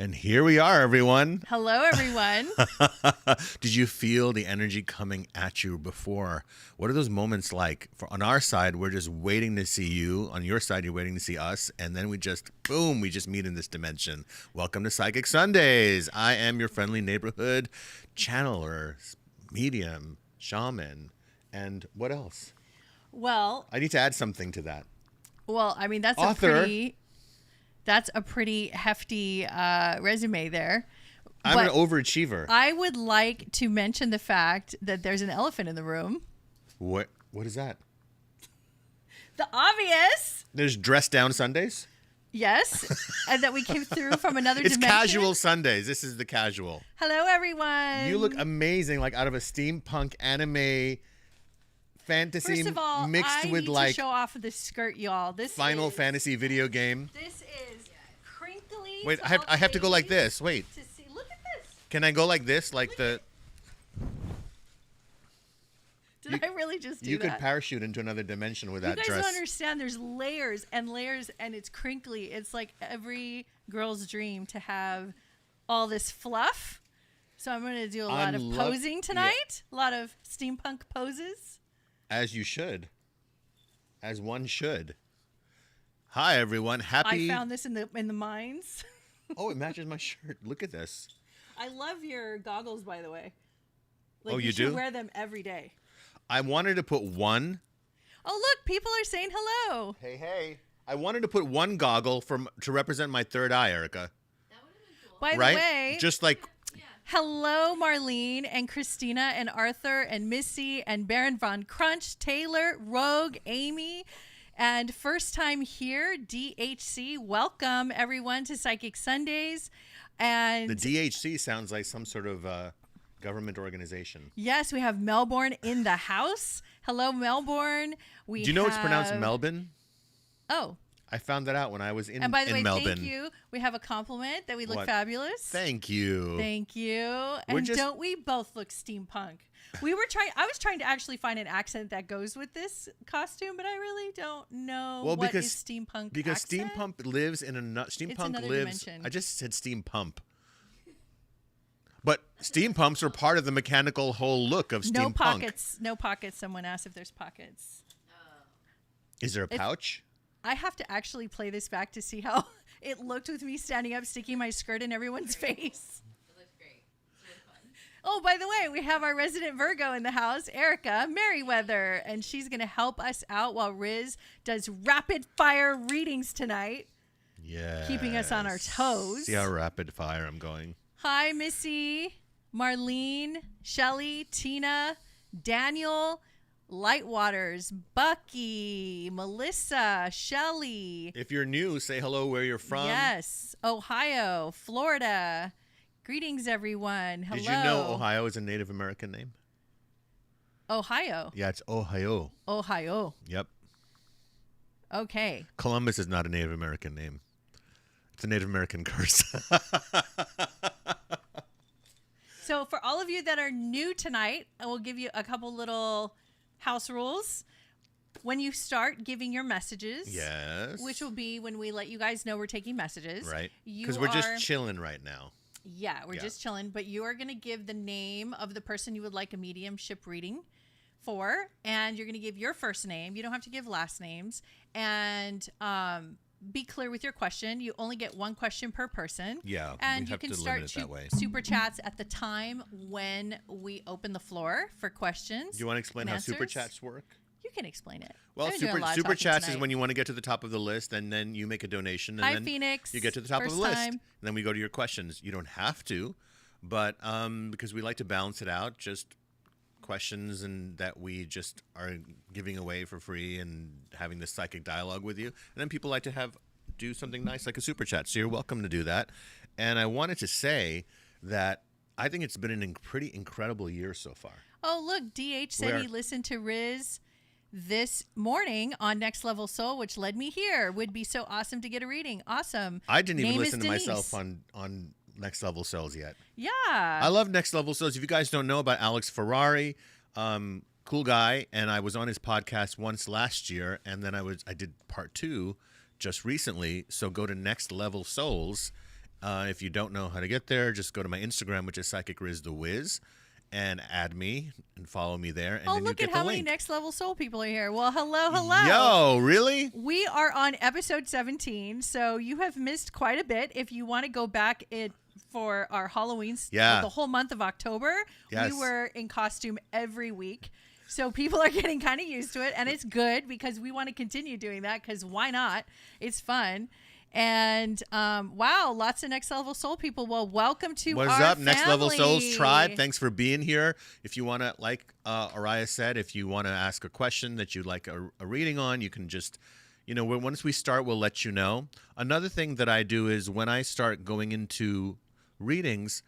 And here we are, everyone. Hello, everyone. Did you feel the energy coming at you before? What are those moments like? On our side, we're just waiting to see you. On your side, you're waiting to see us. And then we just, boom, we just meet in this dimension. Welcome to Psychic Sundays. I am your friendly neighborhood channeler, medium, shaman, and what else? Well, I need to add something to that. Well, I mean, that's Author. a pretty hefty resume there. I'm an overachiever. I would like to mention the fact that there's an elephant in the room. What is that? The obvious. There's dress down Sundays? Yes. And that we came through from another It's dimension. casual Sundays. This is the casual. Hello, everyone. You look amazing, like out of a steampunk anime fantasy First of all, mixed I with need like to show off of this skirt, y'all. This Final is, Fantasy video game. This is crinkly. Wait, to I have to go like ladies this. Wait. to see. Look at this. Can I go like this? Like Did I really just do you that? could parachute into another dimension with You that guys dress. don't understand. There's layers and layers, and it's crinkly. It's like every girl's dream to have all this fluff. So I'm going to do a lot of posing tonight. A lot of steampunk poses. As you should. As one should. Hi, everyone. Happy. I found this in the mines. Oh, it matches my shirt. Look at this. I love your goggles, by the way. Oh, you should do? wear them every day. I wanted to put one. Oh, look, people are saying hello. Hey. I wanted to put one goggle to represent my third eye, Erica. That would have been cool. By Right? the way, Just like hello, Marlene and Christina and Arthur and Missy and Baron Von Crunch, Taylor, Rogue, Amy, and first time here, DHC. Welcome, everyone, to Psychic Sundays. And the DHC sounds like some sort of government organization. yes, we have Melbourne in the house. Hello, Melbourne. Do you know it's pronounced Melbourne? Oh. I found that out when I was in And by the way, Melbourne. thank you. We have a compliment that we look What? fabulous. Thank you. Thank you. We're And just- don't we both look steampunk? I was trying to actually find an accent that goes with this costume, but I really don't know what is steampunk. Because accent? steampunk lives in steampunk another lives. dimension. I just said steam pump. But steam pumps are part of the mechanical whole look of No steampunk. pockets. No pockets. Someone asked if there's pockets. Is there a pouch? I have to actually play this back to see how it looked with me standing up, sticking my skirt in everyone's face. It looks great. It's really fun. Oh, by the way, we have our resident Virgo in the house, Erica Merriweather, and she's going to help us out while Riz does rapid fire readings tonight. Yeah. Keeping us on our toes. See how rapid fire I'm going. Hi, Missy, Marlene, Shelly, Tina, Daniel, Lightwaters, Bucky, Melissa, Shelly. If you're new, say hello where you're from. Yes, Ohio, Florida. Greetings, everyone. Hello. Did you know Ohio is a Native American name? Ohio. Yeah, it's Ohio. Ohio. Yep. Okay. Columbus is not a Native American name. It's a Native American curse. So for all of you that are new tonight, I will give you a couple little house rules. When you start giving your messages, Yes. which will be when we let you guys know we're taking messages. Right. You Because we're are, just chilling right now. Yeah, we're Yeah. just chilling. But you are going to give the name of the person you would like a mediumship reading for, and you're going to give your first name. You don't have to give last names. And be clear with your question. You only get one question per person. Yeah, And we you have can to start limit it that way. super chats at the time when we open the floor for questions. Do you want to explain how super answers. chats work? You can explain it. Well, I've been doing a lot of super talking chats tonight. is when you want to get to the top of the list, and then you make a donation, and Hi, then Phoenix. you get to the top of First the list, time. and then we go to your questions. You don't have to, but because we like to balance it out, just questions and that we just are giving away for free and having this psychic dialogue with you, and then people like to do something nice like a super chat. So you're welcome to do that. And I wanted to say that I think it's been a pretty incredible year so far. Oh, look, DH said he listened to Riz this morning on Next Level Soul, which led me here. Would be so awesome to get a reading. Awesome. I didn't even Name listen is to Denise. myself on Next Level Souls yet. Yeah. I love Next Level Souls. If you guys don't know about Alex Ferrari, cool guy, and I was on his podcast once last year, and then I did part 2 just recently. So go to Next Level Souls If you don't know how to get there, just go to my Instagram, which is Psychic Riz the Wiz, and add me and follow me there. And Oh, then you look get at the how many link. Next Level Soul people are here. Well, hello. Yo, really? We are on episode 17, so you have missed quite a bit. If you want to go back for our Halloween, the whole month of October, Yes. we were in costume every week. So people are getting kind of used to it, and it's good because we want to continue doing that because why not? It's fun. And wow, lots of Next Level Soul people. Well, welcome to What's our up, Next Level Souls family. Tribe? Thanks for being here. If you want to, like Oriah said, if you want to ask a question that you'd like a reading on, you can just, once we start, we'll let you know. Another thing that I do is when I start going into readings,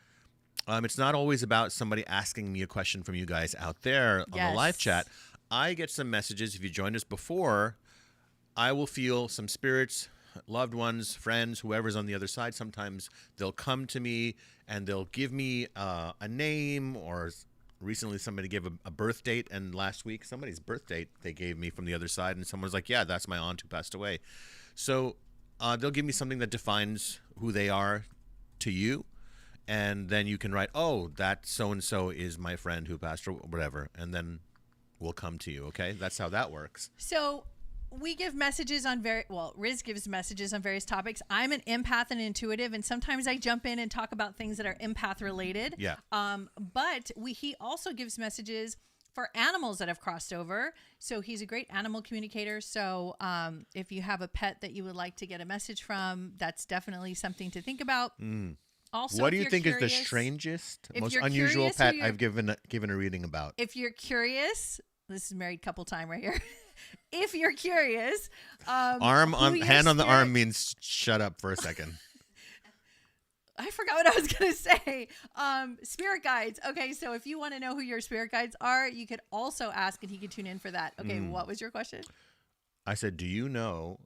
it's not always about somebody asking me a question from you guys out there on the live chat. I get some messages. If you joined us before, I will feel some spirits, loved ones, friends, whoever's on the other side. Sometimes they'll come to me and they'll give me a name, or recently somebody gave a birth date, and last week somebody's birth date they gave me from the other side, and someone was like, yeah, that's my aunt who passed away. So they'll give me something that defines who they are to you, and then you can write, oh, that so-and-so is my friend who passed, or whatever, and then we'll come to you, okay? That's how that works. So we give messages on Riz gives messages on various topics. I'm an empath and intuitive, and sometimes I jump in and talk about things that are empath related. Yeah. But he also gives messages for animals that have crossed over. So he's a great animal communicator. So if you have a pet that you would like to get a message from, that's definitely something to think about. Also, what do you think is the strangest, most unusual pet I've given a reading about? If you're curious, this is married couple time right here. If you're curious, hand on the arm means shut up for a second. I forgot what I was going to say. Spirit guides. Okay, so if you want to know who your spirit guides are, you could also ask and he could tune in for that. Okay, what was your question? I said, do you know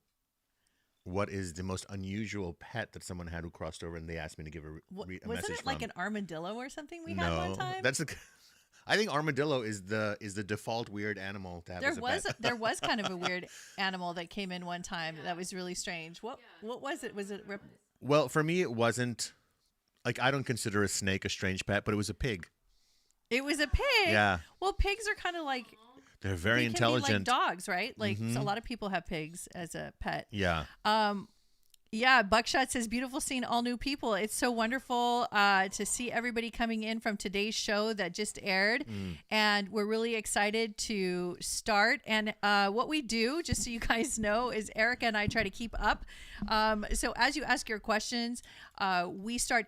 what is the most unusual pet that someone had who crossed over, and they asked me to give a message from? Wasn't it like an armadillo or something we had one time? I think armadillo is the default weird animal to have as a pet. There was kind of a weird animal that came in one time that was really strange. What was it? Was it? Well, for me, it wasn't. Like, I don't consider a snake a strange pet, but it was a pig. It was a pig? Yeah. Well, pigs are kind of like... They're very intelligent. Can be like dogs, right? Like, so a lot of people have pigs as a pet. Yeah. Yeah, Buckshot says, beautiful seeing all new people. It's so wonderful to see everybody coming in from today's show that just aired. And we're really excited to start. And what we do, just so you guys know, is Erica and I try to keep up. So as you ask your questions, we start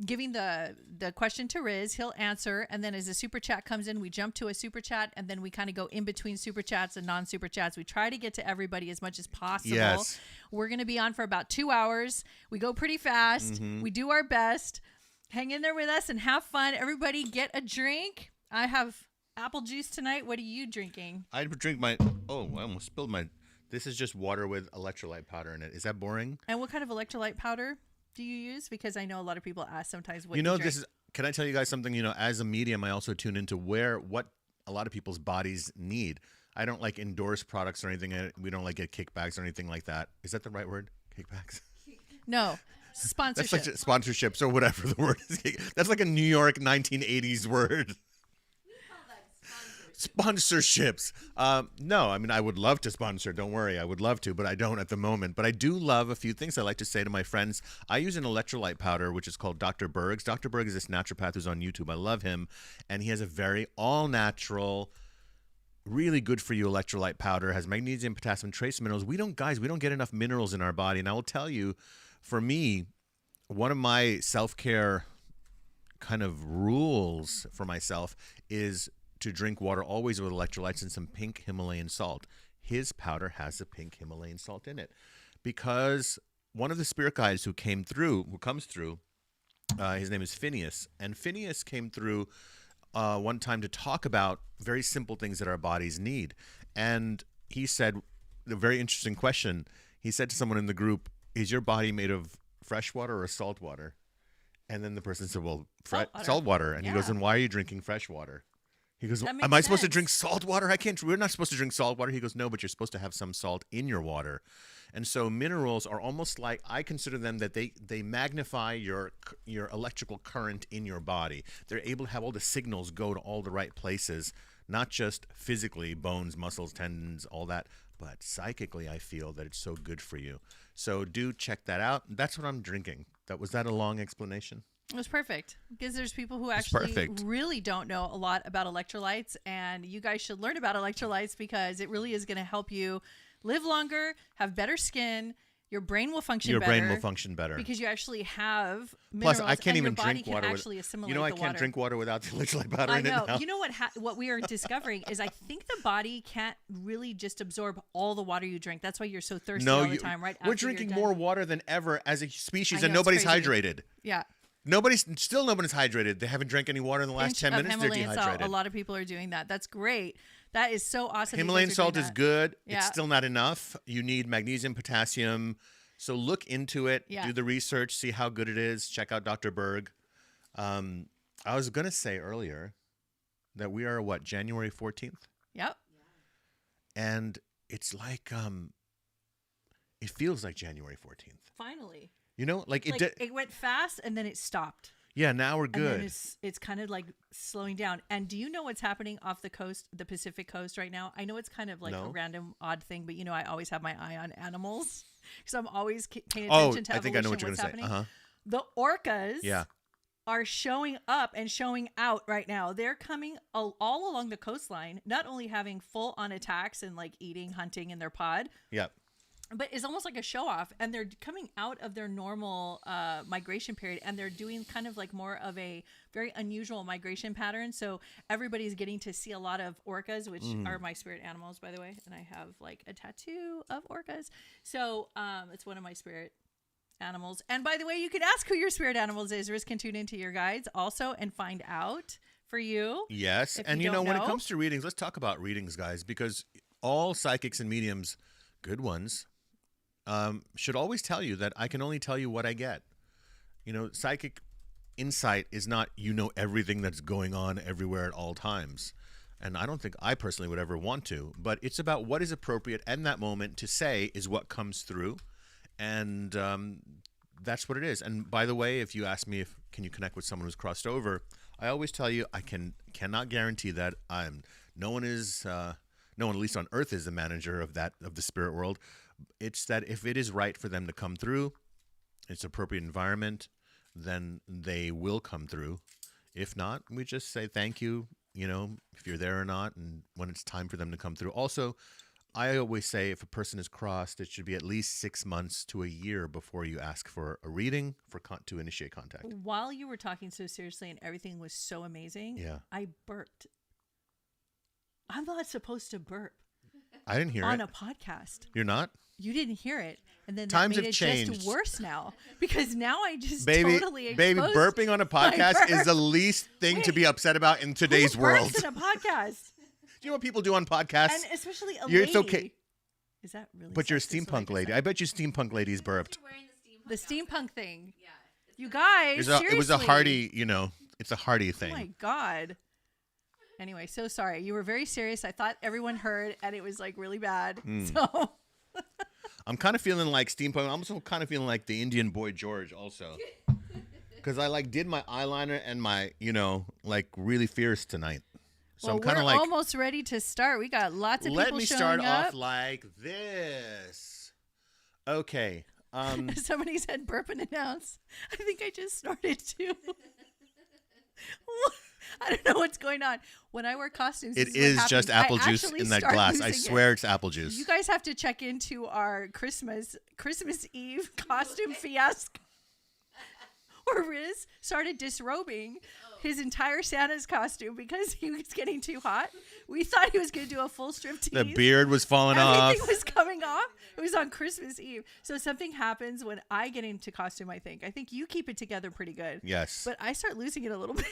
giving the question to Riz. He'll answer. And then as a super chat comes in, we jump to a super chat. And then we kind of go in between super chats and non-super chats. We try to get to everybody as much as possible. Yes. We're going to be on for about 2 hours. We go pretty fast. We do our best. Hang in there with us and have fun. Everybody get a drink. I have apple juice tonight. What are you drinking? I drink I almost spilled my... This is just water with electrolyte powder in it. Is that boring? And what kind of electrolyte powder do you use? Because I know a lot of people ask sometimes what you drink. Can I tell you guys something? As a medium, I also tune into what a lot of people's bodies need. I don't like endorse products or anything. We don't like get kickbacks or anything like that. Is that the right word? Kickbacks? No. Sponsorship. That's like sponsorships or whatever the word is. That's like a New York 1980s word. Sponsorships. No, I mean, I would love to sponsor. Don't worry. I would love to, but I don't at the moment. But I do love a few things I like to say to my friends. I use an electrolyte powder, which is called Dr. Berg's. Dr. Berg is this naturopath who's on YouTube. I love him. And he has a very all-natural, really good for you electrolyte powder. Has magnesium, potassium, trace minerals. We don't get enough minerals in our body. And I will tell you, for me, one of my self-care kind of rules for myself is to drink water always with electrolytes and some pink Himalayan salt. His powder has a pink Himalayan salt in it because one of the spirit guides who comes through, his name is Phineas, and Phineas came through one time to talk about very simple things that our bodies need. And he said, a very interesting question. He said to someone in the group, is your body made of fresh water or salt water? And then the person said, well, salt water. And he goes, and why are you drinking fresh water? He goes, That am makes I supposed to sense. drink salt water? We're not supposed to drink salt water. He goes, no, but you're supposed to have some salt in your water. And so minerals are almost like, I consider them that they magnify your electrical current in your body. They're able to have all the signals go to all the right places, not just physically, bones, muscles, tendons, all that, but psychically I feel that it's so good for you. So do check that out. That's what I'm drinking. Was that a long explanation? It was perfect because there's people who actually perfect. really don't know a lot about electrolytes, and you guys should learn about electrolytes because it really is going to help you live longer, have better skin. Your brain will function better. Your brain will function better. Because you actually have minerals. Plus, I can't and even your body drink can water. actually assimilate You know, I the can't water. drink water without the electrolyte powder I in it know. now. You know what we are discovering is I think the body can't really just absorb all the water you drink. That's why you're so thirsty all the time, right? We're after you're drinking done. more water than ever as a species, I and know, it's nobody's crazy. hydrated. Yeah. Nobody's hydrated. They haven't drank any water in the last 10 Of minutes. They're Himalayan dehydrated. salt. A lot of people are doing that. That's great. That is so awesome. that you Himalayan guys are doing salt is that. good. Yeah. It's still not enough. You need magnesium, potassium. So look into it. Yeah. Do the research. See how good it is. Check out Dr. Berg. I was going to say earlier that we are, January 14th? Yep. And it's like, it feels like January 14th. Finally. You know, like it Like, did. it went fast and then it stopped. Yeah, now we're And good. then it's kind of like slowing down. And do you know what's happening off the coast, the Pacific coast right now? I know it's kind of like No. a random odd thing, but you know I always have my eye on animals because I'm always paying Oh, attention to I think I know evolution, what you're what's going to say. happening. The orcas Yeah. are showing up and showing out right now. They're coming all along the coastline, not only having full on attacks and like eating, hunting in their pod, Yeah. but it's almost like a show off, and they're coming out of their normal migration period, and they're doing kind of like more of a very unusual migration pattern. So everybody's getting to see a lot of orcas, which are my spirit animals, by the way, and I have like a tattoo of orcas. So it's one of my spirit animals. And by the way, you can ask who your spirit animals is. Riz can tune into your guides also and find out for you. Yes. If And you you know, don't when it know. comes to readings, let's talk about readings, guys, because all psychics and mediums, good ones, should always tell you that I can only tell you what I get. You know, psychic insight is not, everything that's going on everywhere at all times. And I don't think I personally would ever want to, but it's about what is appropriate in that moment to say is what comes through. And that's what it is. And by the way, if you ask me can you connect with someone who's crossed over, I always tell you I cannot guarantee that. No one, at least on earth, is the manager of the spirit world. It's that if it is right for them to come through, it's appropriate environment, then they will come through. If not, we just say thank you, if you're there or not, and when it's time for them to come through. Also, I always say if a person is crossed, it should be at least 6 months to a year before you ask for a reading to initiate contact. While you were talking so seriously and everything was so amazing, Yeah. I burped. I'm not supposed to burp I didn't hear on it. a podcast. You're not? You didn't hear it, and then Times that made have it changed. just worse now because now I just Baby, totally exposed baby, burping on a podcast burp. is the least thing to be upset about in today's Who world. burps in a podcast, Do you know what people do on podcasts? and especially a You're- lady. it's okay. Is that really? But you're a sexist what I steampunk just lady. said? I bet you steampunk ladies burped. You're wearing The the steampunk steampunk outfit. thing. Yeah. It's You gonna- guys, It was a seriously. hearty, it's a hearty Oh thing. my god. Anyway, so sorry. You were very serious. I thought everyone heard, and it was like really bad. Hmm. So I'm kind of feeling like steampunk. I'm also kind of feeling like the Indian boy George also. Because I did my eyeliner and my, really fierce tonight. So well, I'm kind we're of like, almost ready to start. We got lots of let people me showing start up. off like this. Okay. Somebody said burp and announce. I think I just snorted too. I don't know what's going on. When I wear costumes, It this what is happens. just I apple juice actually in that start glass. I losing it. swear it's apple juice. You guys have to check into our Christmas Eve costume fiasco. Where Riz started disrobing his entire Santa's costume because he was getting too hot. We thought he was going to do a full striptease. The beard was falling off. Everything was coming off. It was on Christmas Eve. So something happens when I get into costume, I think. I think you keep it together pretty good. Yes. But I start losing it a little bit.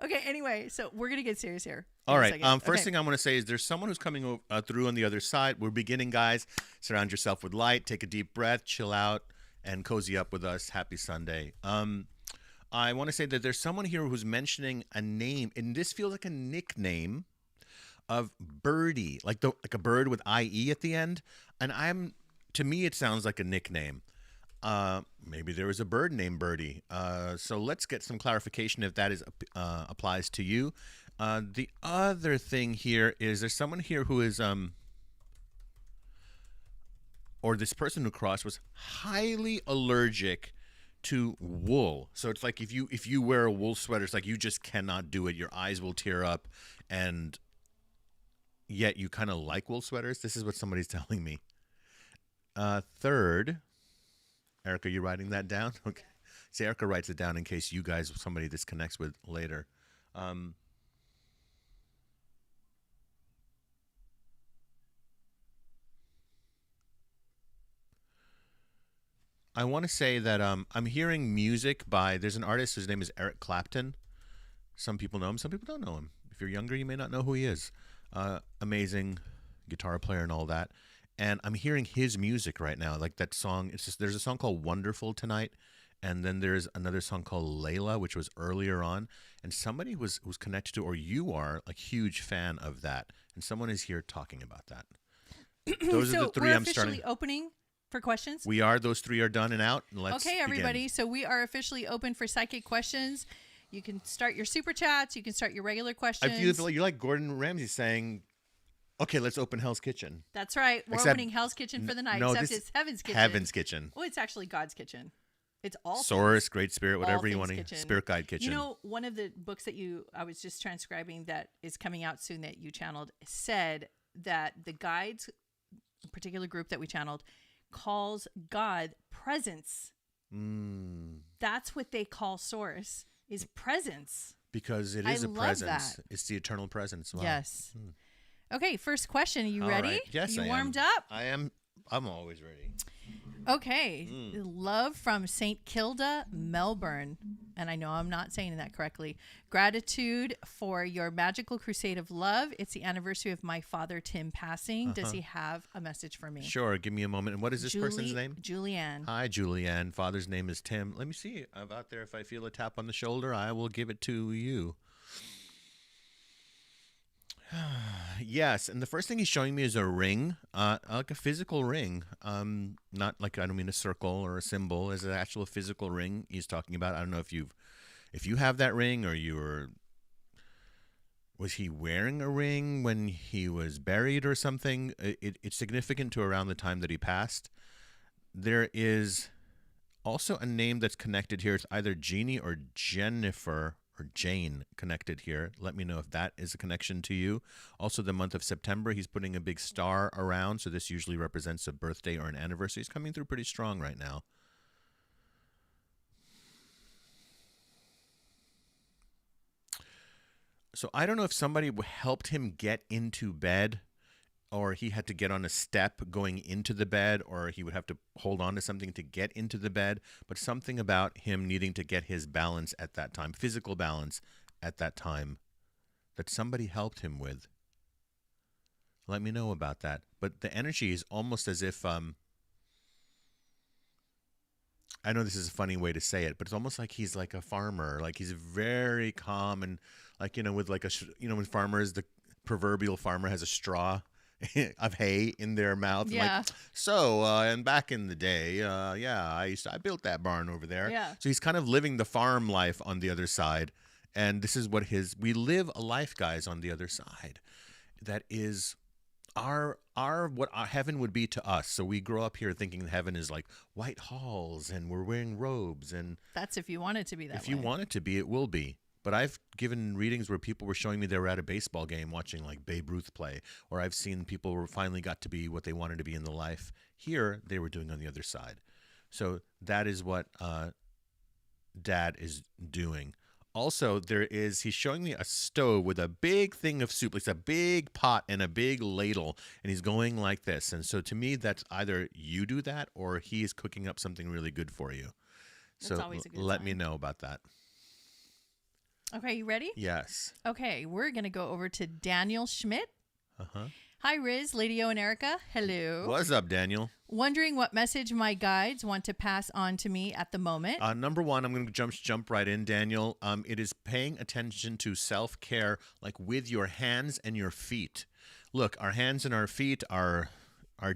Okay, anyway, so we're going to get serious here. All in a right. second. First Okay. thing I want to say is there's someone who's coming through on the other side. We're beginning, guys. Surround yourself with light. Take a deep breath. Chill out and cozy up with us. Happy Sunday. I want to say that there's someone here who's mentioning a name, and this feels like a nickname of Birdie, like a bird with IE at the end. And to me, it sounds like a nickname. Maybe there was a bird named Birdie. So let's get some clarification if that applies to you. The other thing here is there's someone here who is or this person who crossed was highly allergic to wool. So it's like if you wear a wool sweater, it's like you just cannot do it. Your eyes will tear up, and yet you kind of like wool sweaters. This is what somebody's telling me. Third, Erica, you writing that down? Okay. See, Erica writes it down in case somebody this connects with later. I want to say that I'm hearing music there's an artist whose name is Eric Clapton. Some people know him, some people don't know him. If you're younger, you may not know who he is. Amazing guitar player and all that. And I'm hearing his music right now, like that song. There's a song called Wonderful Tonight, and then there's another song called Layla, which was earlier on. And somebody was connected to, or you are a huge fan of that, and someone is here talking about that. Those are the three I'm starting. Officially opening for questions. We are. Those three are done and out. And let's okay, everybody. begin. So we are officially open for psychic questions. You can start your super chats. You can start your regular questions. I feel like you're like Gordon Ramsay saying, okay, let's open Hell's Kitchen. That's right. We're opening Hell's Kitchen for the night, except it's Heaven's Kitchen. Heaven's Kitchen. Oh, it's actually God's Kitchen. It's all Source, Great Spirit, whatever you want to. Kitchen. Spirit Guide Kitchen. You know, one of the books that I was just transcribing that is coming out soon that you channeled said that the guides, a particular group that we channeled, calls God presence. That's what they call Source, is presence. Because it is a presence. That. It's the eternal presence. Wow. Yes. Okay, first question. Are you ready? Right. Yes, you I warmed am. up? I am. I'm always ready. Okay. Love from St. Kilda, Melbourne. And I know I'm not saying that correctly. Gratitude for your magical crusade of love. It's the anniversary of my father, Tim, passing. Does he have a message for me? Sure. Give me a moment. And what is this person's name? Julianne. Hi, Julianne. Father's name is Tim. Let me see. I'm out there. If I feel a tap on the shoulder, I will give it to you. Yes, and the first thing he's showing me is a ring, like a physical ring. Not like, I don't mean a circle or a symbol. It's an actual physical ring he's talking about. I don't know if you have that ring, or was he wearing a ring when he was buried or something? It's significant to around the time that he passed. There is also a name that's connected here. It's either Jeannie or Jennifer or Jane connected here. Let me know if that is a connection to you. Also, the month of September, he's putting a big star around, so this usually represents a birthday or an anniversary. He's coming through pretty strong right now. So I don't know if somebody helped him get into bed, or he had to get on a step going into the bed, or he would have to hold on to something to get into the bed, but something about him needing to get his balance at that time, physical balance at that time, that somebody helped him with. Let me know about that. But the energy is almost as if, I know this is a funny way to say it, but it's almost like he's like a farmer. Like he's very calm and like, with like when farmers, the proverbial farmer has a straw of hay in their mouth. Yeah. Like, so, and back in the day, I built that barn over there. Yeah. So he's kind of living the farm life on the other side. And this is what we live a life, guys, on the other side. That is what our heaven would be to us. So we grow up here thinking heaven is like white halls and we're wearing robes. And that's if you want it to be that way. If you want it to be, it will be. But I've given readings where people were showing me they were at a baseball game watching like Babe Ruth play, or I've seen people who finally got to be what they wanted to be in the life. Here, they were doing on the other side. So that is what Dad is doing. Also, he's showing me a stove with a big thing of soup. It's a big pot and a big ladle, and he's going like this. And so to me, that's either you do that or he is cooking up something really good for you. That's so always a good let sign. me know about that. Okay, you ready? Yes. Okay, we're going to go over to Daniel Schmidt. Uh-huh. Hi, Riz, Lady O, and Erica. Hello. What's up, Daniel? Wondering what message my guides want to pass on to me at the moment. Number one, I'm going to jump right in, Daniel. It is paying attention to self-care, like with your hands and your feet. Look, our hands and our feet, our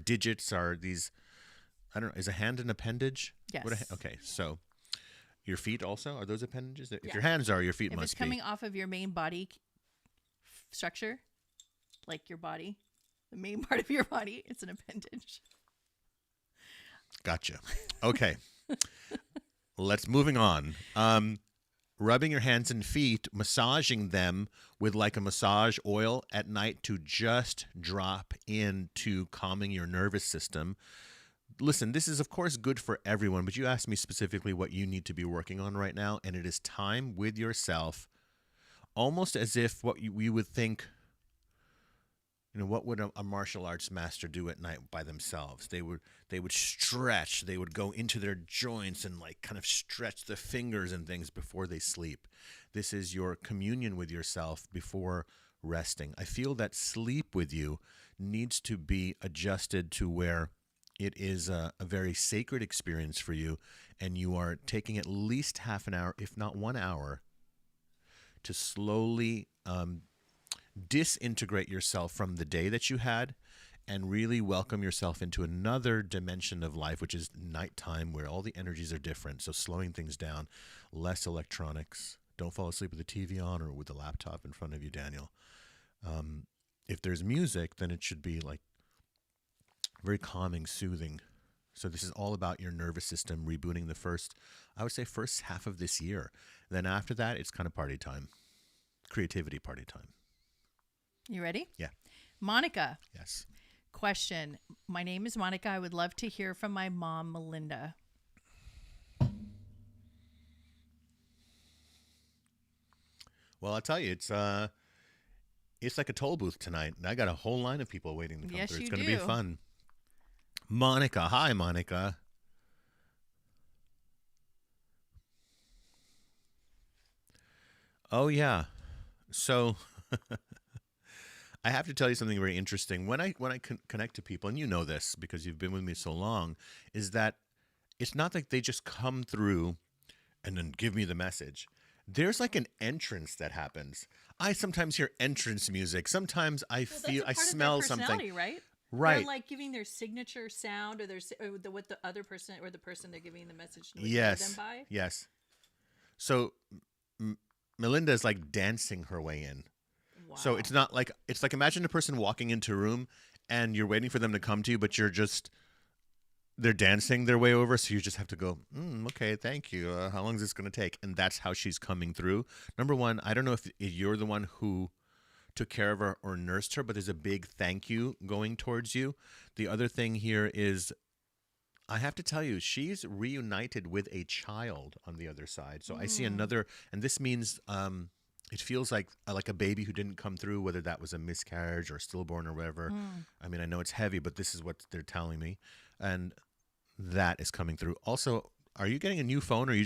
digits are these. I don't know. Is a hand an appendage? Yes. Okay, so your feet also are those appendages? If Yeah. your hands are, your feet If must it's be. coming off of your main body structure, like your body, the main part of your body, it's an appendage. Gotcha. Okay. Moving on. Rubbing your hands and feet, massaging them with like a massage oil at night to just drop into calming your nervous system. Listen, this is of course good for everyone, but you asked me specifically what you need to be working on right now, and it is time with yourself, almost as if we would think, what would a martial arts master do at night by themselves? They would stretch, they would go into their joints and like kind of stretch the fingers and things before they sleep. This is your communion with yourself before resting. I feel that sleep with you needs to be adjusted to where it is a very sacred experience for you, and you are taking at least half an hour, if not 1 hour, to slowly disintegrate yourself from the day that you had and really welcome yourself into another dimension of life, which is nighttime, where all the energies are different. So slowing things down, less electronics. Don't fall asleep with the TV on or with the laptop in front of you, Daniel. If there's music, then it should be like very calming, soothing. So this is all about your nervous system rebooting the first half of this year. Then after that, it's kind of party time, creativity party time. You ready? Yeah. Monica. Yes. Question. My name is Monica. I would love to hear from my mom, Melinda. Well, I'll tell you, it's like a toll booth tonight, and I got a whole line of people waiting to come Yes, through. It's you going to be do. fun. Monica. Hi, Monica. Oh, yeah. So I have to tell you something very interesting. When I connect to people, and you know this because you've been with me so long, is that it's not like they just come through and then give me the message. There's like an entrance that happens. I sometimes hear entrance music. Sometimes I smell something. Right? Right. They're like giving their signature sound, or what the other person or the person they're giving the message would know Yes. them by. Yes. So Melinda is like dancing her way in. Wow. So it's not like, it's like, imagine a person walking into a room and you're waiting for them to come to you, but they're dancing their way over. So you just have to go, okay, thank you. How long is this going to take? And that's how she's coming through. Number one, I don't know if you're the one who took care of her or nursed her, but there's a big thank you going towards you. The other thing here is, I have to tell you, she's reunited with a child on the other side. So I see another, and this means it feels like a baby who didn't come through, whether that was a miscarriage or stillborn or whatever. I mean, I know it's heavy, but this is what they're telling me. And that is coming through. Also, are you getting a new phone, or are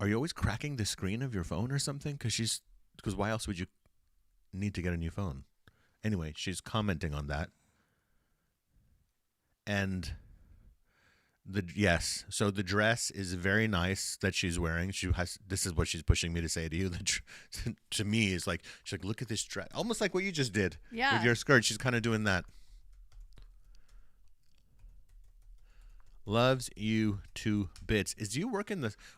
you always cracking the screen of your phone or something? Because why else would you need to get a new phone? Anyway, she's commenting on that. And so the dress is very nice that she's wearing. This is what she's pushing me to say to you. To me, is like, she's like, look at this dress, almost like what you just did with your skirt. She's kind of doing that. Loves you to bits. Do you work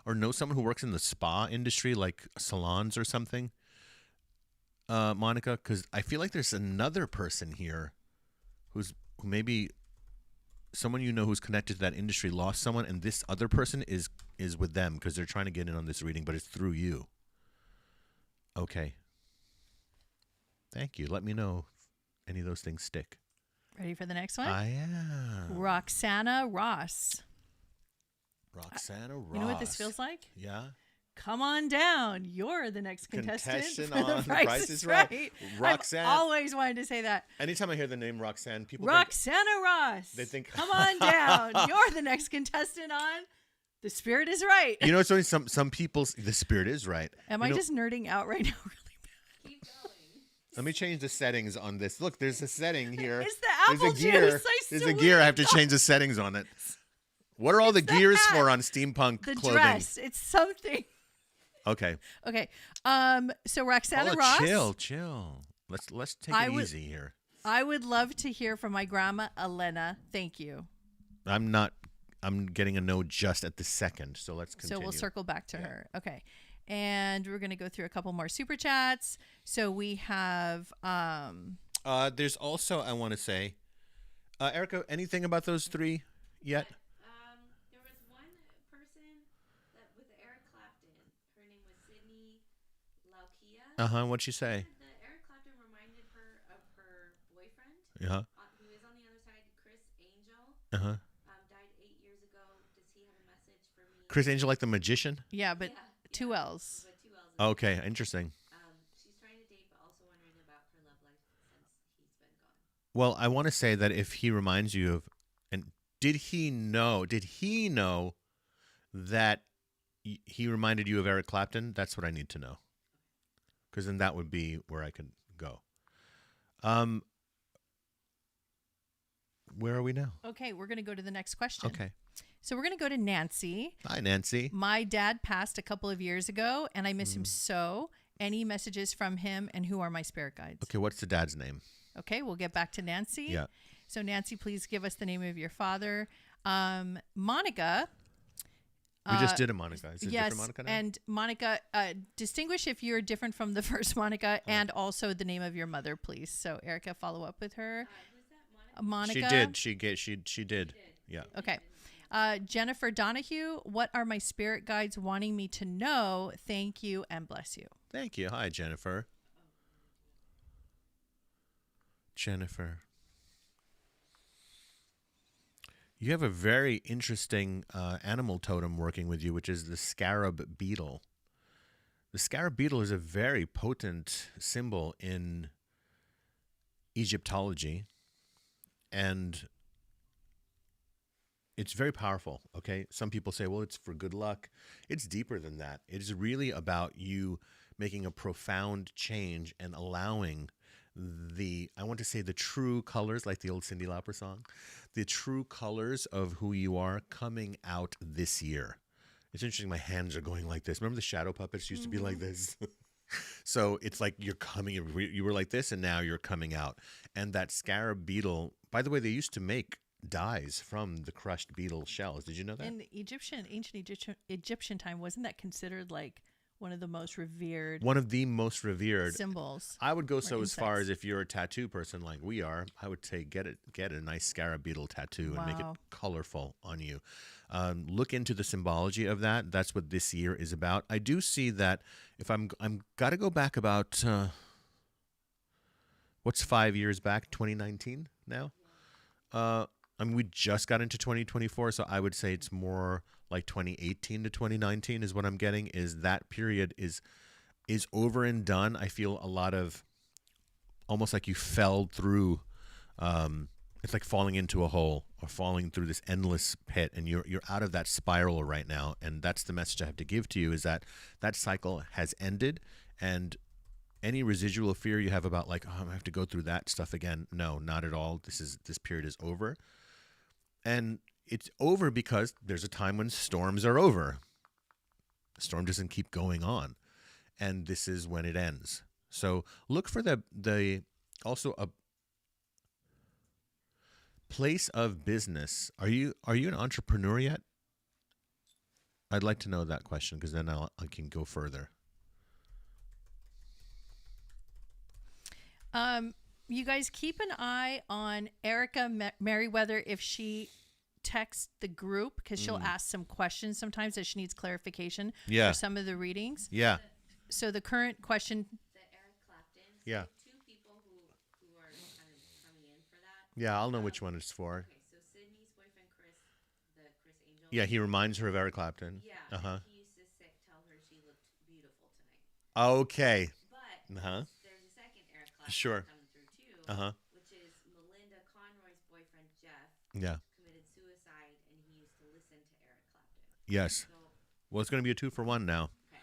or know someone who works in the spa industry, like salons or something, Monica? Because I feel like there's another person here who maybe someone who's connected to that industry lost someone, and this other person is with them because they're trying to get in on this reading, but it's through you. Okay. Thank you. Let me know if any of those things stick. Ready for the next one? I am. Roxana Ross. Roxana Ross. You know what this feels like? Yeah. Come on down. You're the next contestant for on The Price is Right. Roxanne. I've always wanted to say that. Anytime I hear the name Roxanne, people Roxana Ross. They think, come on down. You're the next contestant on The Spirit is Right. You know, it's only some people's, the spirit is right. Am I just nerding out right now really bad? Keep going. Let me change the settings on this. Look, there's a setting here. It's the There's apple a gear. juice. There's a gear. I have to change the settings on it. What are all the gears hat. for on steampunk The clothing? dress. It's something. Okay. Okay. So Roxana Oh, Ross. chill. Let's take I it would- easy here. I would love to hear from my grandma Elena. Thank you. I'm getting a no just at the second. So let's continue. So we'll circle back to her. Okay. And we're going to go through a couple more super chats. So we have There's also, I want to say, Erica, anything about those three yet? There was one person that with Eric Clapton. Her name was Sydney Laukia. What'd she say? The Eric Clapton reminded her of her boyfriend, who is on the other side, Chris Angel. Died 8 years ago. Does he have a message for me? Chris Angel, like the magician? but two L's. But 2 L's. Okay, interesting. She's trying to date, but also wondering about her love life since he's been gone. Well, I want to say that if he reminds you of, and did he know that he reminded you of Eric Clapton? That's what I need to know. Because then that would be where I could go. Where are we now? Okay, we're going to go to the next question. Okay. So we're going to go to Nancy. Hi, Nancy. My dad passed a couple of years ago, and I miss him so. Any messages from him, and who are my spirit guides? Okay, what's the dad's name? Okay, we'll get back to Nancy. Yeah. So Nancy, please give us the name of your father. Monica. We just did a Monica. Is it Yes, different Monica now? and Monica, distinguish if you're different from the first Monica, and also the name of your mother, please. So Erica, follow up with her. Who's that, Monica? Monica. She did. Yeah. Okay. Jennifer Donahue, what are my spirit guides wanting me to know? Thank you and bless you. Thank you. Hi, Jennifer. Jennifer. You have a very interesting animal totem working with you, which is the scarab beetle. The scarab beetle is a very potent symbol in Egyptology, and it's very powerful, okay? Some people say, well, it's for good luck. It's deeper than that. It is really about you making a profound change and allowing I want to say the true colors, like the old Cyndi Lauper song, the true colors of who you are coming out this year. It's interesting, my hands are going like this. Remember the shadow puppets used to be like this? So it's like you were like this, and now you're coming out. And that scarab beetle, by the way, they used to make dyes from the crushed beetle shells. Did you know that? In the ancient Egyptian time, wasn't that considered like one of the most revered symbols? I would go so as far insects. as if you're a tattoo person like we are, I would say get a nice scarab beetle tattoo and make it Wow. colorful on you. Look into the symbology of that. That's what this year is about. I do see that if I'm got to go back about what's 5 years back, 2019 now. We just got into 2024, so I would say it's more like 2018 to 2019 is what I'm getting. Is that period is over and done. I feel a lot of almost like you fell through. It's like falling into a hole or falling through this endless pit, and you're out of that spiral right now. And that's the message I have to give to you: is that cycle has ended, and any residual fear you have about like, oh, I have to go through that stuff again. No, not at all. This period is over. And it's over because there's a time when storms are over. The storm doesn't keep going on. And this is when it ends. So look for also a place of business. Are you an entrepreneur yet? I'd like to know that question, because then I can go further. You guys keep an eye on Erica Merriweather if she texts the group, because she'll ask some questions sometimes that she needs clarification Yeah. for some of the readings. Yeah. So the current question, The Eric Clapton. So Yeah. 2 people who are kind of coming in for that. Yeah, I'll know which one it's for. Okay, so Sydney's boyfriend Chris, the Chris Angel. Yeah, he reminds her of Eric Clapton. Yeah. Uh-huh. He used to tell her she looked beautiful tonight. Okay. But Uh-huh. there's a second Eric Clapton Sure. coming through too, Uh-huh. which is Melinda Conroy's boyfriend Jeff Yeah. committed suicide, and he used to listen to Eric Clapton. Yes. So Well, it's going to be a 2-for-1 now. okay.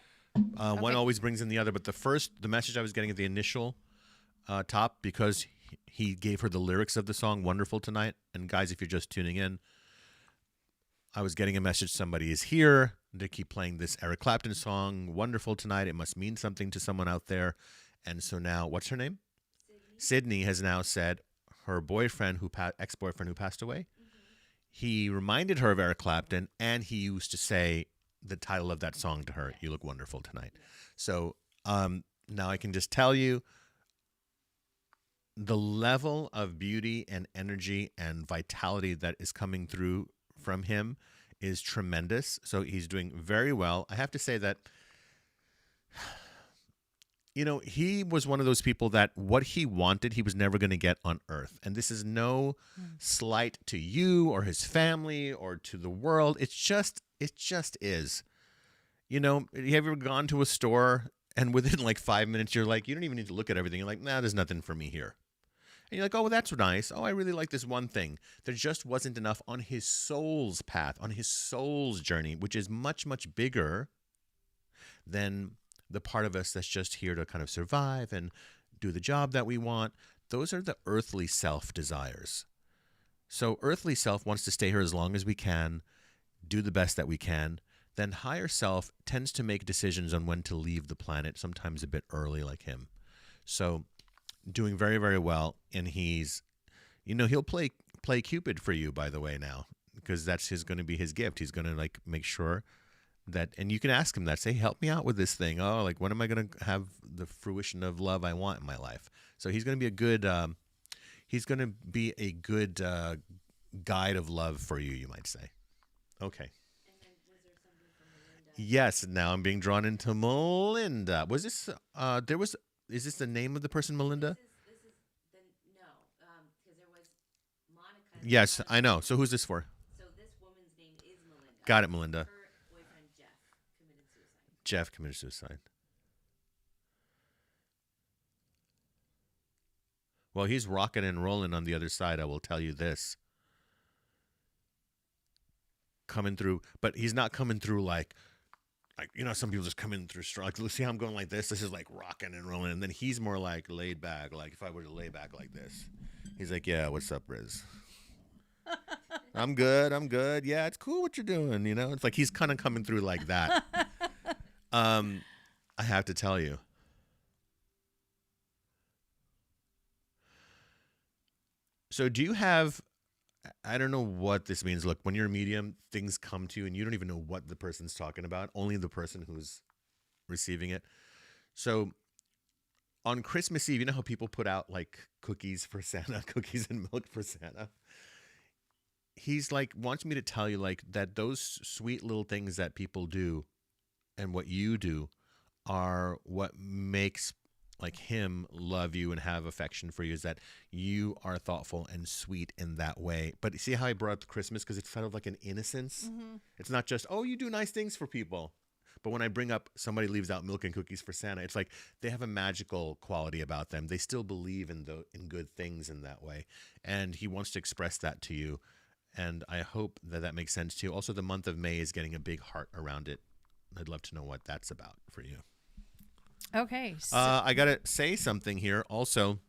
One Okay. always brings in the other, but the message I was getting at the initial top because he gave her the lyrics of the song "Wonderful Tonight." And guys, if you're just tuning in, I was getting a message: somebody is here. They keep playing this Eric Clapton song, "Wonderful Tonight." It must mean something to someone out there. And so now, what's her name? Sydney has now said her boyfriend, ex-boyfriend who passed away, he reminded her of Eric Clapton, and he used to say the title of that song to her, "You look wonderful tonight." So now I can just tell you the level of beauty and energy and vitality that is coming through from him is tremendous. So he's doing very well. I have to say that, you know, he was one of those people that what he wanted, he was never going to get on earth. And this is no slight to you or his family or to the world. It just is. You know, have you ever gone to a store and within like 5 minutes, you're like, you don't even need to look at everything. You're like, nah, there's nothing for me here. And you're like, oh, well, that's nice. Oh, I really like this one thing. There just wasn't enough on his soul's path, on his soul's journey, which is much, much bigger than the part of us that's just here to kind of survive and do the job that we want. Those are the earthly self desires. So earthly self wants to stay here as long as we can, do the best that we can. Then higher self tends to make decisions on when to leave the planet, sometimes a bit early like him. So doing very, very well. And he's, you know, he'll play Cupid for you, by the way, now, because that's going to be his gift. He's going to like make sure that, and you can ask him that, say, help me out with this thing. Oh, like, when am I going to have the fruition of love I want in my life? So he's going to be a good, guide of love for you, you might say. Okay. And then was there something from Melinda? Yes. Now I'm being drawn into Melinda. Was this, is this the name of the person, Melinda? This is because there was Monica. Yes, I know. So who's this for? So this woman's name is Melinda. Got it, Melinda. Her boyfriend Jeff committed suicide. Jeff committed suicide. Well, he's rocking and rolling on the other side, I will tell you this. Coming through, but he's not coming through like, you know, some people just come in through strong. Like, see how I'm going like this? This is like rocking and rolling. And then he's more like laid back. Like, if I were to lay back like this, he's like, yeah, what's up, Riz? I'm good. Yeah, it's cool what you're doing. You know, it's like he's kind of coming through like that. I have to tell you. So do you have, I don't know what this means. Look, when you're a medium, things come to you and you don't even know what the person's talking about. Only the person who's receiving it. So on Christmas Eve, you know how people put out like cookies for Santa, cookies and milk for Santa? He's like, wants me to tell you like that those sweet little things that people do and what you do are what makes like him love you and have affection for you, is that you are thoughtful and sweet in that way. But see how I brought up the Christmas? Because it's kind of like an innocence. Mm-hmm. It's not just, oh, you do nice things for people. But when I bring up somebody leaves out milk and cookies for Santa, it's like they have a magical quality about them. They still believe in good things in that way. And he wants to express that to you. And I hope that that makes sense to you. Also, the month of May is getting a big heart around it. I'd love to know what that's about for you. Okay. So I got to say something here. Also,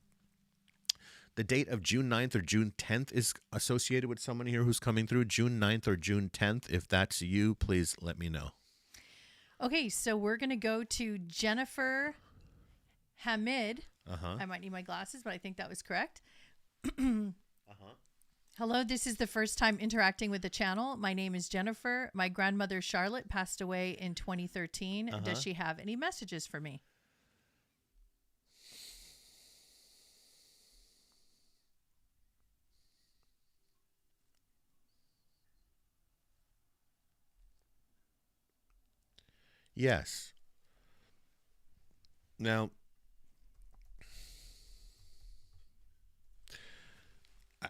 the date of June 9th or June 10th is associated with someone here who's coming through. June 9th or June 10th. If that's you, please let me know. Okay, so we're going to go to Jennifer Hamid. Uh-huh. I might need my glasses, but I think that was correct. Uh-huh. Hello, this is the first time interacting with the channel. My name is Jennifer. My grandmother, Charlotte, passed away in 2013. Uh-huh. Does she have any messages for me? Yes. Now,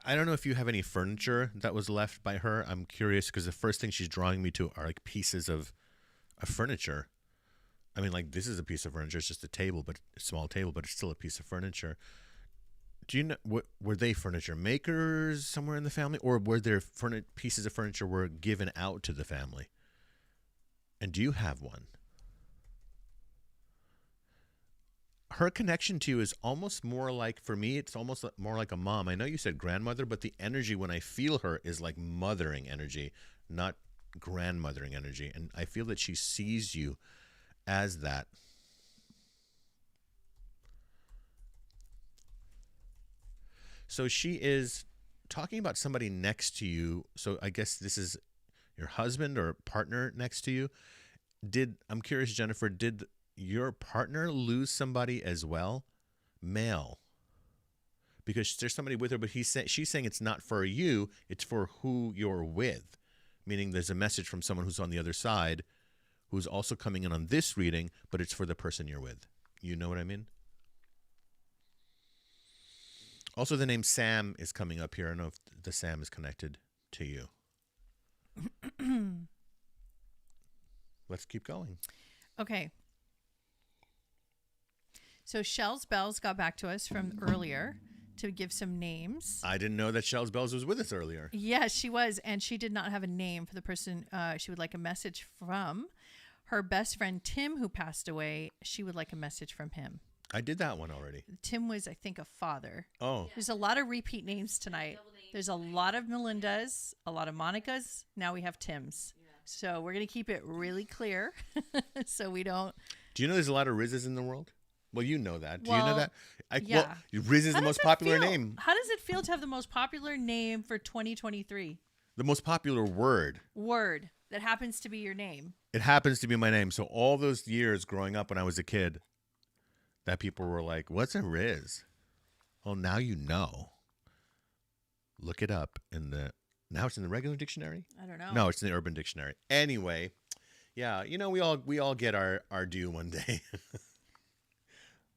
I don't know if you have any furniture that was left by her. I'm curious because the first thing she's drawing me to are like pieces of furniture. I mean, like this is a piece of furniture. It's just a table, but a small table, but it's still a piece of furniture. Do you know, were they furniture makers somewhere in the family, or were there pieces of furniture were given out to the family? And do you have one? her connection to you is almost more like, for me, it's almost more like a mom. I know you said grandmother, but the energy when I feel her is like mothering energy, not grandmothering energy. And I feel that she sees you as that. So she is talking about somebody next to you. So I guess this is your husband or partner next to you. I'm curious, Jennifer, did your partner lose somebody as well? Male. Because there's somebody with her, but she's saying it's not for you, it's for who you're with. Meaning there's a message from someone who's on the other side who's also coming in on this reading, but it's for the person you're with. You know what I mean? Also, the name Sam is coming up here. I don't know if the Sam is connected to you. Let's keep going. Okay. So Shell's Bells got back to us from earlier to give some names. I didn't know that Shell's Bells was with us earlier. Yes, she was. And she did not have a name for the person she would like a message from. Her best friend, Tim, who passed away, she would like a message from him. I did that one already. Tim was, I think, a father. Oh. There's a lot of repeat names tonight. There's a lot of Melindas, a lot of Monicas. Now we have Tims. Yeah. So we're going to keep it really clear so we don't. Do you know there's a lot of Rizes in the world? Well, you know that. Do you know Well, that? yeah. Well, Riz is the most popular name. How does it feel to have the most popular name for 2023? The most popular word. Word that happens to be your name. It happens to be my name. So all those years growing up when I was a kid, that people were like, what's a Riz? Well, now you know. Look it up now it's in the regular dictionary? I don't know. No, it's in the Urban Dictionary. Anyway, yeah, we all get our due one day.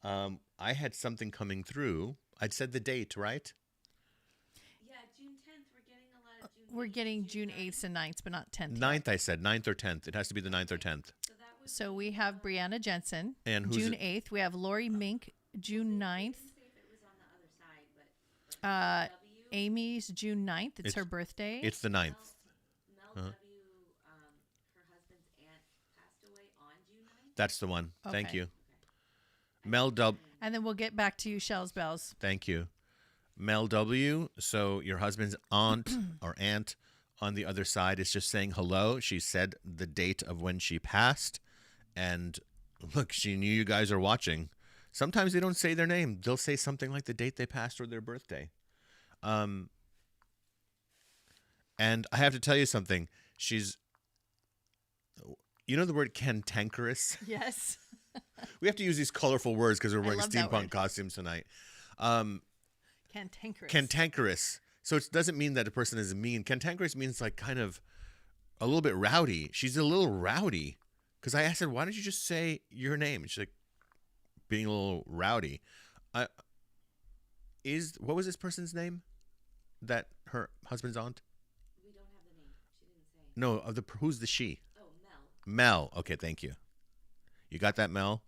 I had something coming through. I'd said the date, right? Yeah, June 10th. We're getting a lot of June. We're getting June 8th and 9th, but not 10th. 9th, I said. 9th or 10th. It has to be the 9th or 10th. So we have Brianna Jensen, And who's June it? 8th. We have Lori Mink, June 9th. Amy's June 9th. It's her birthday. It's the 9th. Mel W. Her husband's aunt passed away on June 9th. That's the one. Thank Okay. you. Mel W. And then we'll get back to you, Shell's Bells. Thank you. Mel W. So your husband's aunt or aunt on the other side is just saying hello. She said the date of when she passed. And look, she knew you guys are watching. Sometimes they don't say their name. They'll say something like the date they passed or their birthday. And I have to tell you something. She's, you know the word cantankerous? Yes. We have to use these colorful words because we're wearing love that steampunk word. costumes tonight. Cantankerous. Cantankerous. So it doesn't mean that a person is mean. Cantankerous means like kind of a little bit rowdy. She's a little rowdy. Because I asked her, why don't you just say your name? And she's like, being a little rowdy. What was this person's name? That her husband's aunt? We don't have the name. She didn't say. No, who's the she? Oh, Mel. Mel. Okay, thank you. You got that, Mel?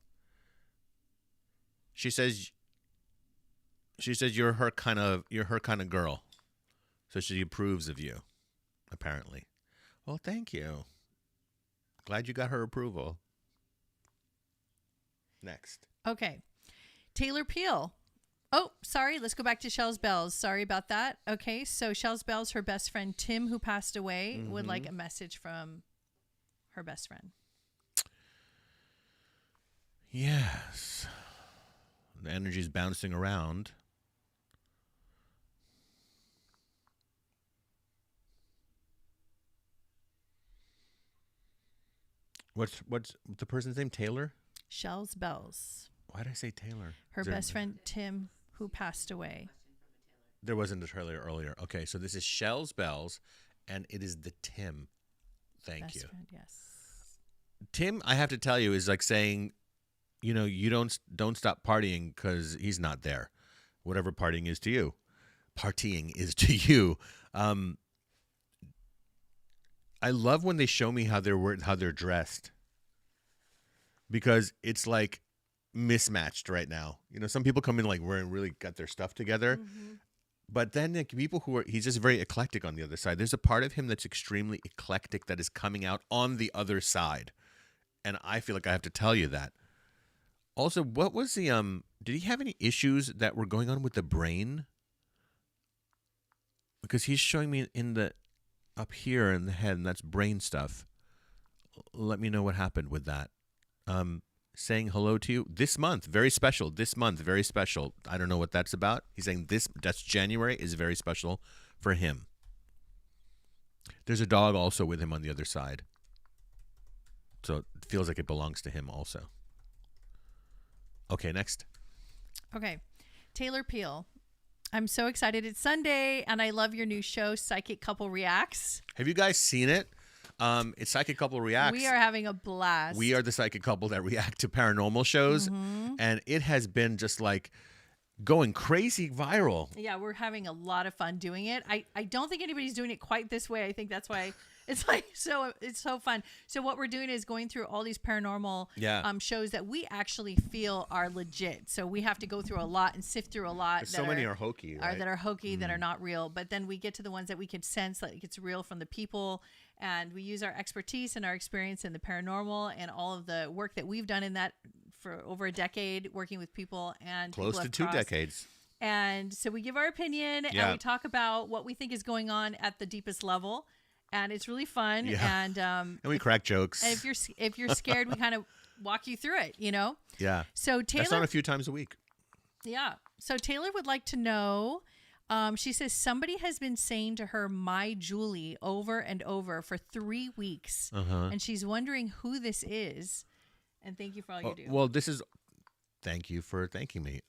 She says you're her kind of girl. So she approves of you, apparently. Well, thank you. Glad you got her approval. Next. Okay. Taylor Peel. Oh, sorry. Let's go back to Shell's Bells. Sorry about that. Okay. So Shell's Bells, her best friend, Tim, who passed away, would like a message from her best friend. Yes. The energy's bouncing around. What's the person's name? Taylor? Shell's Bells. Why did I say Taylor? Her best friend, Tim, who passed away. There wasn't a trailer earlier. Okay, so this is Shell's Bells, and it is the Tim. Thank Best you. friend, yes. Tim, I have to tell you, is like saying, you don't stop partying because he's not there. Whatever partying is to you. I love when they show me how they're dressed, because it's like mismatched right now. Some people come in like wearing really got their stuff together, but then like, people he's just very eclectic on the other side. There's a part of him that's extremely eclectic that is coming out on the other side, and I feel like I have to tell you that Also, what was the did he have any issues that were going on with the brain? Because he's showing me in the up here in the head, and that's brain stuff. Let me know what happened with that. Saying hello to you this month, very special. This month, very special. I don't know what that's about. He's saying that's January is very special for him. There's a dog also with him on the other side. So it feels like it belongs to him also. Okay, next. Okay. Taylor Peel. I'm so excited. It's Sunday, and I love your new show, Psychic Couple Reacts. Have you guys seen it? It's Psychic Couple Reacts. We are having a blast. We are the psychic couple that react to paranormal shows, and it has been just like going crazy viral. Yeah, we're having a lot of fun doing it. I don't think anybody's doing it quite this way. I think that's why it's like it's so fun. So what we're doing is going through all these paranormal shows that we actually feel are legit. So we have to go through a lot and sift through a lot. So many are hokey, right? That are hokey, that are not real. But then we get to the ones that we can sense that it's real from the people. And we use our expertise and our experience in the paranormal and all of the work that we've done in that for over a decade, working with people and close to 2 decades. And so we give our opinion and we talk about what we think is going on at the deepest level. And it's really fun. Yeah. And we crack jokes. And if you're scared, we kind of walk you through it, you know? Yeah. So Taylor, that's on a few times a week. Yeah. So Taylor would like to know. She says somebody has been saying to her, "My Julie," over and over for 3 weeks, and she's wondering who this is. And thank you for all you do. Well, this is. Thank you for thanking me.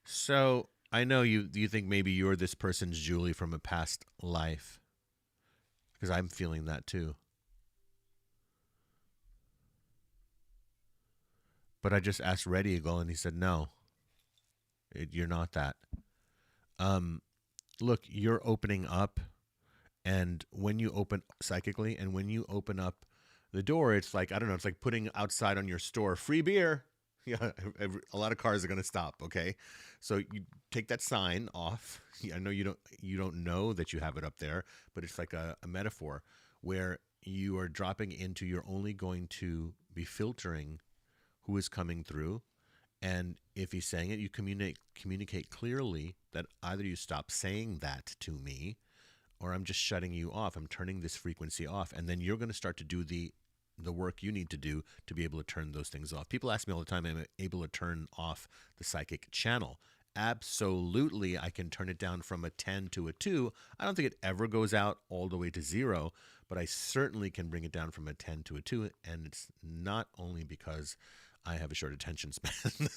So I know you think maybe you're this person's Julie from a past life, because I'm feeling that too. But I just asked Red Eagle, and he said, no, you're not that. Look, you're opening up, and when you open psychically, and when you open up the door, it's like, I don't know, it's like putting outside on your store, free beer. Yeah, a lot of cars are going to stop, okay? So you take that sign off. I know you don't know that you have it up there, but it's like a metaphor where you are dropping into, you're only going to be filtering who is coming through, and if he's saying it, you communicate clearly that either you stop saying that to me, or I'm just shutting you off. I'm turning this frequency off, and then you're going to start to do the work you need to do to be able to turn those things off. People ask me all the time, am I able to turn off the psychic channel? Absolutely, I can turn it down from a 10 to a 2. I don't think it ever goes out all the way to 0, but I certainly can bring it down from a 10 to a 2, and it's not only because I have a short attention span.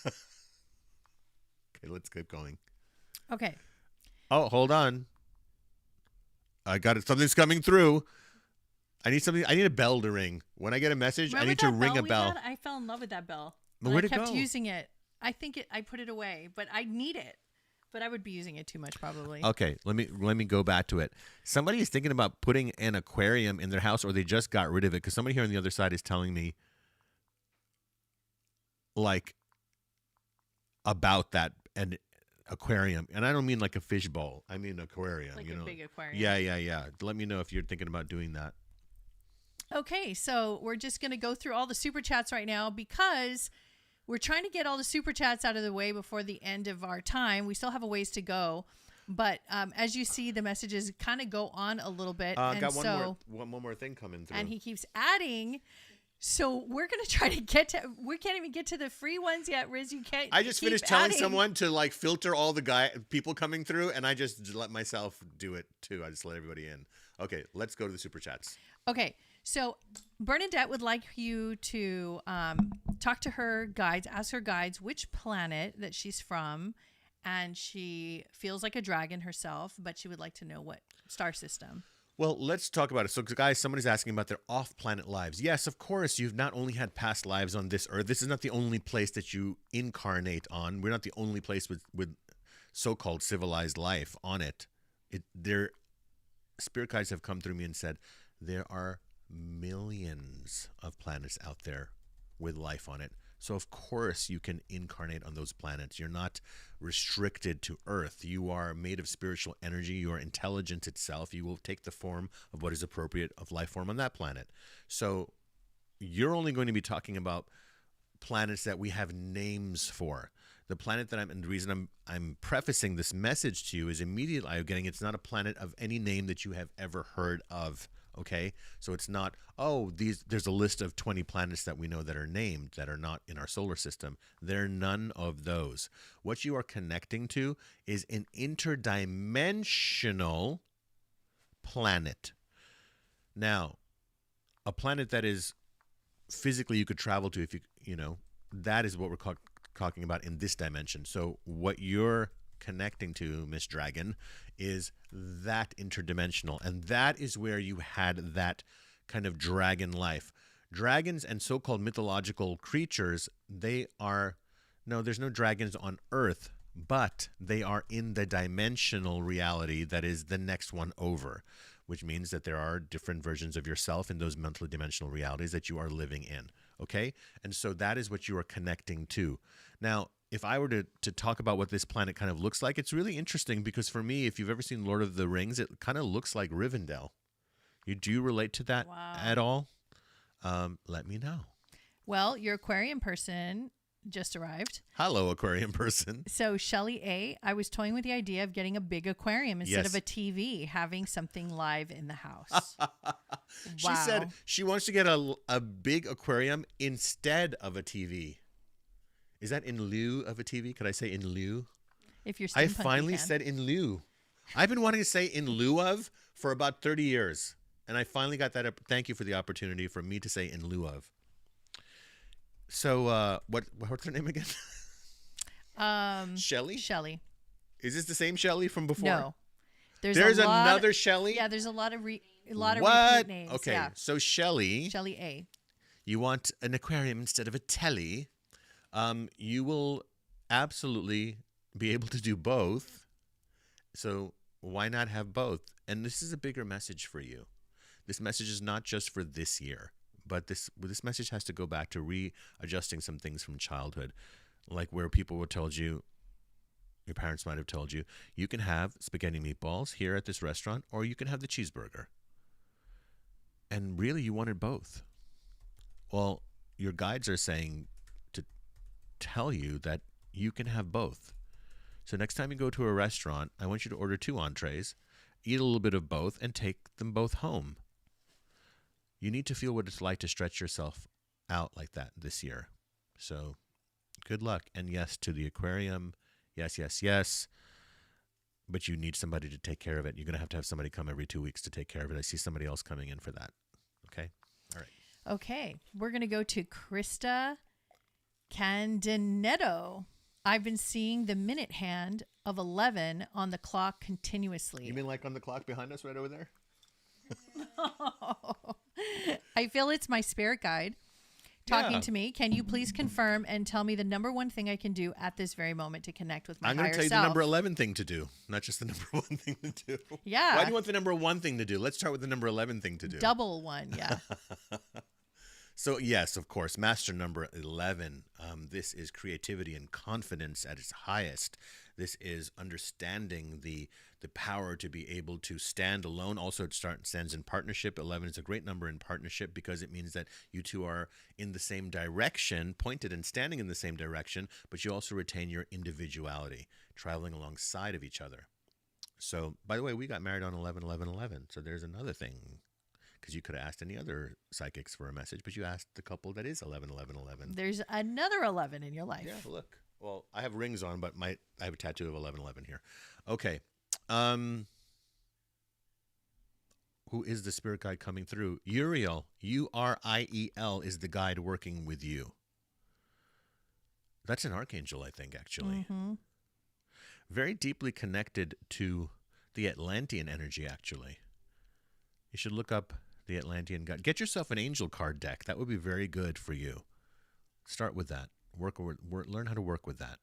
Okay, let's keep going. Okay. Oh, hold on. I got it. Something's coming through. I need something. I need a bell to ring. When I get a message, I need to ring a bell. I fell in love with that bell. But where'd it go? I kept using it. I think I put it away, but I need it. But I would be using it too much probably. Okay, let me go back to it. Somebody is thinking about putting an aquarium in their house, or they just got rid of it, because somebody here on the other side is telling me like about that an aquarium, and I don't mean like a fish bowl. I mean aquarium. Like a big aquarium. Yeah. Let me know if you're thinking about doing that. Okay, so we're just going to go through all the super chats right now because we're trying to get all the super chats out of the way before the end of our time. We still have a ways to go, but as you see, the messages kind of go on a little bit. Got one more thing coming through, and he keeps adding. So we're going to try to get to, we can't even get to the free ones yet, Riz. You can't. I just finished telling someone to like filter all the people coming through, and I just let myself do it too. I just let everybody in. Okay, let's go to the super chats. Okay, so Bernadette would like you to talk to her guides, ask her guides which planet that she's from, and she feels like a dragon herself, but she would like to know what star system. Well, let's talk about it. So, guys, somebody's asking about their off-planet lives. Yes, of course, you've not only had past lives on this earth. This is not the only place that you incarnate on. We're not the only place with so-called civilized life on it. Their spirit guides have come through me and said there are millions of planets out there with life on it. So of course you can incarnate on those planets. You're not restricted to Earth. You are made of spiritual energy. You are intelligence itself. You will take the form of what is appropriate of life form on that planet. So you're only going to be talking about planets that we have names for. The planet that and the reason I'm prefacing this message to you is immediately I'm getting it's not a planet of any name that you have ever heard of. Okay, so it's not, there's a list of 20 planets that we know that are named that are not in our solar system. They're none of those. What you are connecting to is an interdimensional planet. Now, a planet that is physically you could travel to, if that is what we're talking about in this dimension. So what you're connecting to, Miss Dragon, is that interdimensional, and that is where you had that kind of dragon life. Dragons and so-called mythological creatures, there's no dragons on Earth, but they are in the dimensional reality that is the next one over, which means that there are different versions of yourself in those multidimensional realities that you are living in. Okay, and so that is what you are connecting to. Now, if I were to talk about what this planet kind of looks like, it's really interesting because for me, if you've ever seen Lord of the Rings, it kind of looks like Rivendell. Do you relate to that at all? Let me know. Well, your Aquarium person just arrived. Hello, Aquarium person. So Shelly A, I was toying with the idea of getting a big aquarium instead of a TV, having something live in the house. She said she wants to get a big aquarium instead of a TV. Is that in lieu of a TV? Could I say in lieu? If you're I finally said in lieu. I've been wanting to say in lieu of for about 30 years. And I finally got that up. Thank you for the opportunity for me to say in lieu of. So what's her name again? Shelly? Shelly. Is this the same Shelly from before? No. There's another Shelly? Yeah, there's a lot of repeat names. Okay, yeah. so Shelly A. You want an aquarium instead of a telly. You will absolutely be able to do both. So why not have both? And this is a bigger message for you. This message is not just for this year, but this message has to go back to readjusting some things from childhood, like where people were told you, your parents might have told you, you can have spaghetti meatballs here at this restaurant, or you can have the cheeseburger. And really, you wanted both. Well, your guides are saying to tell you that you can have both. So next time you go to a restaurant, I want you to order 2 entrees, eat a little bit of both, and take them both home. You need to feel what it's like to stretch yourself out like that this year. So good luck. And yes, to the aquarium. Yes, yes, yes. But you need somebody to take care of it. You're going to have somebody come every 2 weeks to take care of it. I see somebody else coming in for that. Okay? All right. Okay. We're going to go to Krista Candinetto. I've been seeing the minute hand of 11 on the clock continuously. You mean like on the clock behind us right over there? I feel it's my spirit guide talking to me. Can you please confirm and tell me the number one thing I can do at this very moment to connect with my higher self? I'm going to tell you the number 11 thing to do, not just the number 1 thing to do. Yeah. Why do you want the number 1 thing to do? Let's start with the number 11 thing to do. Double 1, yeah. So, yes, of course, master number 11. This is creativity and confidence at its highest. This is understanding the power to be able to stand alone. Also, it stands in partnership. 11 is a great number in partnership because it means that you two are in the same direction, pointed and standing in the same direction, but you also retain your individuality, traveling alongside of each other. So, by the way, we got married on 11/11/11. So there's another thing. Because you could have asked any other psychics for a message, but you asked the couple that is 11/11/11. There's another 11 in your life. Yeah, look. Well, I have rings on, but I have a tattoo of 11/11 here. Okay. Who is the spirit guide coming through? Uriel, Uriel, is the guide working with you. That's an archangel, I think, actually. Mm-hmm. Very deeply connected to the Atlantean energy, actually. You should look up the Atlantean guide. Get yourself an angel card deck. That would be very good for you. Start with that. Learn how to work with that.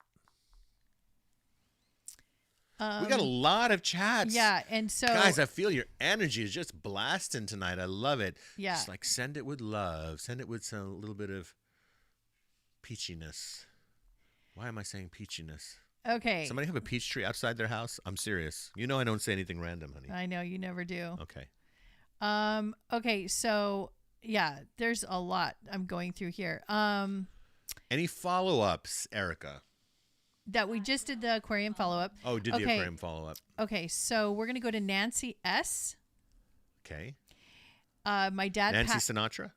We got a lot of chats. Yeah, and so... Guys, I feel your energy is just blasting tonight. I love it. Yeah. Just like send it with love. Send it with a little bit of Peachiness. Why am I saying peachiness? Okay. Somebody have a peach tree outside their house? I'm serious. You know I don't say anything random, honey. I know you never do. Okay. Okay, so yeah, there's a lot I'm going through here. Any follow-ups, Erica? That we just did the aquarium follow-up. Oh, did the aquarium follow-up. Okay, so we're going to go to Nancy S. Okay. My dad Sinatra?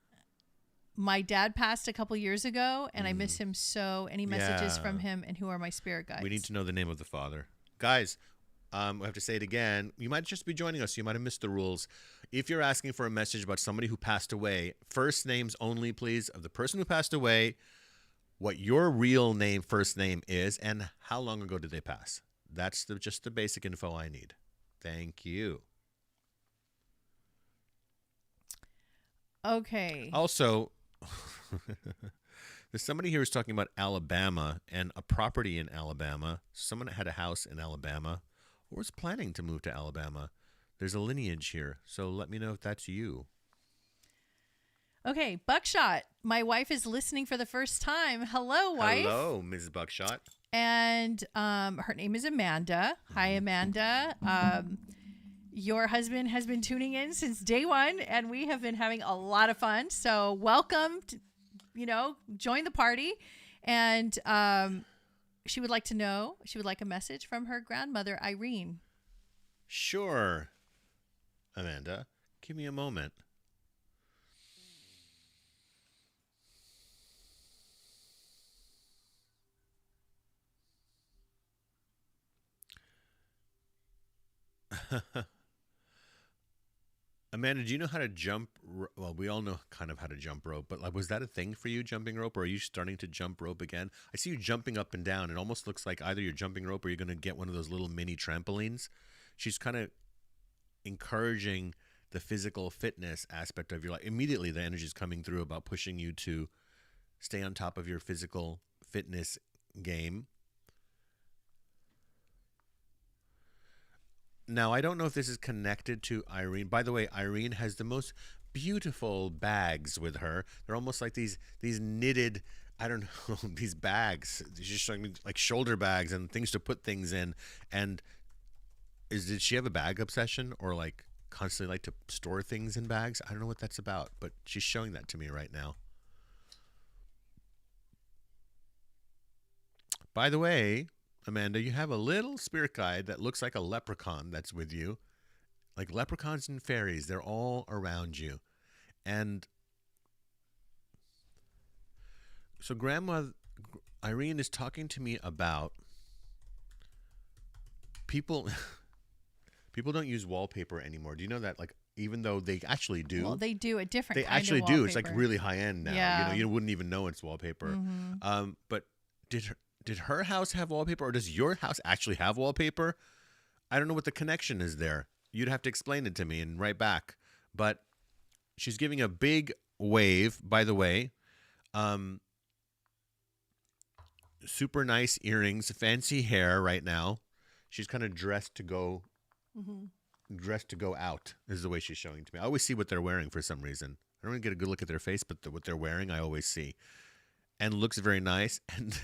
My dad passed a couple years ago, and I miss him so. Any messages from him, and who are my spirit guides? We need to know the name of the father. Guys, we have to say it again. You might just be joining us. You might have missed the rules. If you're asking for a message about somebody who passed away, first names only, please, of the person who passed away, what your real name, first name is, and how long ago did they pass. That's just the basic info I need. Thank you. Okay. Also, there's somebody here who's talking about Alabama and a property in Alabama. Someone had a house in Alabama or was planning to move to Alabama. There's a lineage here, so let me know if that's you. Okay, Buckshot. My wife is listening for the first time. Hello, wife. Hello, Mrs. Buckshot. And her name is Amanda. Hi, Amanda. Your husband has been tuning in since day one, and we have been having a lot of fun. So welcome, join the party. And she would like a message from her grandmother, Irene. Sure, Amanda. Give me a moment. Amanda, do you know how to jump? Well, we all know kind of how to jump rope, but like, was that a thing for you, jumping rope, or are you starting to jump rope again? I see you jumping up and down. It almost looks like either you're jumping rope or you're going to get one of those little mini trampolines. She's kind of encouraging the physical fitness aspect of your life. Immediately, the energy is coming through about pushing you to stay on top of your physical fitness game. Now, I don't know if this is connected to Irene. By the way, Irene has the most beautiful bags with her. They're almost like these knitted, I don't know, these bags. She's showing me like shoulder bags and things to put things in. And did she have a bag obsession or like constantly like to store things in bags? I don't know what that's about, but she's showing that to me right now. By the way, Amanda, you have a little spirit guide that looks like a leprechaun that's with you. Like leprechauns and fairies, they're all around you. And so Grandma Irene is talking to me about people don't use wallpaper anymore. Do you know that? Like, even though they actually do. Well, they do a different they kind actually of do. wallpaper. It's like really high end now. Yeah. You wouldn't even know it's wallpaper. Mm-hmm. But did her house have wallpaper, or does your house actually have wallpaper? I don't know what the connection is there. You'd have to explain it to me and write back. But she's giving a big wave, by the way. Super nice earrings, fancy hair right now. She's kind of dressed to go out is the way she's showing to me. I always see what they're wearing for some reason. I don't really get a good look at their face, but what they're wearing I always see. And looks very nice. And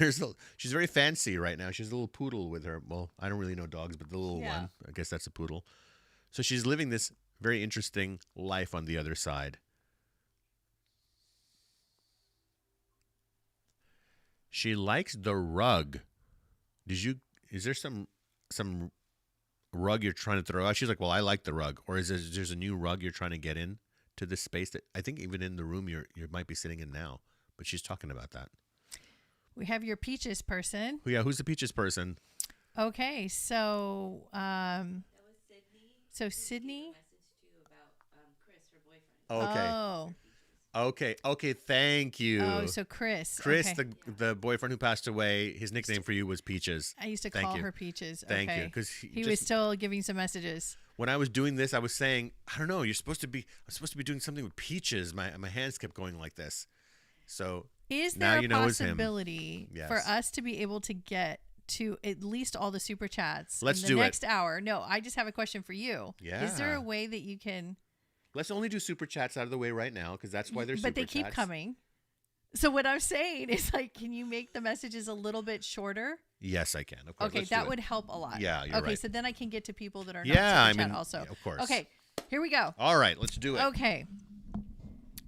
she's very fancy right now. She has a little poodle with her. Well, I don't really know dogs, but the little one, I guess that's a poodle. So she's living this very interesting life on the other side. She likes the rug. Is there some rug you're trying to throw out? She's like, well, I like the rug. Or there's a new rug you're trying to get in to this space that I think even in the room you might be sitting in now. But she's talking about that. We have your peaches person. Yeah, who's the peaches person? Okay, so That was Sydney. So Sydney. Message to you about Chris, her boyfriend. Okay. Okay, thank you. Oh, so Chris. Chris, okay. the boyfriend who passed away, his nickname for you was Peaches. I used to call her Peaches. Thank okay. you. Because he was still giving some messages. When I was doing this, I was saying, I don't know, I'm supposed to be doing something with Peaches. My hands kept going like this. So is now there you a know it's him. possibility for us to be able to get to at least all the super chats Let's in do the it. next hour? No, I just have a question for you. Yeah. Is there a way that you can? Let's only do super chats out of the way right now because that's why they're super chats. But they keep coming. So what I'm saying is like, can you make the messages a little bit shorter? Yes, I can. Of course. Okay, that would help a lot. Yeah, you're okay, right. so then I can get to people that are not Yeah, super chat also. of course. Okay, here we go. All right, let's do it. Okay.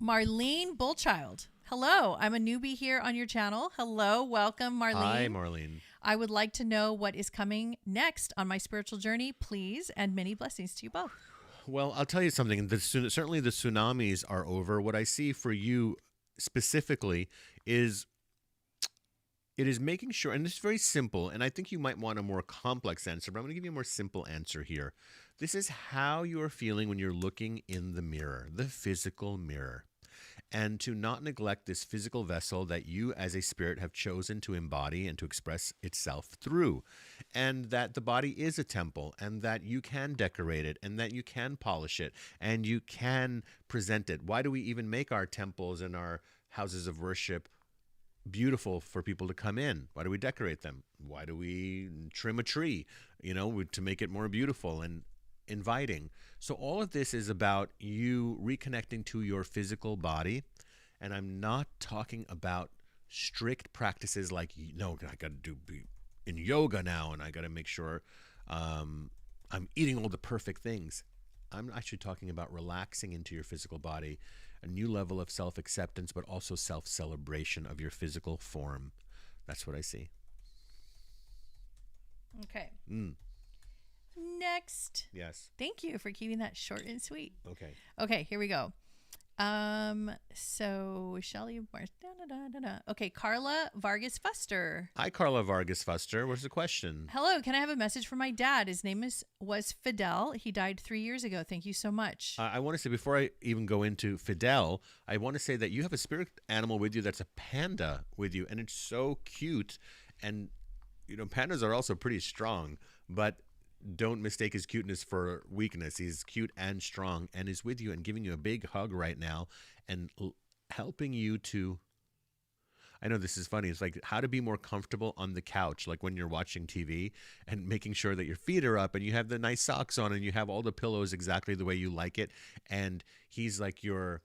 Marlene Bullchild. Hello, I'm a newbie here on your channel. Hello, welcome, Marlene. Hi, Marlene. I would like to know what is coming next on my spiritual journey, please, and many blessings to you both. Well, I'll tell you something. Certainly the tsunamis are over. What I see for you specifically is it is making sure, and it's very simple, and I think you might want a more complex answer, but I'm going to give you a more simple answer here. This is how you are feeling when you're looking in the mirror, the physical mirror. And to not neglect this physical vessel that you as a spirit have chosen to embody and to express itself through. And that the body is a temple, and that you can decorate it, and that you can polish it, and you can present it. Why do we even make our temples and our houses of worship beautiful for people to come in? Why do we decorate them? Why do we trim a tree, to make it more beautiful and inviting? So all of this is about you reconnecting to your physical body. And I'm not talking about strict practices like, I got to be in yoga now, and I got to make sure I'm eating all the perfect things. I'm actually talking about relaxing into your physical body, a new level of self-acceptance, but also self-celebration of your physical form. That's what I see. Okay. Next. Yes. Thank you for keeping that short and sweet. Okay. Okay, here we go. So Shelly, okay, Carla Vargas Fuster. Hi, Carla Vargas Fuster. What's the question? Hello, can I have a message from my dad? His name was Fidel. He died 3 years ago. Thank you so much. I want to say, before I even go into Fidel, I want to say that you have a spirit animal with you that's a panda with you, and it's so cute. And, pandas are also pretty strong, but don't mistake his cuteness for weakness. He's cute and strong and is with you and giving you a big hug right now and helping you to, I know this is funny, it's like how to be more comfortable on the couch, like when you're watching TV, and making sure that your feet are up and you have the nice socks on and you have all the pillows exactly the way you like it. And he's like your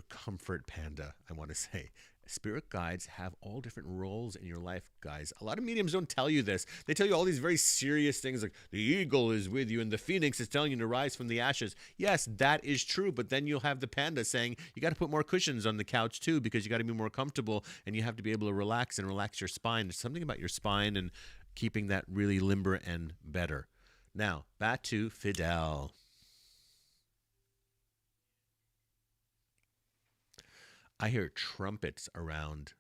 comfort panda, I want to say. Spirit guides have all different roles in your life, guys. A lot of mediums don't tell you this. They tell you all these very serious things like the eagle is with you and the phoenix is telling you to rise from the ashes. Yes, that is true, but then you'll have the panda saying you got to put more cushions on the couch too, because you got to be more comfortable and you have to be able to relax your spine. There's something about your spine and keeping that really limber and better. Now, back to Fidel. I hear trumpets around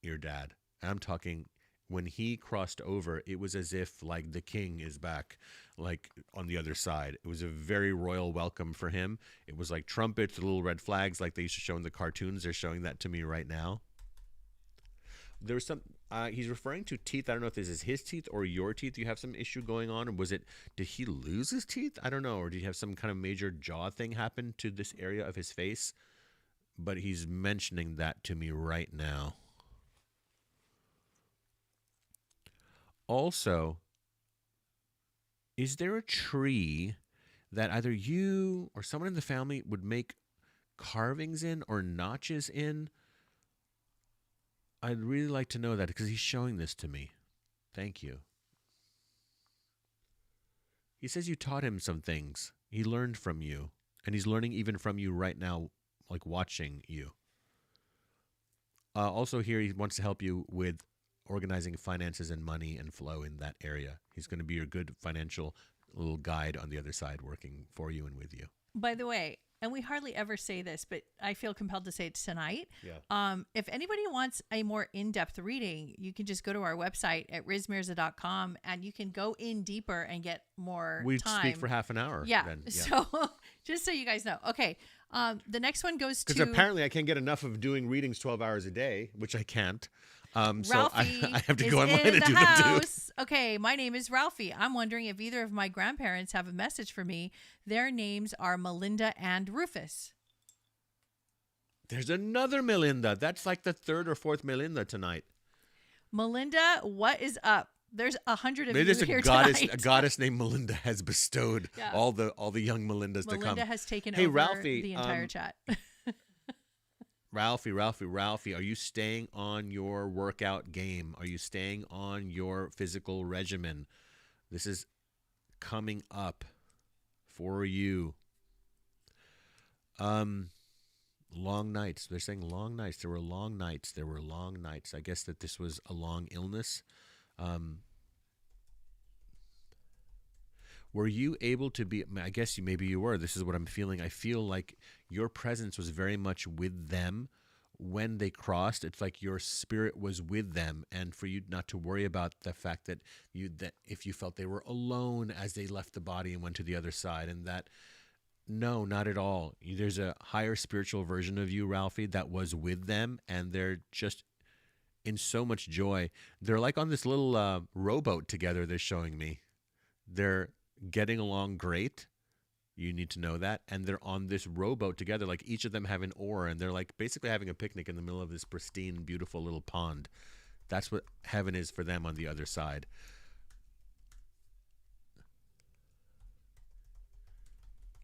your dad. And I'm talking, when he crossed over, it was as if like the king is back, like on the other side. It was a very royal welcome for him. It was like trumpets, little red flags like they used to show in the cartoons. They're showing that to me right now. There was some, he's referring to teeth. I don't know if this is his teeth or your teeth. You have some issue going on. Or did he lose his teeth? I don't know. Or did he have some kind of major jaw thing happen to this area of his face? But he's mentioning that to me right now. Also, is there a tree that either you or someone in the family would make carvings in or notches in? I'd really like to know that because he's showing this to me. Thank you. He says you taught him some things. He learned from you, and he's learning even from you right now, like watching you. Also here, he wants to help you with organizing finances and money and flow in that area. He's going to be your good financial little guide on the other side, working for you and with you. By the way, and we hardly ever say this, but I feel compelled to say it tonight. Yeah. If anybody wants a more in-depth reading, you can just go to our website at rizmirza.com and you can go in deeper and get more time. We'd speak for half an hour. Yeah. Then. Yeah. So just so you guys know. Okay. The next one goes to... Because apparently I can't get enough of doing readings 12 hours a day, which I can't. So I have to go online and do them too. Okay, my name is Ralphie. I'm wondering if either of my grandparents have a message for me. Their names are Melinda and Rufus. There's another Melinda. That's like the third or fourth Melinda tonight. Melinda, what is up? There's 100 of you here tonight. A goddess named Melinda has bestowed all the young Melindas to come. Melinda has taken over Ralphie, the entire chat. Ralphie, are you staying on your workout game? Are you staying on your physical regimen? This is coming up for you. Long nights. They're saying long nights. There were long nights. I guess that this was a long illness. Were you able to be, I guess maybe you were. This is what I'm feeling. I feel like your presence was very much with them when they crossed. It's like your spirit was with them, and for you not to worry about the fact that if you felt they were alone as they left the body and went to the other side, and that, no, not at all. There's a higher spiritual version of you, Ralphie, that was with them, and they're just in so much joy. They're like on this little rowboat together, they're showing me. They're getting along great. You need to know that. And they're on this rowboat together, like each of them have an oar, and they're like basically having a picnic in the middle of this pristine, beautiful little pond. That's what heaven is for them on the other side.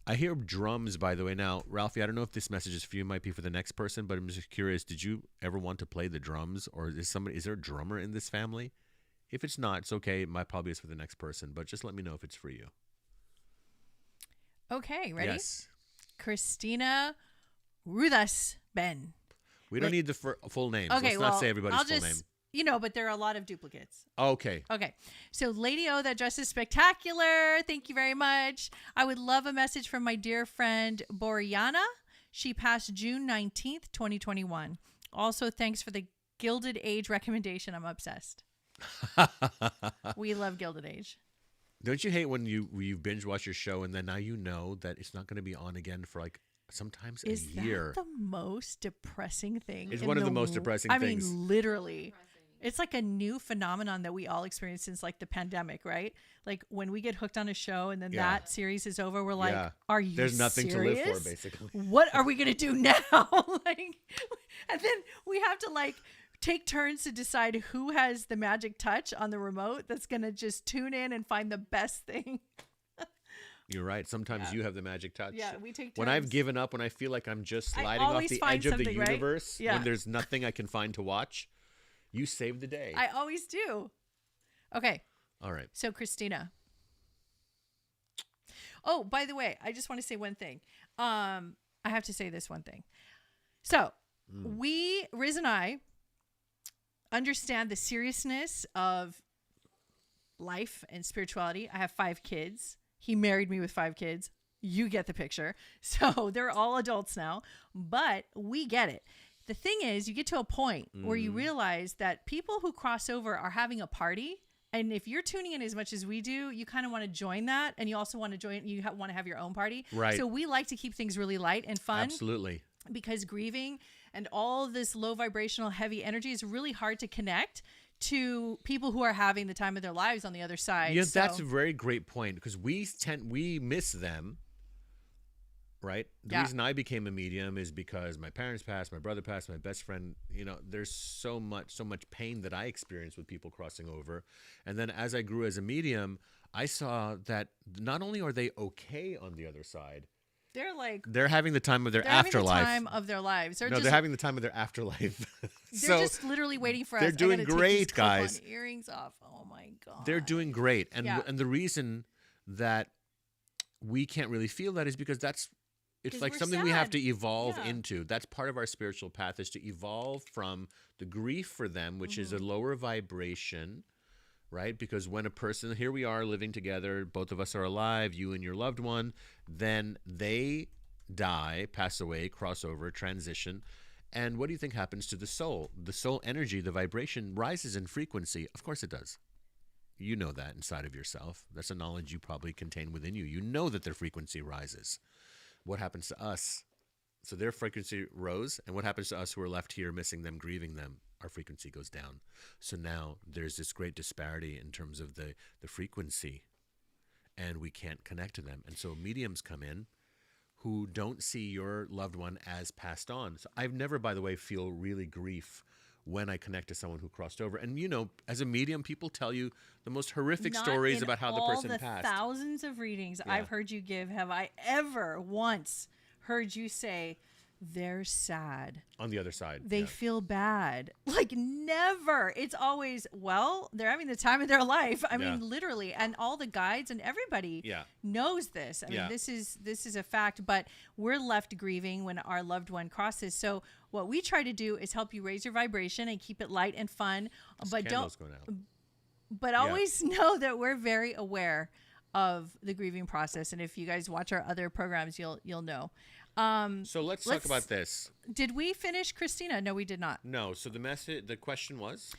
I hear drums, by the way. Now, Ralphie, I don't know if this message is for you, it might be for the next person, but I'm just curious, did you ever want to play the drums, or is there a drummer in this family? If it's not, it's okay. It might probably is for the next person, but just let me know if it's for you. Okay, ready? Yes. Christina Rudas Ben. We don't need the full names. Okay, Let's not say everybody's full name. You know, but there are a lot of duplicates. Okay. Okay. So, Lady O, that dress is spectacular. Thank you very much. I would love a message from my dear friend Boriana. She passed June 19th, 2021. Also, thanks for the Gilded Age recommendation. I'm obsessed. We love Gilded Age. Don't you hate when you binge watch your show and then now you know that it's not going to be on again for like sometimes a year? Is that the most depressing thing? It's one of the most depressing things. I mean, literally. It's like a new phenomenon that we all experience since like the pandemic, right? Like when we get hooked on a show and then that series is over, we're like, are you There's nothing serious? to live for, basically. What are we going to do now? And then we have to like take turns to decide who has the magic touch on the remote that's going to just tune in and find the best thing. You're right. Sometimes you have the magic touch. Yeah, we take turns. When I've given up, when I feel like I'm just sliding off the edge of the universe, when there's nothing I can find to watch, you save the day. I always do. Okay. All right. So, Christina. Oh, by the way, I just want to say one thing. I have to say this one thing. So, Riz and I understand the seriousness of life and spirituality. I have 5 kids. He married me with 5 kids. You get the picture. So they're all adults now, but we get it. The thing is, you get to a point where you realize that people who cross over are having a party. And if you're tuning in as much as we do, you kind of want to join that. And you also want to join, want to have your own party. Right. So we like to keep things really light and fun. Absolutely. Because grieving and all this low vibrational heavy energy is really hard to connect to people who are having the time of their lives on the other side. Yeah, that's a very great point because we miss them, right? The reason I became a medium is because my parents passed, my brother passed, my best friend, there's so much pain that I experienced with people crossing over. And then as I grew as a medium, I saw that not only are they okay on the other side, they're having the time of their afterlife. Having the time of their lives. They're having the time of their afterlife. They're just literally waiting for us. They're doing great, guys. Earrings off. Oh my god. They're doing great, and the reason that we can't really feel that is because it's like something we have to evolve into. That's part of our spiritual path, is to evolve from the grief for them, which is a lower vibration. Right? Because when a person, here we are living together, both of us are alive, you and your loved one, then they die, pass away, cross over, transition. And what do you think happens to the soul? The soul energy, the vibration rises in frequency. Of course it does. You know that inside of yourself. That's a knowledge you probably contain within you. You know that their frequency rises. What happens to us? So their frequency rose, and what happens to us who are left here missing them, grieving them? Our frequency goes down. So now there's this great disparity in terms of the frequency, and we can't connect to them. And so mediums come in who don't see your loved one as passed on. So I've never, by the way, feel really grief when I connect to someone who crossed over. And, as a medium, people tell you the most horrific stories about how the person passed. Thousands of readings I've heard you give, have I ever once heard you say they're sad. On the other side. They feel bad. Like never. It's always, well, they're having the time of their life. I mean, literally. And all the guides and everybody knows this. I mean, this is a fact, but we're left grieving when our loved one crosses. So what we try to do is help you raise your vibration and keep it light and fun. But always know that we're very aware of the grieving process. And if you guys watch our other programs, you'll know. So let's talk about this. Did we finish Christina? No, we did not. No. So the question was?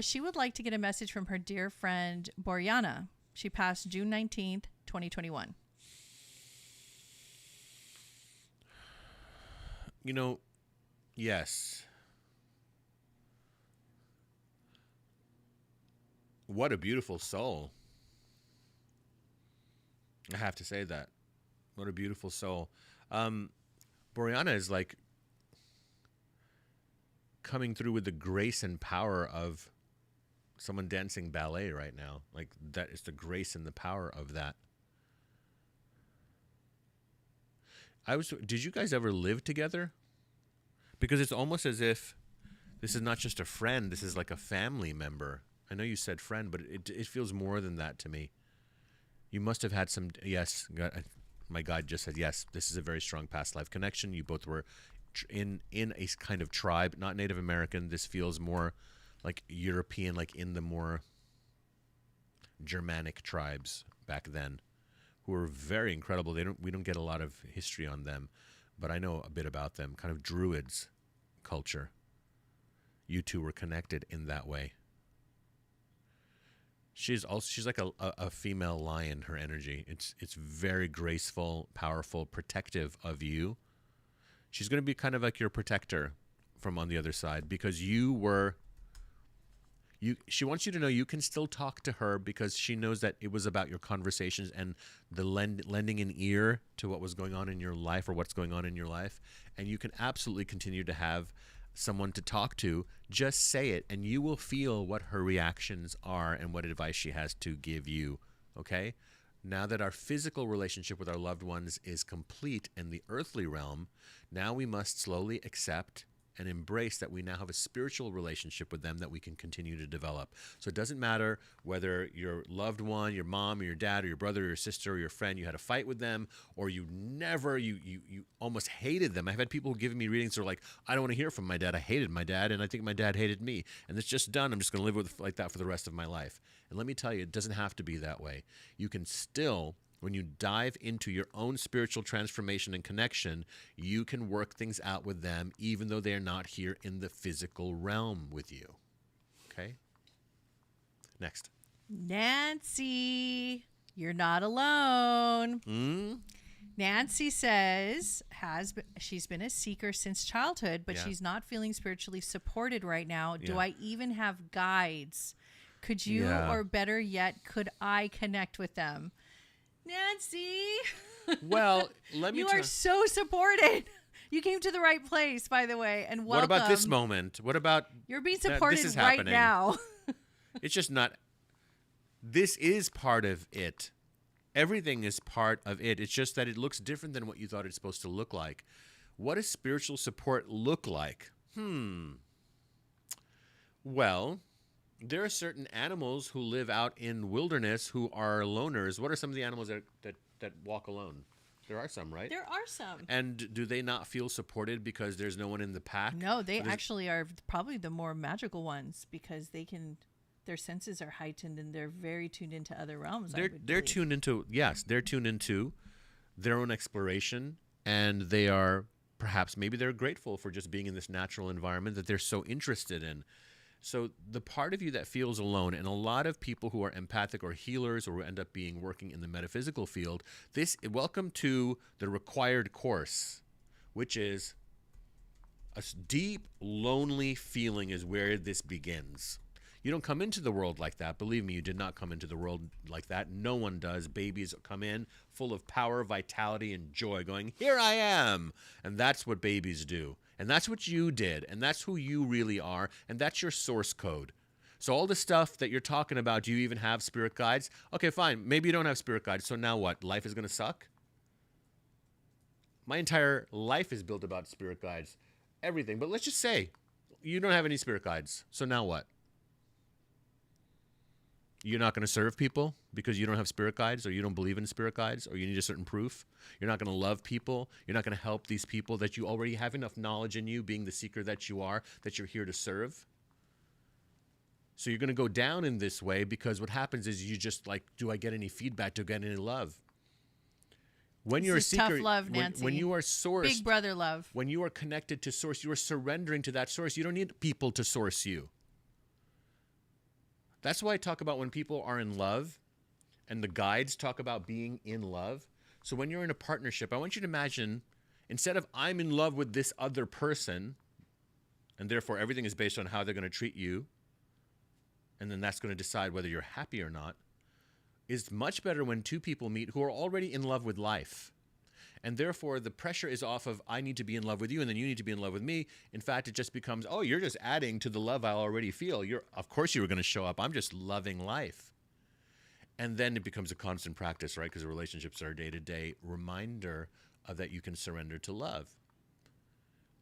She would like to get a message from her dear friend, Boriana. She passed June 19th, 2021. Yes. What a beautiful soul. I have to say that. What a beautiful soul. Boriana is like coming through with the grace and power of someone dancing ballet right now. Like that is the grace and the power of that. Did you guys ever live together? Because it's almost as if this is not just a friend, this is like a family member. I know you said friend, but it feels more than that to me. You must have had some, yes, my guide just said, yes, this is a very strong past life connection. You both were in a kind of tribe, not Native American. This feels more like European, like in the more Germanic tribes back then, who were very incredible. We don't get a lot of history on them, but I know a bit about them, kind of Druids culture. You two were connected in that way. She's like a female lion, her energy. It's very graceful, powerful, protective of you. She's going to be kind of like your protector from on the other side, because she wants you to know you can still talk to her, because she knows that it was about your conversations and the lending an ear to what was going on in your life or what's going on in your life. And you can absolutely continue to have someone to talk to. Just say it and you will feel what her reactions are and what advice she has to give you. Okay? Now that our physical relationship with our loved ones is complete in the earthly realm, now we must slowly accept and embrace that we now have a spiritual relationship with them that we can continue to develop. So it doesn't matter whether your loved one, your mom or your dad or your brother or your sister or your friend, you had a fight with them, or you almost hated them. I've had people who give me readings that are like, I don't want to hear from my dad. I hated my dad, and I think my dad hated me. And it's just done. I'm just going to live like that for the rest of my life. And let me tell you, it doesn't have to be that way. You can still, when you dive into your own spiritual transformation and connection, you can work things out with them, even though they're not here in the physical realm with you. Okay? Next. Nancy, you're not alone. Nancy says she's been a seeker since childhood, but she's not feeling spiritually supported right now. Do I even have guides? Could you, or better yet, could I connect with them? Nancy, well, let me. You are so supported. You came to the right place, by the way, and welcome. What about this moment? What about you're being supported right now? It's just not. This is part of it. Everything is part of it. It's just that it looks different than what you thought it's supposed to look like. What does spiritual support look like? Well, there are certain animals who live out in wilderness who are loners. What are some of the animals that walk alone? There are some, right? There are some. And do they not feel supported because there's no one in the pack? No, they actually are probably the more magical ones, because their senses are heightened and they're very tuned into other realms. They're tuned into their own exploration, and they are maybe they're grateful for just being in this natural environment that they're so interested in. So the part of you that feels alone, and a lot of people who are empathic or healers or who end up working in the metaphysical field, welcome to the required course, which is a deep, lonely feeling is where this begins. You don't come into the world like that. Believe me, you did not come into the world like that. No one does. Babies come in full of power, vitality, and joy, going, here I am. And that's what babies do. And that's what you did. And that's who you really are. And that's your source code. So all the stuff that you're talking about, do you even have spirit guides? Okay, fine. Maybe you don't have spirit guides. So now what? Life is going to suck? My entire life is built about spirit guides, everything. But let's just say you don't have any spirit guides. So now what? You're not going to serve people because you don't have spirit guides, or you don't believe in spirit guides, or you need a certain proof. You're not going to love people. You're not going to help these people that you already have enough knowledge in you, being the seeker that you are, that you're here to serve. So you're going to go down in this way because what happens is you just like, do I get any feedback? Do I get any love? When you're a seeker, tough love, Nancy. when you are sourced, Big brother love. when you are connected to source, you are surrendering to that source. You don't need people to source you. That's why I talk about when people are in love, and the guides talk about being in love. So when you're in a partnership, I want you to imagine, instead of I'm in love with this other person, and therefore everything is based on how they're going to treat you, and then that's going to decide whether you're happy or not, is much better when two people meet who are already in love with life. And therefore, the pressure is off of, I need to be in love with you, and then you need to be in love with me. In fact, it just becomes, oh, you're just adding to the love I already feel. Of course you were going to show up. I'm just loving life. And then it becomes a constant practice, right? Because the relationships are a day-to-day reminder of that you can surrender to love.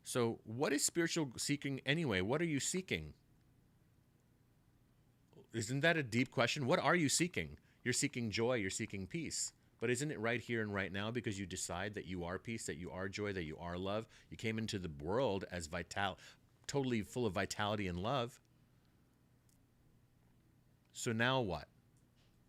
So what is spiritual seeking anyway? What are you seeking? Isn't that a deep question? What are you seeking? You're seeking joy. You're seeking peace. But isn't it right here and right now because you decide that you are peace, that you are joy, that you are love? You came into the world as totally full of vitality and love. So now what?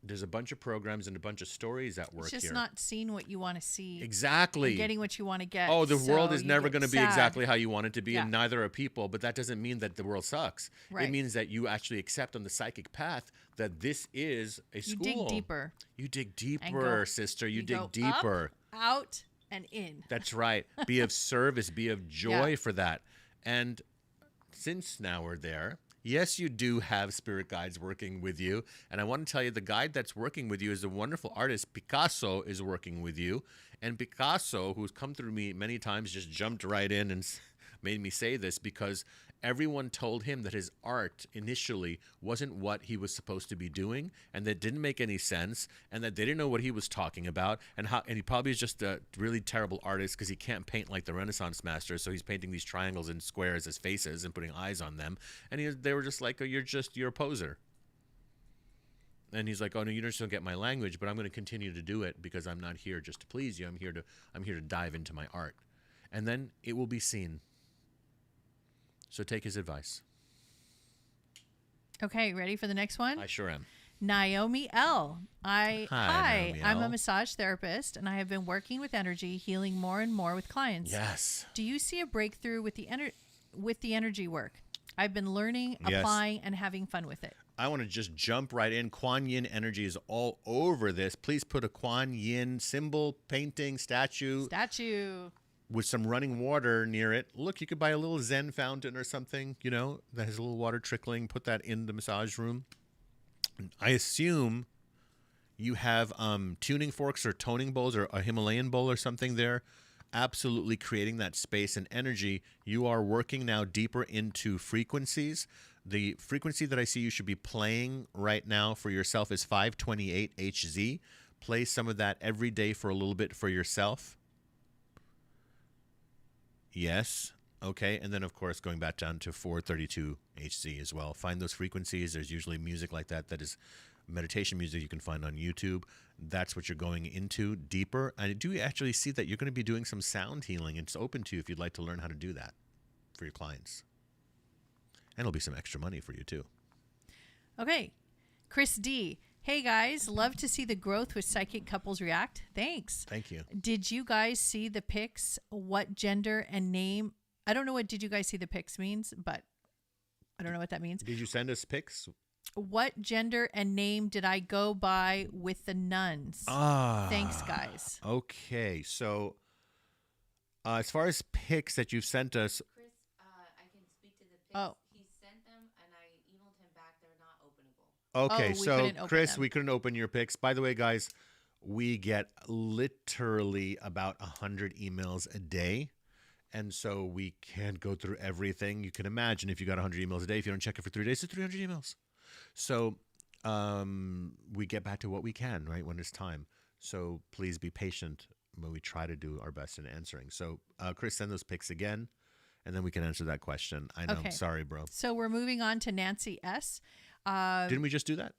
There's a bunch of programs and a bunch of stories at work here. It's just not seeing what you want to see. Exactly. And getting what you want to get. Oh, the world is never going to be sad. exactly how you want it to be, Yeah. and neither are people. But that doesn't mean that the world sucks. Right. It means that you actually accept on the psychic path that this is a You school. dig deeper. You dig and deeper, go- sister. You go dig deeper. Up, out, and in. That's right. Be of service. Be of joy Yeah. for that. And since now we're there, yes, you do have spirit guides working with you. And I want to tell you, the guide that's working with you is a wonderful artist. Picasso is working with you. And Picasso, who's come through me many times, just jumped right in and made me say this because everyone told him that his art initially wasn't what he was supposed to be doing, and that didn't make any sense, and that they didn't know what he was talking about, and he probably is just a really terrible artist because he can't paint like the Renaissance masters, so he's painting these triangles and squares as faces and putting eyes on them, and they were just like, oh, you're a poser. And he's like, oh no, you just don't get my language, but I'm going to continue to do it because I'm not here just to please you. I'm here to dive into my art, and then it will be seen. So take his advice. Okay, ready for the next one? I sure am. Naomi L. Hi, Naomi I'm L. a massage therapist, and I have been working with energy, healing more and more with clients. Yes. Do you see a breakthrough with the energy work? I've been learning, Yes. applying, and having fun with it. I want to just jump right in. Kuan Yin energy is all over this. Please put a Kuan Yin symbol, painting, statue with some running water near it. Look, you could buy a little Zen fountain or something, that has a little water trickling. Put that in the massage room. I assume you have tuning forks or toning bowls or a Himalayan bowl or something there. Absolutely creating that space and energy. You are working now deeper into frequencies. The frequency that I see you should be playing right now for yourself is 528 Hz. Play some of that every day for a little bit for yourself. Yes. Okay. And then, of course, going back down to 432 Hz as well. Find those frequencies. There's usually music like that. That is meditation music you can find on YouTube. That's what you're going into deeper. I do actually see that you're going to be doing some sound healing. It's open to you if you'd like to learn how to do that for your clients. And it'll be some extra money for you, too. Okay. Chris D. Hey, guys. Love to see the growth with psychic couples react. Thanks. Thank you. Did you guys see the pics? What gender and name? I don't know what did you guys see the pics means, but I don't know what that means. Did you send us pics? What gender and name did I go by with the nuns? Thanks, guys. Okay. So as far as pics that you've sent us. Chris, I can speak to the pics. Oh. He sent them, and I emailed him back. They're not openable. Okay, we so couldn't open Chris, them. we couldn't open your pics. By the way, guys, we get literally about 100 emails a day. And so we can't go through everything. You can imagine if you got 100 emails a day, if you don't check it for 3 days, it's 300 emails. So we get back to what we can, right, when it's time. So please be patient we try to do our best in answering. So, Chris, send those pics again, and then we can answer that question. I know. Okay. Sorry, bro. So we're moving on to Nancy S. Didn't we just do that?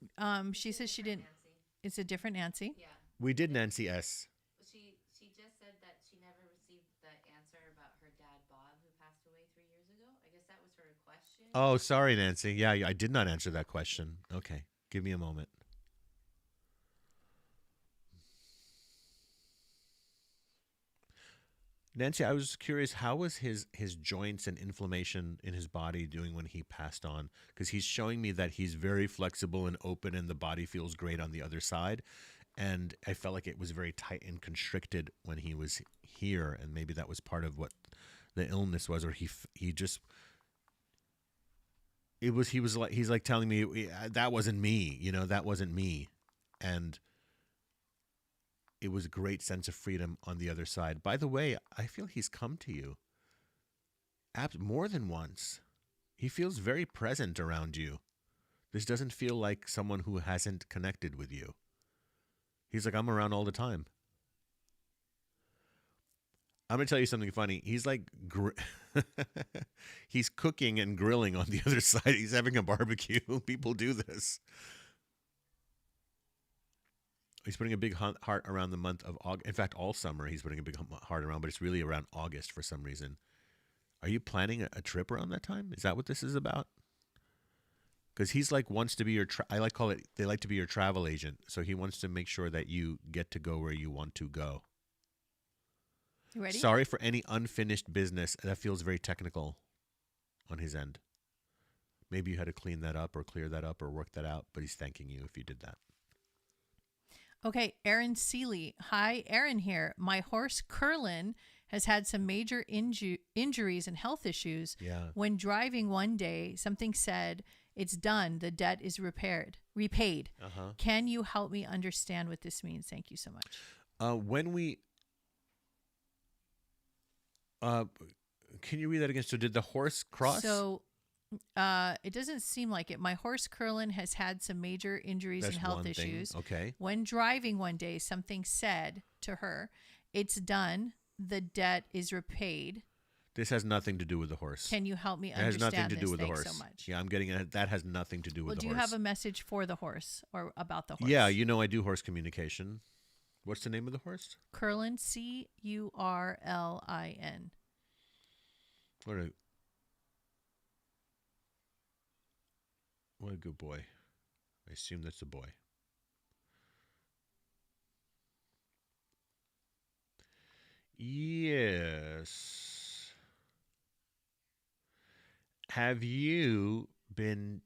She says she didn't. Nancy. It's a different Nancy. Yeah. We did Nancy S. She just said that she never received the answer about her dad Bob, who passed away 3 years ago. I guess that was her question. Oh, sorry, Nancy. Yeah, I did not answer that question. Okay, give me a moment. Nancy, I was curious, how was his joints and inflammation in his body doing when he passed on? Because he's showing me that he's very flexible and open, and the body feels great on the other side. And I felt like it was very tight and constricted when he was here, and maybe that was part of what the illness was, or he just he's like telling me that wasn't me, that wasn't me, and it was a great sense of freedom on the other side. By the way, I feel he's come to you more than once. He feels very present around you. This doesn't feel like someone who hasn't connected with you. He's like, I'm around all the time. I'm going to tell you something funny. He's like, he's cooking and grilling on the other side. He's having a barbecue. People do this. He's putting a big heart around the month of August. In fact, all summer he's putting a big heart around, but it's really around August for some reason. Are you planning a trip around that time? Is that what this is about? Because he's like wants to be your, they like to be your travel agent. So he wants to make sure that you get to go where you want to go. You ready? Sorry for any unfinished business. That feels very technical on his end. Maybe you had to clean that up or clear that up or work that out, but he's thanking you if you did that. Okay, Aaron Seeley. Hi, Aaron here. My horse, Curlin, has had some major injuries and health issues. Yeah. When driving one day, something said, "It's done. The debt is repaid. Uh-huh. Can you help me understand what this means? Thank you so much." Can you read that again? So did the horse cross? So it doesn't seem like it. My horse, Curlin, has had some major injuries That's and health one thing. issues. Okay. When driving one day, something said to her, "It's done. The debt is repaid." This has nothing to do with the horse. Can you help me It has understand nothing to this? do with the Thanks horse. so much. Yeah, I'm getting it. That has nothing to do with Well, the do horse. you have a message for the horse or about the horse? Yeah, I do horse communication. What's the name of the horse? Curlin, Curlin. What a good boy. I assume that's a boy. Yes. Have you been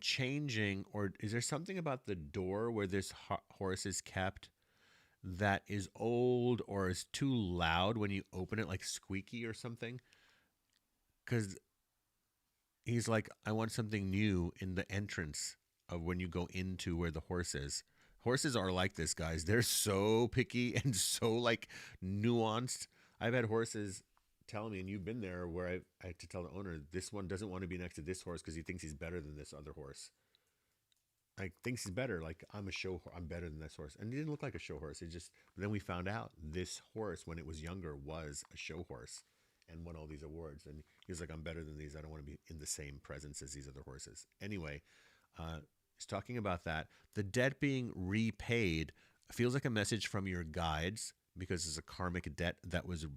changing, or is there something about the door where this horse is kept that is old or is too loud when you open it, like squeaky or something? Because he's like, I want something new in the entrance of when you go into where the horse is. Horses are like this, guys. They're so picky and so like nuanced. I've had horses tell me, and you've been there, where I had to tell the owner, this one doesn't want to be next to this horse because he thinks he's better than this other horse. Like, thinks he's better. Like, I'm better than this horse. And he didn't look like a show horse. But then we found out this horse, when it was younger, was a show horse and won all these awards. And he was like, I'm better than these. I don't want to be in the same presence as these other horses. Anyway, he's talking about that. The debt being repaid feels like a message from your guides, because it's a karmic debt that was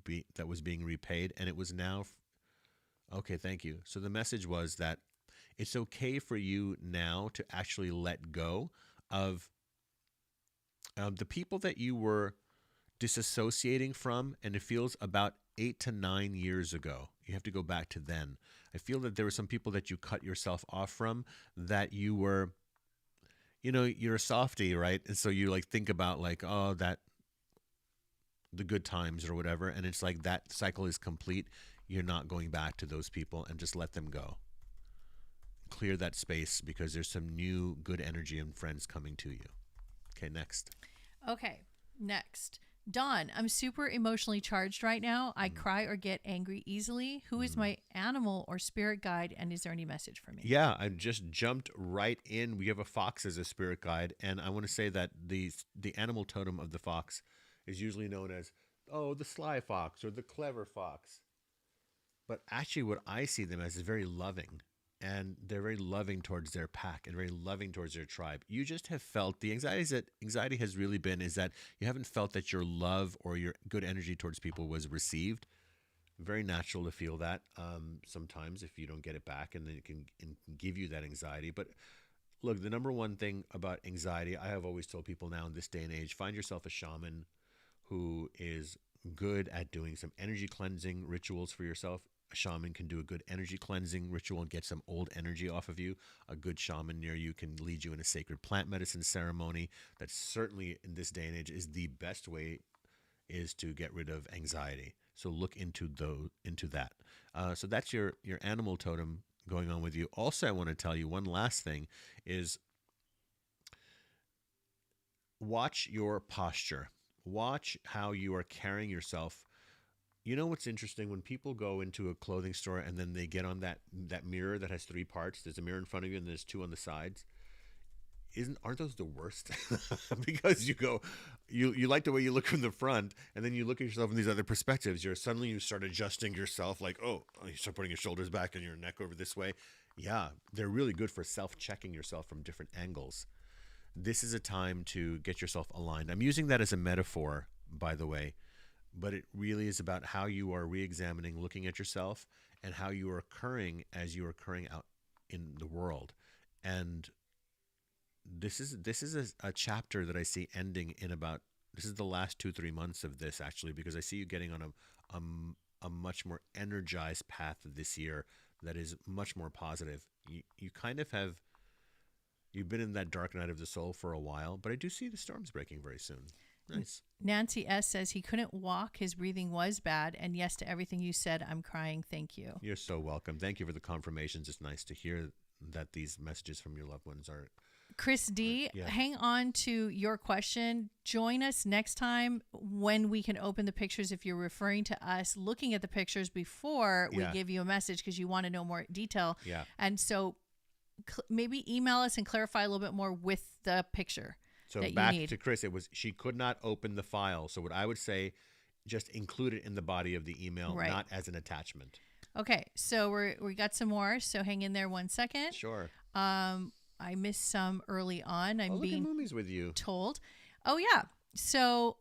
being repaid, and it was now. Okay, thank you. So the message was that it's okay for you now to actually let go of the people that you were disassociating from, and it feels about 8 to 9 years ago. You have to go back to then. I feel that there were some people that you cut yourself off from, that you were, you're a softie, right? And so you like think about like, oh, that the good times or whatever, and it's like that cycle is complete. You're not going back to those people, and just let them go. Clear that space, because there's some new good energy and friends coming to you. Okay, next. Okay, next. Dawn, I'm super emotionally charged right now. I cry or get angry easily. Who is my animal or spirit guide, and is there any message for me? Yeah, I just jumped right in. We have a fox as a spirit guide, and I want to say that the animal totem of the fox is usually known as, oh, the sly fox or the clever fox. But actually what I see them as is very loving, and they're very loving towards their pack and very loving towards their tribe. You just have felt the anxiety has really been is that you haven't felt that your love or your good energy towards people was received. Very natural to feel that sometimes if you don't get it back, and then it can give you that anxiety. But look, the number one thing about anxiety, I have always told people now in this day and age, find yourself a shaman who is good at doing some energy cleansing rituals for yourself. A shaman can do a good energy cleansing ritual and get some old energy off of you. A good shaman near you can lead you in a sacred plant medicine ceremony. That certainly in this day and age is the best way is to get rid of anxiety. So look into that. So that's your animal totem going on with you. Also, I want to tell you one last thing is watch your posture. Watch how you are carrying yourself. You know what's interesting? When people go into a clothing store and then they get on that mirror that has 3 parts, there's a mirror in front of you and there's 2 on the sides. Aren't those the worst? Because you like the way you look from the front, and then you look at yourself in these other perspectives. You start adjusting yourself, like, you start putting your shoulders back and your neck over this way. Yeah, they're really good for self-checking yourself from different angles. This is a time to get yourself aligned. I'm using that as a metaphor, by the way, but it really is about how you are re-examining, looking at yourself, and how you are occurring as you are occurring out in the world. And this is a chapter that I see ending in about, this is the last 2-3 months of this, actually, because I see you getting on a much more energized path this year that is much more positive. You kind of have, you've been in that dark night of the soul for a while, but I do see the storms breaking very soon. Nice. Nancy S. says he couldn't walk. His breathing was bad. And yes to everything you said. I'm crying. Thank you. You're so welcome. Thank you for the confirmations. It's nice to hear that these messages from your loved ones are... Chris D, hang on to your question. Join us next time when we can open the pictures if you're referring to us looking at the pictures before we give you a message because you want to know more detail. Yeah. And so maybe email us and clarify a little bit more with the picture. So back to Chris, she could not open the file. So what I would say, just include it in the body of the email, not as an attachment. Okay. So we got some more. So hang in there 1 second. Sure. I missed some early on. I'm being movies with you. Told. Oh yeah. So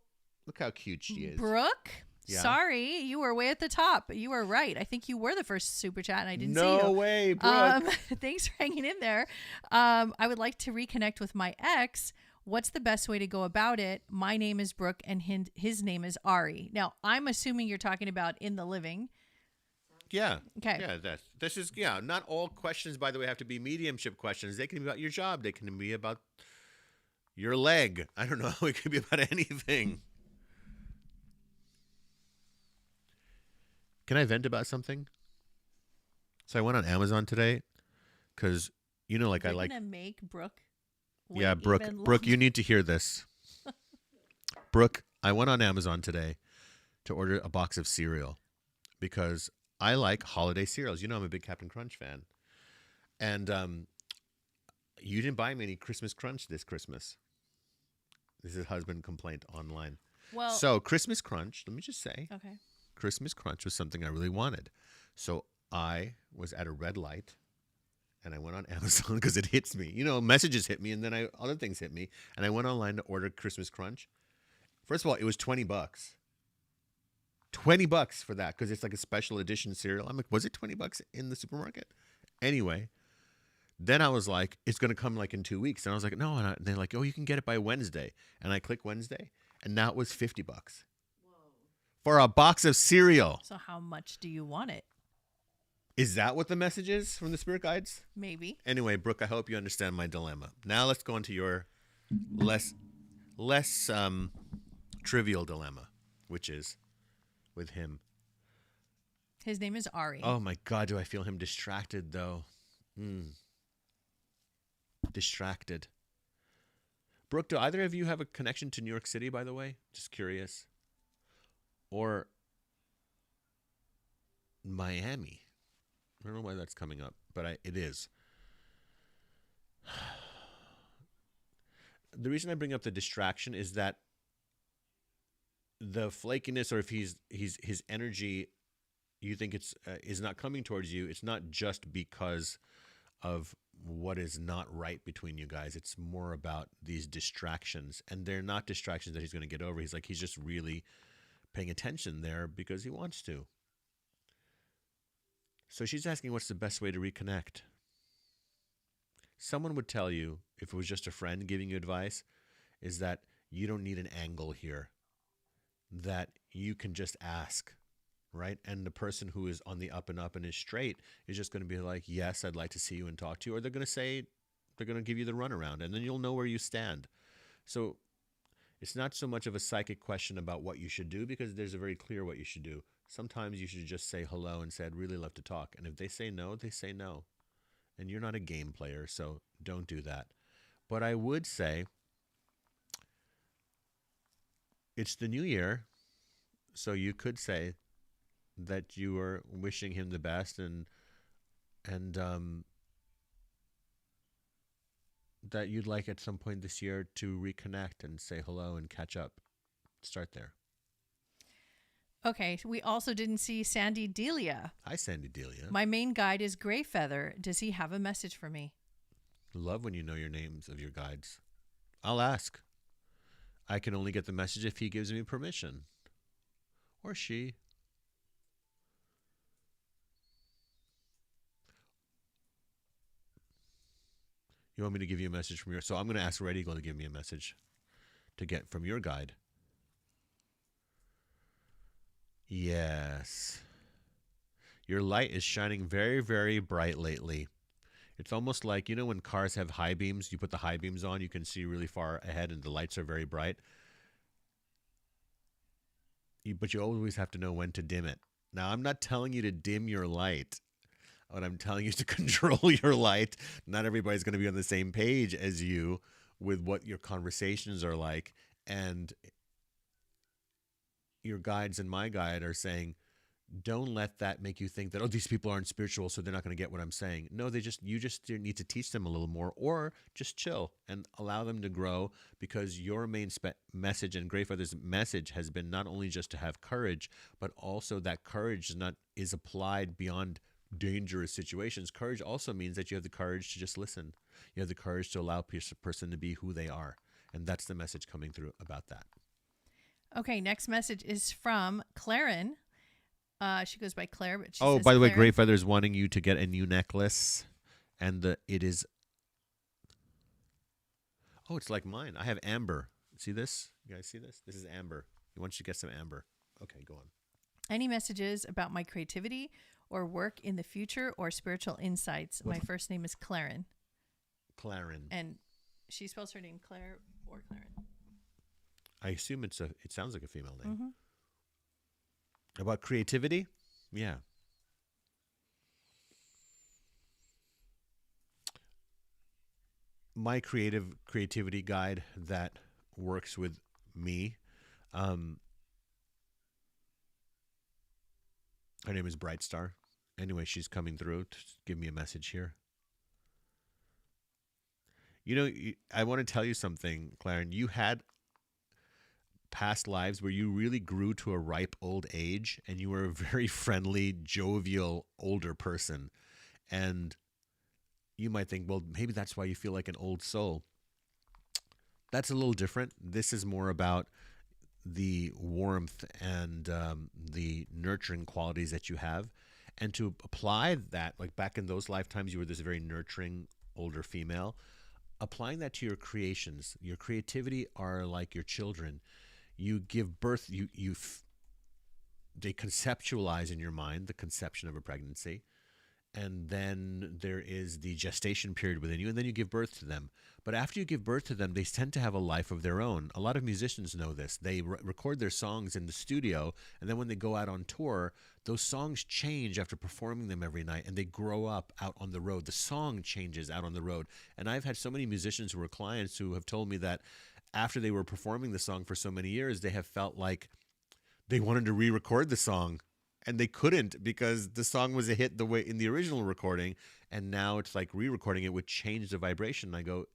look how cute she is. Brooke, sorry, you were way at the top. You were right. I think you were the first super chat, and I didn't see you. No way, Brooke. Thanks for hanging in there. I would like to reconnect with my ex. What's the best way to go about it? My name is Brooke, and his name is Ari. Now, I'm assuming you're talking about in the living. Yeah. Okay. Yeah. This is not all questions, by the way, have to be mediumship questions. They can be about your job. They can be about your leg. I don't know. It could be about anything. Can I vent about something? So I went on Amazon today because like I like. You're gonna make Brooke. Yeah, Brooke, you need to hear this. Brooke, I went on Amazon today to order a box of cereal because I like holiday cereals. I'm a big Captain Crunch fan. And you didn't buy me any Christmas Crunch this Christmas. This is husband complaint online. Well, so Christmas Crunch, let me just say. Okay. Christmas Crunch was something I really wanted. So I was at a red light and I went on Amazon because it hits me. Messages hit me and then other things hit me. And I went online to order Christmas Crunch. First of all, it was $20. $20 for that because it's like a special edition cereal. I'm like, was it $20 in the supermarket? Anyway, then I was like, it's going to come like in 2 weeks. And I was like, no. And they're like, oh, you can get it by Wednesday. And I click Wednesday and now it was $50 for a box of cereal. So how much do you want it? Is that what the message is from the spirit guides? Maybe. Anyway, Brooke, I hope you understand my dilemma. Now let's go into your less trivial dilemma, which is with him. His name is Ari. Oh my God, do I feel him distracted though? Distracted. Brooke, do either of you have a connection to New York City, by the way? Just curious. or Miami. I don't know why that's coming up, but it is. The reason I bring up the distraction is that the flakiness, or if his energy, you think is not coming towards you, it's not just because of what is not right between you guys. It's more about these distractions, and they're not distractions that he's going to get over. He's just really paying attention there because he wants to. So she's asking, what's the best way to reconnect? Someone would tell you, if it was just a friend giving you advice, is that you don't need an angle here, that you can just ask, right? And the person who is on the up and up and is straight is just going to be like, yes, I'd like to see you and talk to you. Or they're going to say, they're going to give you the runaround, and then you'll know where you stand. So it's not so much of a psychic question about what you should do, because there's a very clear what you should do. Sometimes you should just say hello and say, I'd really love to talk. And if they say no, they say no. And you're not a game player, so don't do that. But I would say it's the new year, so you could say that you are wishing him the best, and that you'd like at some point this year to reconnect and say hello and catch up. Start there. Okay, we also didn't see Sandy Delia. Hi, Sandy Delia. My main guide is Gray Feather. Does he have a message for me? Love when you know your names of your guides. I'll ask. I can only get the message if he gives me permission. Or she. You want me to give you a message from your... So I'm going to ask Red Eagle to give me a message to get from your guide. Yes. Your light is shining very, very bright lately. It's almost like, when cars have high beams, you put the high beams on, you can see really far ahead and the lights are very bright. But you always have to know when to dim it. Now, I'm not telling you to dim your light. What I'm telling you is to control your light. Not everybody's going to be on the same page as you with what your conversations are like. And your guides and my guide are saying, don't let that make you think that, oh, these people aren't spiritual, so they're not going to get what I'm saying. No, you just need to teach them a little more, or just chill and allow them to grow, because your main message and Grey Feather's message has been not only just to have courage, but also that courage is applied beyond dangerous situations. Courage also means that you have the courage to just listen. You have the courage to allow a person to be who they are. And that's the message coming through about that. Okay, next message is from Claren. She goes by Claire, but she says, by the way, Claren. Grey Feather's wanting you to get a new necklace. And it is... Oh, it's like mine. I have amber. See this? You guys see this? This is amber. He wants you to get some amber. Okay, go on. Any messages about my creativity or work in the future or spiritual insights? My first name is Claren. Claren. And she spells her name Claire or Claren. I assume it sounds like a female name. Mm-hmm. About creativity? Yeah. My creativity guide that works with me, her name is Bright Star. Anyway, she's coming through to give me a message here. I want to tell you something, Claren. You had past lives where you really grew to a ripe old age, and you were a very friendly, jovial, older person. And you might think, well, maybe that's why you feel like an old soul. That's a little different. This is more about the warmth and the nurturing qualities that you have. And to apply that, like back in those lifetimes, you were this very nurturing older female. Applying that to your creations, your creativity are like your children. You give birth, they conceptualize in your mind the conception of a pregnancy. And then there is the gestation period within you, and then you give birth to them. But after you give birth to them, they tend to have a life of their own. A lot of musicians know this. They record their songs in the studio, and then when they go out on tour, those songs change after performing them every night, and they grow up out on the road. The song changes out on the road. And I've had so many musicians who were clients who have told me that after they were performing the song for so many years, they have felt like they wanted to re-record the song, and they couldn't because the song was a hit the way in the original recording, and now it's like re-recording it would change the vibration. And I go,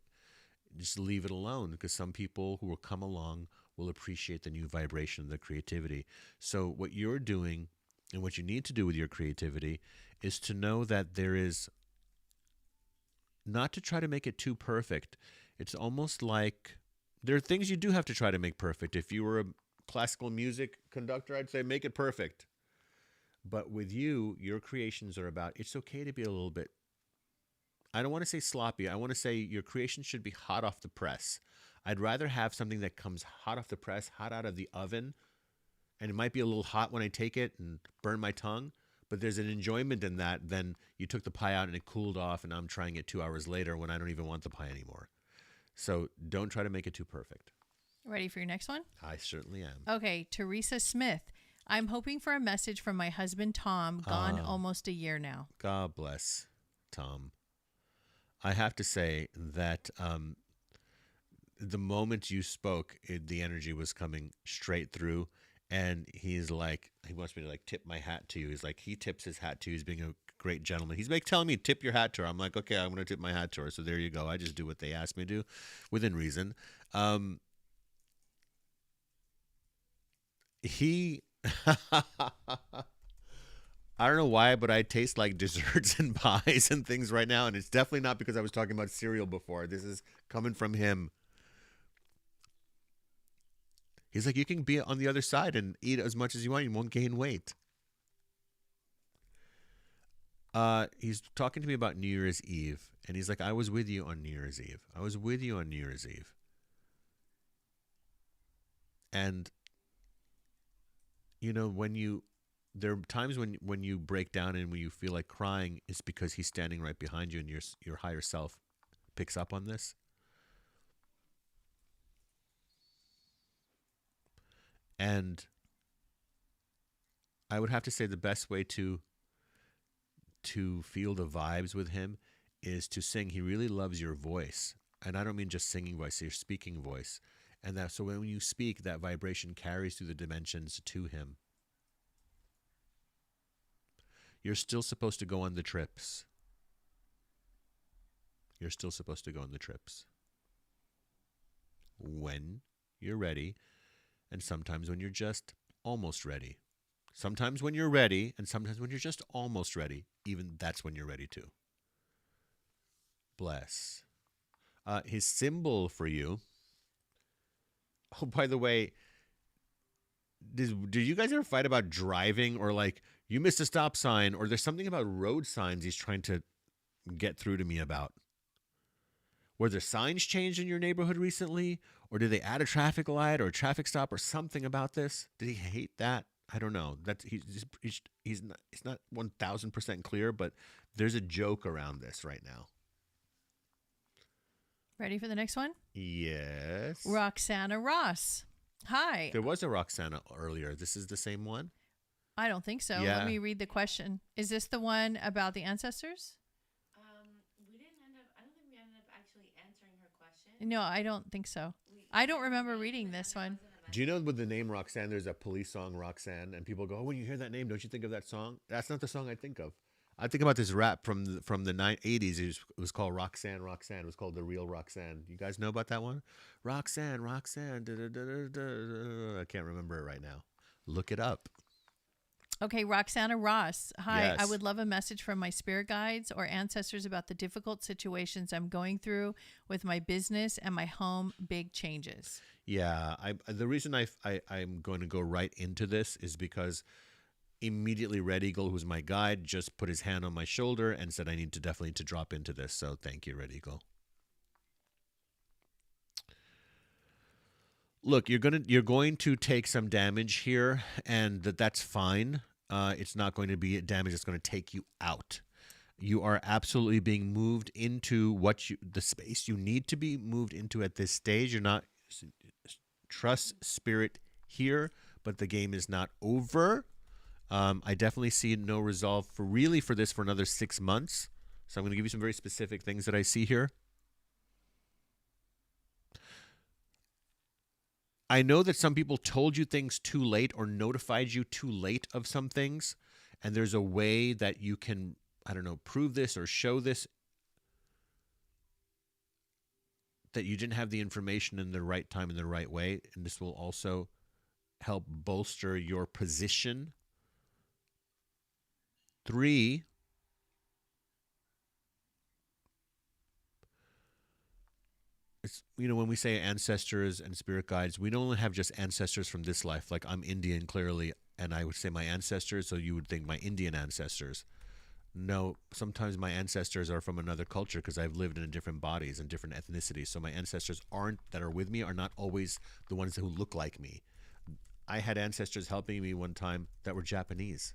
just leave it alone, because some people who will come along will appreciate the new vibration, the creativity. So what you're doing and what you need to do with your creativity is to know that there is not to try to make it too perfect. It's almost like there are things you do have to try to make perfect. If you were a classical music conductor, I'd say make it perfect. But with you, your creations are about, it's okay to be a little bit, I don't want to say sloppy. I want to say your creation should be hot off the press. I'd rather have something that comes hot off the press, hot out of the oven, and it might be a little hot when I take it and burn my tongue, but there's an enjoyment in that than you took the pie out and it cooled off and I'm trying it 2 hours later when I don't even want the pie anymore. So don't try to make it too perfect. Ready for your next one? I certainly am. Okay, Teresa Smith. I'm hoping for a message from my husband, Tom, gone almost a year now. God bless Tom. I have to say that the moment you spoke, the energy was coming straight through. And he's like, he wants me to like tip my hat to you. He's like, he tips his hat to you. He's being a great gentleman. He's like telling me, tip your hat to her. I'm like, okay, I'm going to tip my hat to her. So there you go. I just do what they ask me to do within reason. He, I don't know why, but I taste like desserts and pies and things right now. And it's definitely not because I was talking about cereal before. This is coming from him. He's like, you can be on the other side and eat as much as you want. You won't gain weight. He's talking to me about New Year's Eve. And he's like, I was with you on New Year's Eve. I was with you on New Year's Eve. And, you know, there are times when you break down and when you feel like crying, it's because he's standing right behind you and your higher self picks up on this. And I would have to say the best way to feel the vibes with him is to sing. He really loves your voice. And I don't mean just singing voice, your speaking voice. And that so when you speak, that vibration carries through the dimensions to him. You're still supposed to go on the trips. You're still supposed to go on the trips. When you're ready. And sometimes when you're just almost ready. Sometimes when you're ready, and sometimes when you're just almost ready. Even that's when you're ready to. Bless. His symbol for you. Oh, by the way, did you guys ever fight about driving or like you missed a stop sign or there's something about road signs he's trying to get through to me about? Were there signs changed in your neighborhood recently? Or did they add a traffic light or a traffic stop or something about this? Did he hate that? I don't know. He's not 1,000% clear, but there's a joke around this right now. Ready for the next one? Yes. Roxana Ross. Hi. There was a Roxana earlier. This is the same one? I don't think so. Yeah. Let me read the question. Is this the one about the ancestors? I don't think we ended up actually answering her question. No, I don't think so. I don't remember reading this one. Do you know with the name Roxanne, there's a police song, Roxanne, and people go, oh, when you hear that name, don't you think of that song? That's not the song I think of. I think about this rap from the 80s. It was called Roxanne, Roxanne. It was called The Real Roxanne. You guys know about that one? Roxanne, Roxanne. Da, da, da, da, da. I can't remember it right now. Look it up. Okay, Roxana Ross. Hi, Yes. I would love a message from my spirit guides or ancestors about the difficult situations I'm going through with my business and my home. Big changes. Yeah, the reason I'm going to go right into this is because immediately Red Eagle, who's my guide, just put his hand on my shoulder and said I need to definitely to drop into this. So thank you, Red Eagle. Look, you're going to take some damage here, and that's fine. It's not going to be a damage that's going to take you out. You are absolutely being moved into the space you need to be moved into at this stage. You're not trust spirit here, but the game is not over. I definitely see no resolve for this for another 6 months. So I'm going to give you some very specific things that I see here. I know that some people told you things too late or notified you too late of some things, and there's a way that you can, I don't know, prove this or show this, that you didn't have the information in the right time in the right way, and this will also help bolster your position. 3, it's, when we say ancestors and spirit guides, we don't have just ancestors from this life. Like, I'm Indian, clearly, and I would say my ancestors, so you would think my Indian ancestors. No, sometimes my ancestors are from another culture because I've lived in different bodies and different ethnicities. So my ancestors that are with me are not always the ones who look like me. I had ancestors helping me one time that were Japanese.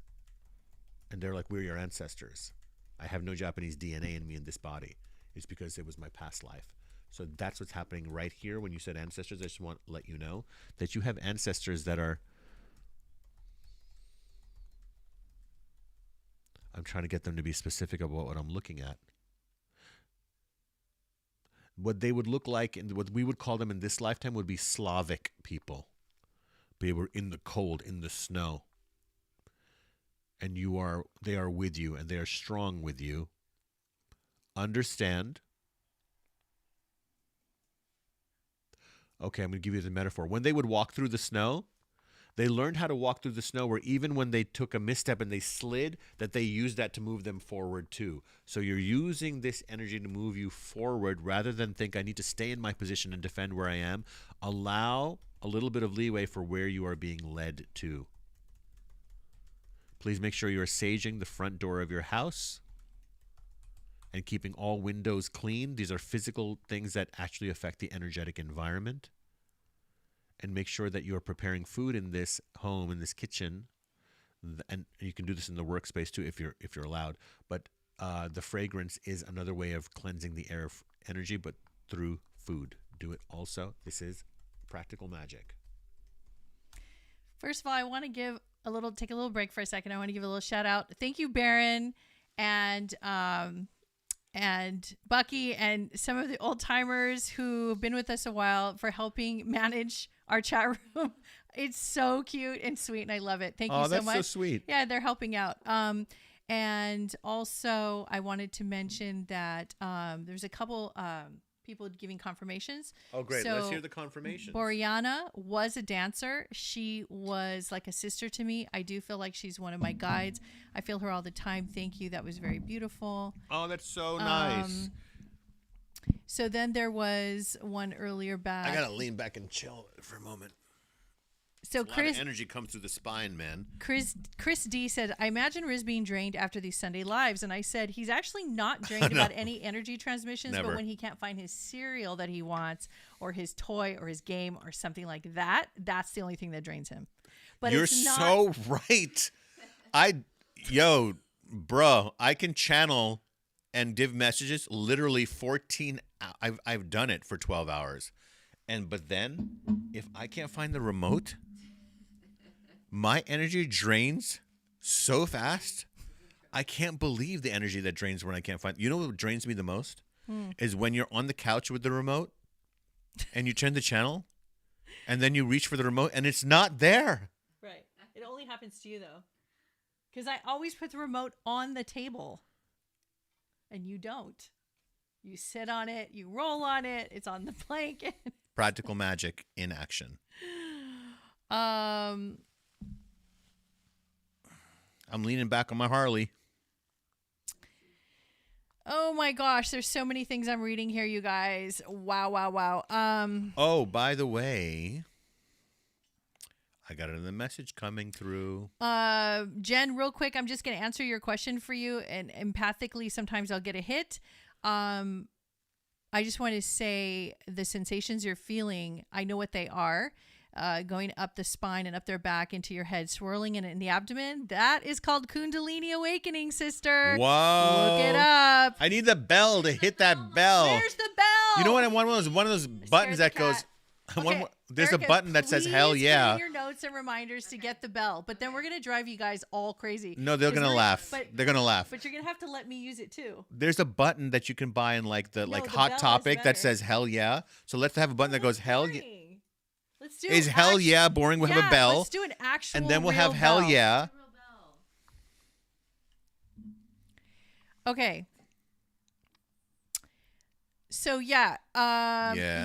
And they're like, we're your ancestors. I have no Japanese DNA in me in this body. It's because it was my past life. So that's what's happening right here. When you said ancestors, I just want to let you know that you have ancestors that are... I'm trying to get them to be specific about what I'm looking at. What they would look like, and what we would call them in this lifetime, would be Slavic people. They were in the cold, in the snow. And they are with you, and they are strong with you. Understand. Okay, I'm going to give you the metaphor. When they would walk through the snow, they learned how to walk through the snow where even when they took a misstep and they slid, that they used that to move them forward too. So you're using this energy to move you forward rather than think, I need to stay in my position and defend where I am. Allow a little bit of leeway for where you are being led to. Please make sure you are saging the front door of your house and keeping all windows clean. These are physical things that actually affect the energetic environment. And make sure that you are preparing food in this home, in this kitchen, and you can do this in the workspace too if you're allowed. But the fragrance is another way of cleansing the air of energy, but through food. Do it also. This is practical magic. First of all, I want to take a little break for a second. I want to give a little shout out. Thank you, Baron, and Bucky, and some of the old timers who've been with us a while for helping manage our chat room. It's so cute and sweet, and I love it. Thank you so much. Oh, that's so sweet. Yeah, they're helping out. And also, I wanted to mention that there's a couple people giving confirmations. Oh, great. So, let's hear the confirmations. Boriana was a dancer. She was like a sister to me. I do feel like she's one of my guides. I feel her all the time. Thank you. That was very beautiful. Oh, that's so nice. So then there was one earlier back. I got to lean back and chill for a moment. So a lot of energy comes through the spine, man. Chris D said, I imagine Riz being drained after these Sunday lives. And I said, he's actually not drained about any energy transmissions, Never. But when he can't find his cereal that he wants, or his toy, or his game, or something like that, that's the only thing that drains him. But you're so right. Bro, I can channel and give messages literally 14. I've done it for 12 hours. But then if I can't find the remote, my energy drains so fast. I can't believe the energy that drains when I can't find. You know what drains me the most? Is when you're on the couch with the remote and you turn the channel and then you reach for the remote and it's not there. Right. It only happens to you though. Because I always put the remote on the table and you don't. You sit on it, you roll on it, it's on the blanket. Practical magic in action. I'm leaning back on my Harley. Oh my gosh, there's so many things I'm reading here, you guys. Wow. Oh, by the way, I got another message coming through. Jen, real quick, I'm just going to answer your question for you, and empathically, sometimes I'll get a hit. I just want to say the sensations you're feeling, I know what they are. Going up the spine and up their back into your head, swirling in the abdomen. That is called Kundalini awakening, sister. Whoa. Look it up. I need the bell to hit that bell. Where's the bell? You know what I want? One of those buttons that goes... Okay, there's a button that says hell yeah. Put in your notes and reminders to get the bell. But then we're going to drive you guys all crazy. No, they're going to laugh. They're going to laugh. But you're going to have to let me use it too. There's a button that you can buy in the Hot Topic that says hell yeah. So let's have a button that goes hell yeah. Let's do Is hell yeah boring? We'll have a bell. Let's do an actual and then we'll real have hell bell. yeah. Okay. So yes.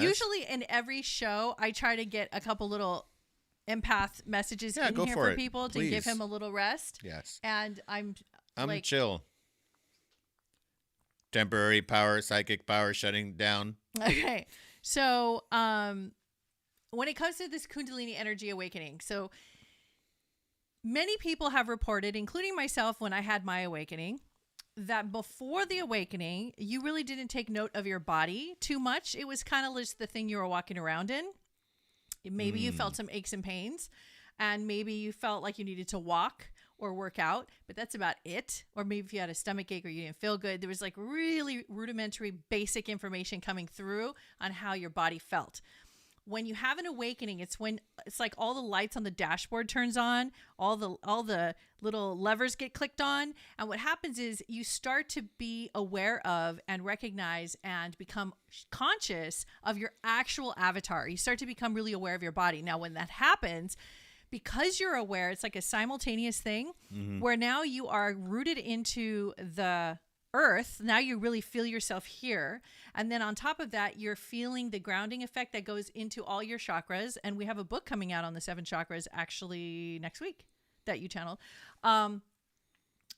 Usually in every show, I try to get a couple little empath messages in here for people to give him a little rest. Yes. And I'm like, chill. Temporary power, psychic power shutting down. Okay. So when it comes to this Kundalini energy awakening, so many people have reported, including myself when I had my awakening, that before the awakening, you really didn't take note of your body too much. It was kind of just the thing you were walking around in. Maybe you felt some aches and pains, and maybe you felt like you needed to walk or work out, but that's about it. Or maybe if you had a stomach ache or you didn't feel good, there was like really rudimentary basic information coming through on how your body felt. When you have an awakening, it's when it's like all the lights on the dashboard turns on, all the little levers get clicked on, and what happens is you start to be aware of and recognize and become conscious of your actual avatar. You start to become really aware of your body. Now, when that happens, because you're aware, it's like a simultaneous thing where now you are rooted into the earth. Now you really feel yourself here. And then on top of that, you're feeling the grounding effect that goes into all your chakras. And we have a book coming out on the 7 chakras actually next week that you channeled. And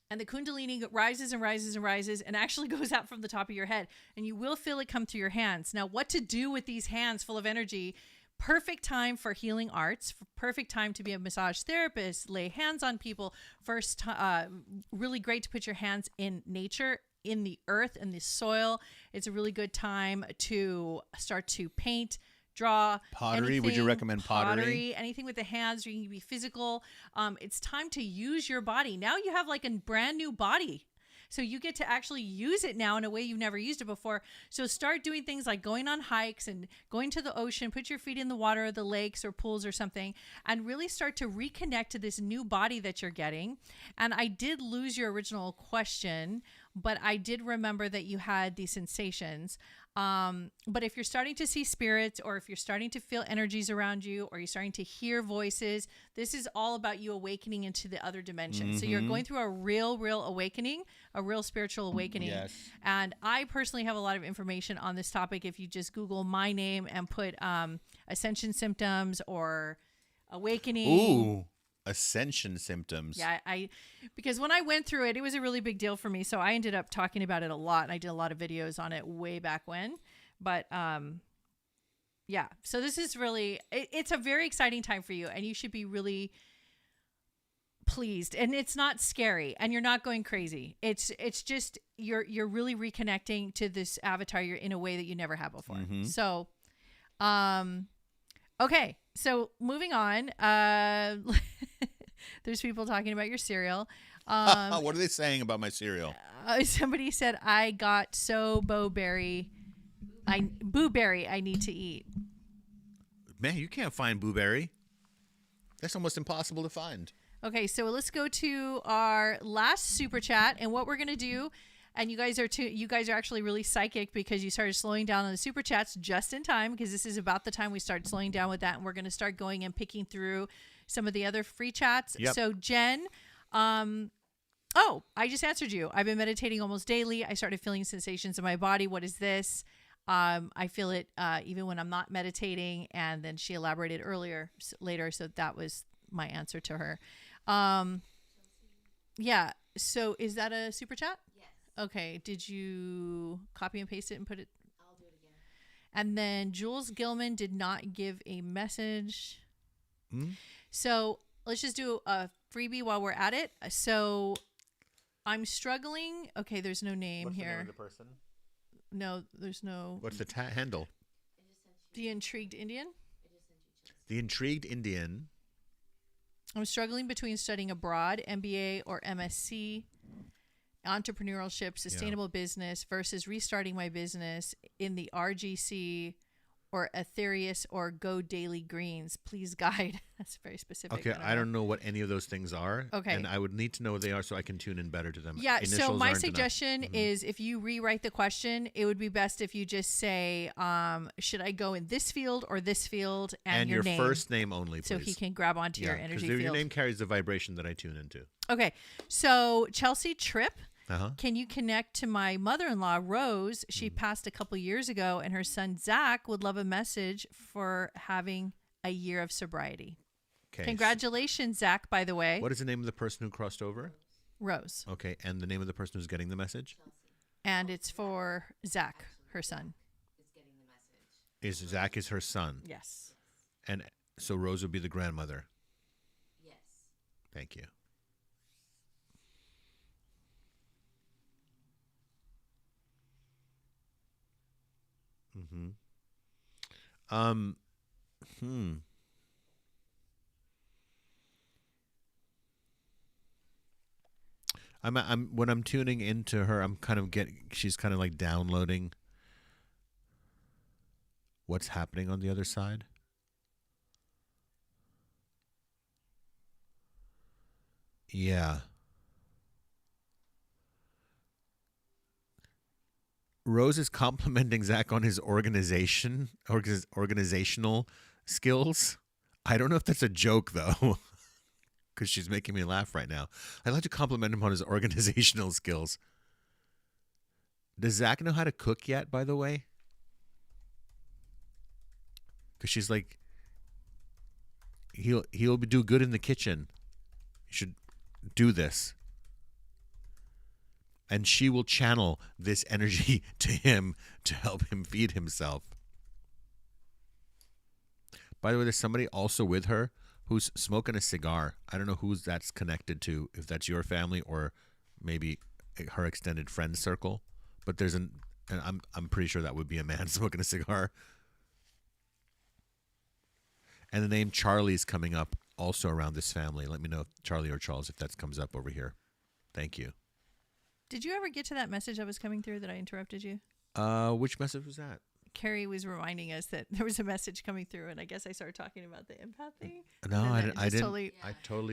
the Kundalini rises and rises and rises and actually goes out from the top of your head. And you will feel it come through your hands. Now, what to do with these hands full of energy? Perfect time for healing arts, perfect time to be a massage therapist, lay hands on people. First, really great to put your hands in nature, in the earth, in the soil. It's a really good time to start to paint, draw. Pottery, would you recommend pottery? Anything with the hands, you can be physical. It's time to use your body. Now you have like a brand new body. So you get to actually use it now in a way you've never used it before. So start doing things like going on hikes and going to the ocean, put your feet in the water or the lakes or pools or something, and really start to reconnect to this new body that you're getting. And I did lose your original question, but I did remember that you had these sensations. But if you're starting to see spirits, or if you're starting to feel energies around you, or you're starting to hear voices, this is all about you awakening into the other dimension. So you're going through a real awakening, a real spiritual awakening. Yes. And I personally have a lot of information on this topic. If you just Google my name and put ascension symptoms or awakening. Ooh. Ascension symptoms. Yeah, because when I went through it, it was a really big deal for me. So I ended up talking about it a lot. And I did a lot of videos on it way back when. But yeah, so this is really, it's a very exciting time for you. And you should be really pleased. And it's not scary. And you're not going crazy. It's just, you're really reconnecting to this avatar you're in a way that you never have before. So, okay. So moving on, there's people talking about your cereal. What are they saying about my cereal? Somebody said, I got so booberry I need to eat. Man, you can't find blueberry. That's almost impossible to find. Okay, so let's go to our last super chat, and what we're gonna do. And you guys are actually really psychic because you started slowing down on the super chats just in time, because this is about the time we start slowing down with that, and we're going to start going and picking through some of the other free chats. Yep. So Jen, I just answered you. I've been meditating almost daily. I started feeling sensations in my body. What is this? I feel it even when I'm not meditating. And then she elaborated later. So that was my answer to her. Yeah. So is that a super chat? Okay, did you copy and paste it and put it? I'll do it again. And then Jules Gilman did not give a message. So let's just do a freebie while we're at it. So I'm struggling. Okay, there's no name What's here. The name of the person? No, there's no. What's the handle? The Intrigued Indian. The Intrigued Indian. I'm struggling between studying abroad, MBA or MSc. Entrepreneurship, sustainable business versus restarting my business in the RGC or Aetherius or Go Daily Greens. Please guide. That's very specific. Okay, I don't know what any of those things are. Okay. And I would need to know what they are so I can tune in better to them. Yeah, so Initials my aren't suggestion is if you rewrite the question, it would be best if you just say, should I go in this field or this field, and your name. First name only, please. So he can grab onto your energy field. Your name carries the vibration that I tune into. Okay, so Chelsea Tripp, can you connect to my mother-in-law, Rose? She passed a couple years ago, and her son, Zach, would love a message for having a year of sobriety. Okay. Congratulations, Zach, by the way. What is the name of the person who crossed over? Rose. Okay, and the name of the person who's getting the message? And it's for Zach, her son. Zach is her son? Yes. And so Rose would be the grandmother? Yes. Thank you. When I'm tuning into her, she's kind of like downloading what's happening on the other side. Yeah. Rose is complimenting Zach on his organizational skills. I don't know if that's a joke, though, because she's making me laugh right now. I'd like to compliment him on his organizational skills. Does Zach know how to cook yet, by the way? Because she's like, he'll do good in the kitchen. You should do this. And she will channel this energy to him to help him feed himself. By the way, there's somebody also with her who's smoking a cigar. I don't know who that's connected to, if that's your family or maybe her extended friend circle. But I'm pretty sure that would be a man smoking a cigar. And the name Charlie's coming up also around this family. Let me know if Charlie or Charles, if that comes up over here. Thank you. Did you ever get to that message that was coming through that I interrupted you? Which message was that? Carrie was reminding us that there was a message coming through, and I guess I started talking about the empath thing. No, I didn't. I totally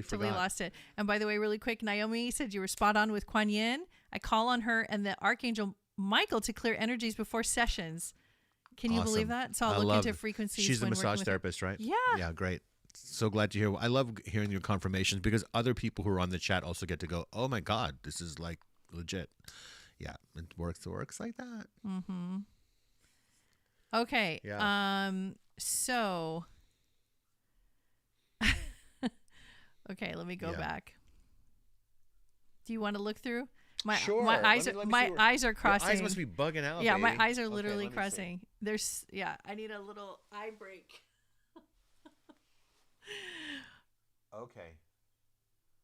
forgot. Totally lost it. And by the way, really quick, Naomi said you were spot on with Kuan Yin. I call on her and the Archangel Michael to clear energies before sessions. Can you believe that? So I'll look into frequencies. She's a massage therapist, right? Yeah. Yeah, great. So glad to hear. I love hearing your confirmations because other people who are on the chat also get to go, oh my God, this is like legit. Yeah, it works like that. Mm-hmm. Okay. Yeah. So okay, let me go back. Do you want to look through? Sure. My eyes are crossing. Your eyes must be bugging out. Yeah, baby. my eyes are literally crossing. I need a little eye break. Okay.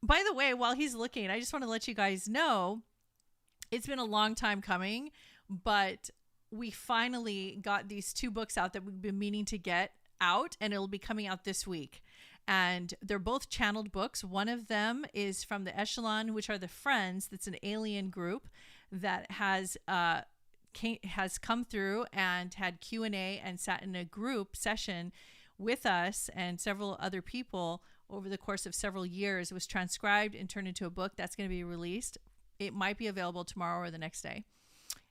By the way, while he's looking, I just want to let you guys know it's been a long time coming, but we finally got these 2 books out that we've been meaning to get out, and it'll be coming out this week. And they're both channeled books. One of them is from the Echelon, which are the Friends. That's an alien group that has come through and had Q&A and sat in a group session with us and several other people over the course of several years. It was transcribed and turned into a book that's going to be released. It might be available tomorrow or the next day.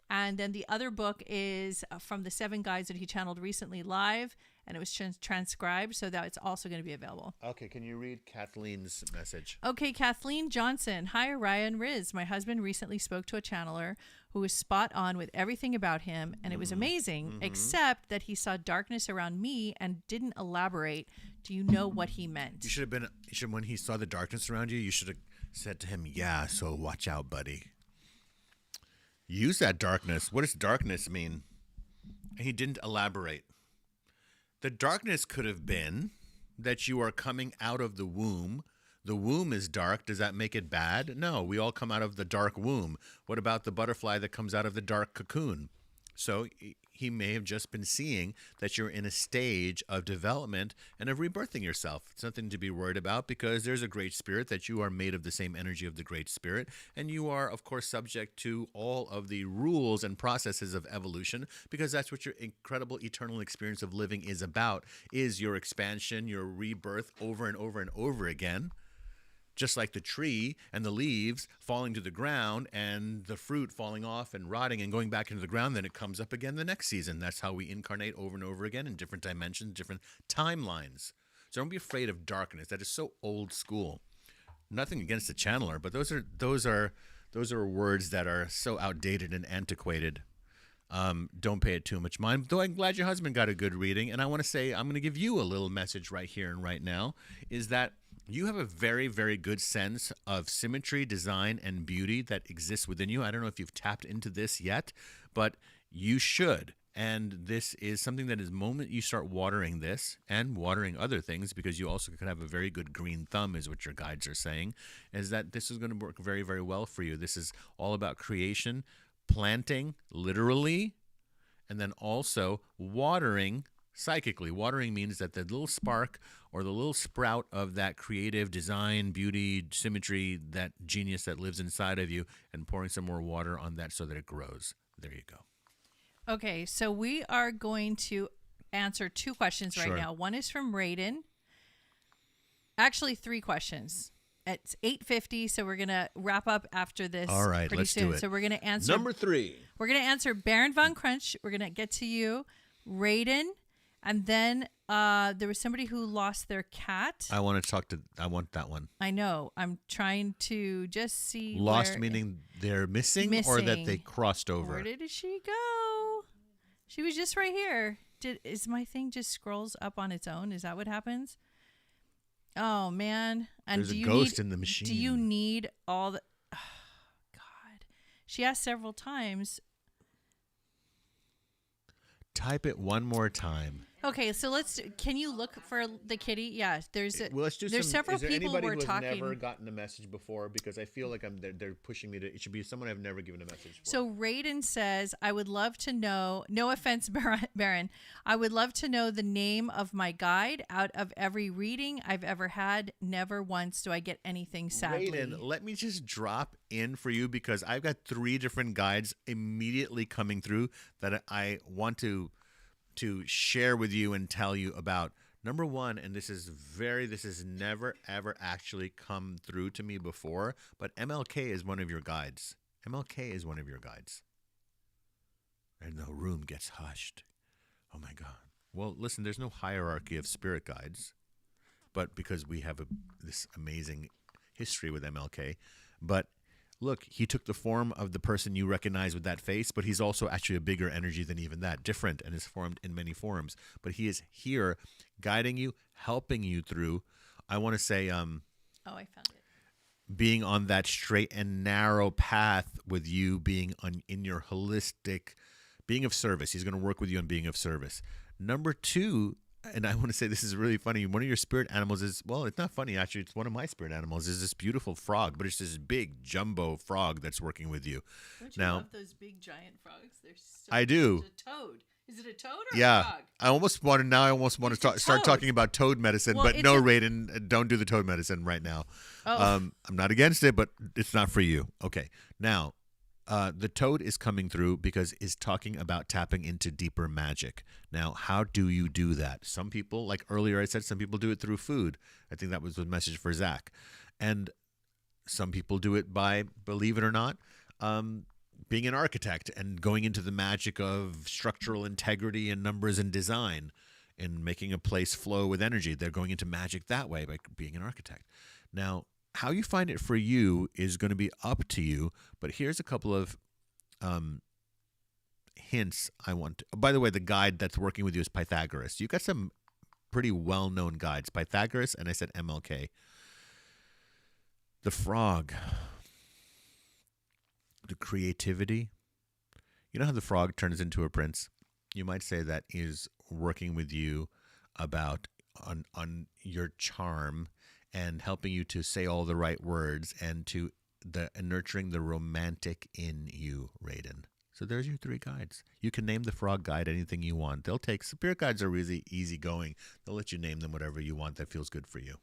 And then the other book is from the 7 guides that he channeled recently live, and it was transcribed, so that it's also going to be available. Okay, can you read Kathleen's message? Okay, Kathleen Johnson. Hi, Oriah and Riz. My husband recently spoke to a channeler who was spot on with everything about him, and it was amazing, except that he saw darkness around me and didn't elaborate. Do you know what he meant? You should have when he saw the darkness around you, you should have said to him, yeah, so watch out, buddy. Use that darkness. What does darkness mean? And he didn't elaborate. The darkness could have been that you are coming out of the womb. The womb is dark. Does that make it bad? No, we all come out of the dark womb. What about the butterfly that comes out of the dark cocoon? So he may have just been seeing that you're in a stage of development and of rebirthing yourself. It's nothing to be worried about, because there's a great spirit, that you are made of the same energy of the great spirit. And you are, of course, subject to all of the rules and processes of evolution, because that's what your incredible eternal experience of living is about, is your expansion, your rebirth over and over and over again. Just like the tree and the leaves falling to the ground and the fruit falling off and rotting and going back into the ground, then it comes up again the next season. That's how we incarnate over and over again in different dimensions, different timelines. So don't be afraid of darkness. That is so old school. Nothing against the channeler, but those are words that are so outdated and antiquated. Don't pay it too much mind. Though I'm glad your husband got a good reading, and I want to say, I'm going to give you a little message right here and right now, is that you have a very, very good sense of symmetry, design, and beauty that exists within you. I don't know if you've tapped into this yet, but you should. And this is something that is the moment you start watering this and watering other things, because you also could have a very good green thumb, is what your guides are saying, is that this is going to work very, very well for you. This is all about creation, planting, literally, and then also watering psychically. Watering means that the little spark or the little sprout of that creative design, beauty, symmetry, that genius that lives inside of you, and pouring some more water on that so that it grows. There you go. Okay, so we are going to answer 2 questions right now. One is from Raiden. Actually, 3 questions. It's 8:50, so we're going to wrap up after this. All right, pretty let's soon. do it. So we're going to answer Number 3. We're going to answer Baron von Crunch. We're going to get to you, Raiden, and then there was somebody who lost their cat. I want that one. I know. I'm trying to just see. Lost meaning they're missing, or that they crossed over? Where did she go? She was just right here. Is my thing just scrolls up on its own? Is that what happens? Oh, man. And there's a ghost in the machine. Do you need all the... Oh, God. She asked several times. Type it one more time. Okay, so can you look for the kitty? Yeah, there's several is there people anybody who are who has talking. never gotten a message before? Because I feel like they're pushing me to. It should be someone I've never given a message for. So Raiden says, I would love to know, no offense, Baron, I would love to know the name of my guide. Out of every reading I've ever had, never once do I get anything, sadly. Raiden, let me just drop in for you, because I've got 3 different guides immediately coming through that I want to share with you and tell you about. Number 1, and this is never ever actually come through to me before, but MLK is one of your guides. MLK is one of your guides. And the room gets hushed. Oh my God. Well, listen, there's no hierarchy of spirit guides, but because we have this amazing history with MLK, but look, he took the form of the person you recognize with that face, but he's also actually a bigger energy than even that, different, and is formed in many forms. But he is here guiding you, helping you through, I want to say, I found it. Being on that straight and narrow path with you, being in your holistic, being of service. He's going to work with you on being of service. Number 2, and I want to say this is really funny. One of your spirit animals is, well, it's not funny, actually. It's one of my spirit animals. Is this beautiful frog, but it's this big jumbo frog that's working with you. Don't you love those big giant frogs? They're so I do. It's a toad. Is it a toad or a frog? I almost want to start talking about toad medicine, but no, Raiden, don't do the toad medicine right now. Oh. I'm not against it, but it's not for you. Okay. Now, the toad is coming through because it's talking about tapping into deeper magic. Now, how do you do that? Some people, like earlier I said, some people do it through food. I think that was the message for Zach. And some people do it by, believe it or not, being an architect and going into the magic of structural integrity and numbers and design and making a place flow with energy. They're going into magic that way by being an architect. Now, how you find it for you is going to be up to you, but here's a couple of hints I want to. By the way, the guide that's working with you is Pythagoras. You've got some pretty well-known guides, Pythagoras, and I said MLK. The frog, the creativity. You know how the frog turns into a prince? You might say that is working with you about on your charm and helping you to say all the right words and to nurturing the romantic in you, Raiden. So there's your 3 guides. You can name the frog guide anything you want. They'll take, spirit guides are really easy going. They'll let you name them whatever you want that feels good for you.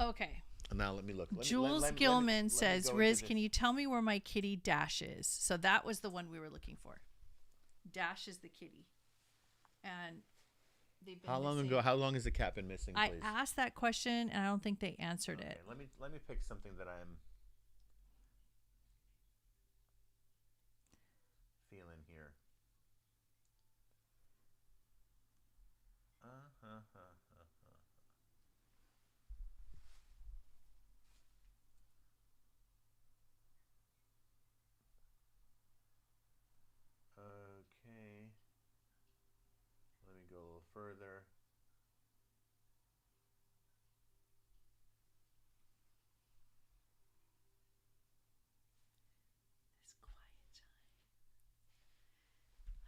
Okay. Now let me look. Jules Gilman says, Riz, can you tell me where my kitty Dash is? So that was the one we were looking for. Dash is the kitty. And they've been How long missing. ago? How long has the cat been missing, please? I asked that question, and I don't think they answered it. Let me pick something that I'm feeling here. Okay. Let me go a little further. This quiet time.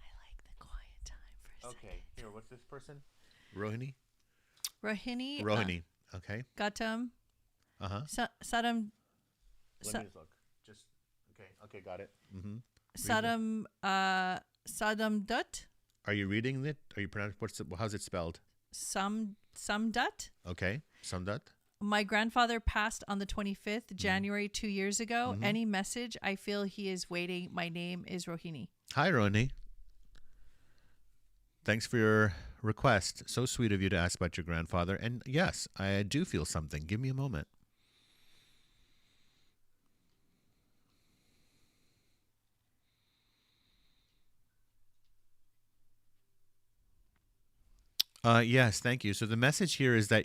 I like the quiet time for a second. Okay, here, what's this person? Rohini? Rohini. Okay. Gautam. Uh-huh. Sadam. Let me look. Just, okay, got it. Mm-hmm. Sadam Dutt. Are you reading it? Are you pronouncing, how's it spelled? Samdat. Okay, Samdat. My grandfather passed on the 25th January 2 years ago. Mm-hmm. Any message? I feel he is waiting. My name is Rohini. Hi, Rohini. Thanks for your request. So sweet of you to ask about your grandfather. And yes, I do feel something. Give me a moment. Yes, thank you. So the message here is that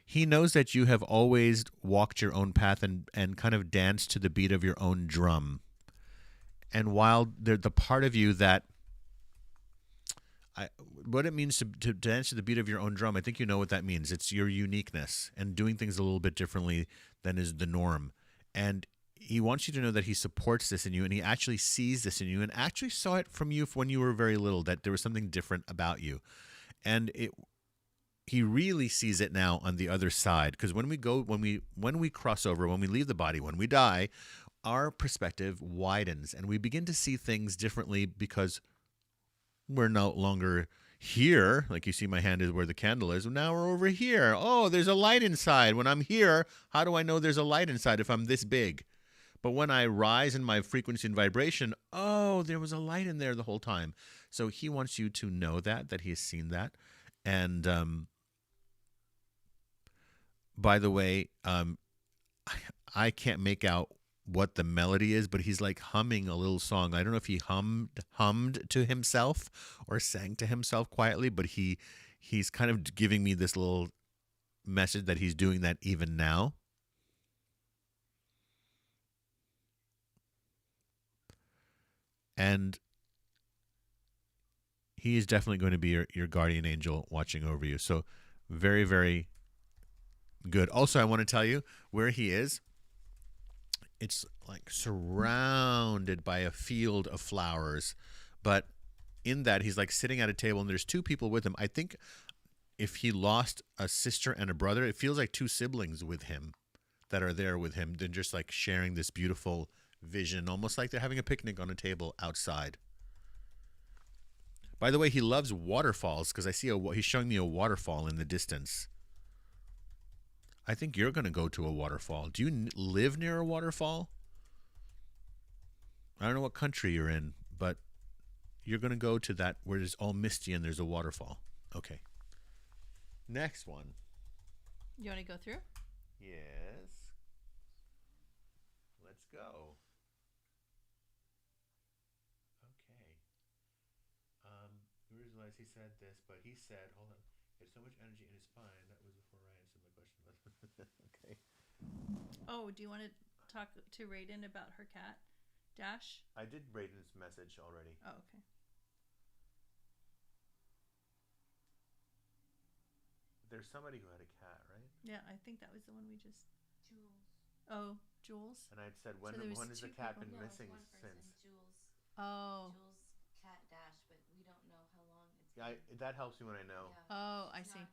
he knows that you have always walked your own path and kind of danced to the beat of your own drum. And while the part of you that, what it means to dance to the beat of your own drum, I think you know what that means. It's your uniqueness and doing things a little bit differently than is the norm. And he wants you to know that he supports this in you, and he actually sees this in you, and actually saw it from you when you were very little, that there was something different about you. And he really sees it now on the other side, because when we cross over, when we leave the body, when we die, our perspective widens, and we begin to see things differently because we're no longer here. Like you see, my hand is where the candle is. Now we're over here. Oh, there's a light inside. When I'm here, how do I know there's a light inside if I'm this big? But when I rise in my frequency and vibration, oh, there was a light in there the whole time. So he wants you to know that he has seen that. And by the way, I can't make out what the melody is, but he's like humming a little song. I don't know if he hummed to himself or sang to himself quietly, but he's kind of giving me this little message that he's doing that even now. And he is definitely going to be your guardian angel watching over you. So very, very good. Also, I want to tell you where he is. It's like surrounded by a field of flowers. But in that, he's like sitting at a table, and there's 2 people with him. I think if he lost a sister and a brother, it feels like 2 siblings with him that are there with him. They're just like sharing this beautiful vision, almost like they're having a picnic on a table outside. By the way, he loves waterfalls, because I see he's showing me a waterfall in the distance. I think you're going to go to a waterfall. Do you live near a waterfall? I don't know what country you're in, but you're going to go to that where it's all misty and there's a waterfall. Okay. Next one. You want to go through? Yes. Let's go. We realize he said this, but he said, hold on, he had so much energy in his spine. That was before Ryan answered my question. Okay. Oh, do you want to talk to Raiden about her cat, Dash? I did Raiden's message already. Oh, okay. There's somebody who had a cat, right? Yeah, I think that was the one we just... Jules. Oh, Jules? And I'd said, when has the 2 cat people. been No, missing one person, since? Jules. Oh. Jules cat Dash, but we don't know how long it's Yeah, been. that helps me when I know. Yeah. Oh, I She's see. not,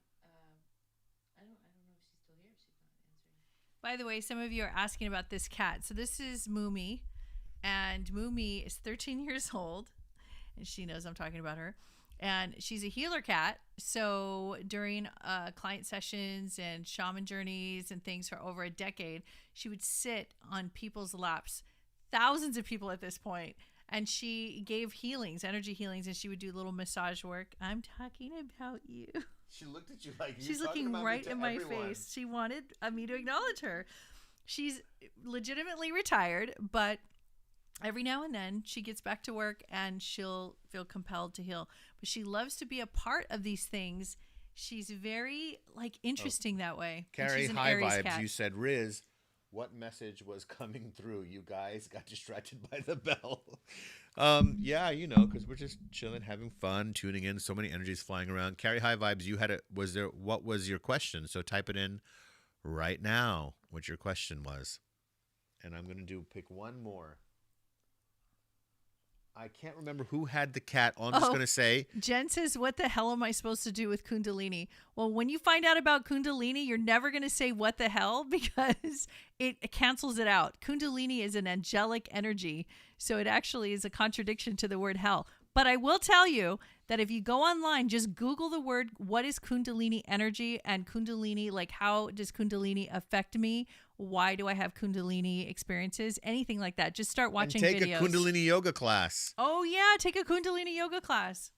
I don't know if she's still here. She's not answering. By the way, some of you are asking about this cat. So this is Moomy, and Moomy is 13 years old, and she knows I'm talking about her. And she's a healer cat. So during client sessions and shaman journeys and things for over a decade, she would sit on people's laps, thousands of people at this point, and she gave healings, energy healings, and she would do little massage work. I'm talking about you. She looked at you like she's looking right in my face. She wanted me to acknowledge her. She's legitimately retired, but every now and then she gets back to work and she'll feel compelled to heal. But she loves to be a part of these things. She's very interesting that way. Carrie, she's an high Aries vibes. cat. You said, Riz, what message was coming through? You guys got distracted by the bell. Yeah, because we're just chilling, having fun, tuning in. So many energies flying around. Carrie, high vibes. You had what was your question? So type it in right now, what your question was. And I'm going to pick one more. I can't remember who had the cat. All I'm just going to say. Jen says, what the hell am I supposed to do with Kundalini? Well, when you find out about Kundalini, you're never going to say what the hell because it cancels it out. Kundalini is an angelic energy. So it actually is a contradiction to the word hell. But I will tell you that if you go online, just Google the word, what is Kundalini energy and Kundalini, how does Kundalini affect me? Why do I have Kundalini experiences? Anything like that. Just start watching videos. Take a Kundalini yoga class. Oh, yeah. Take a Kundalini yoga class.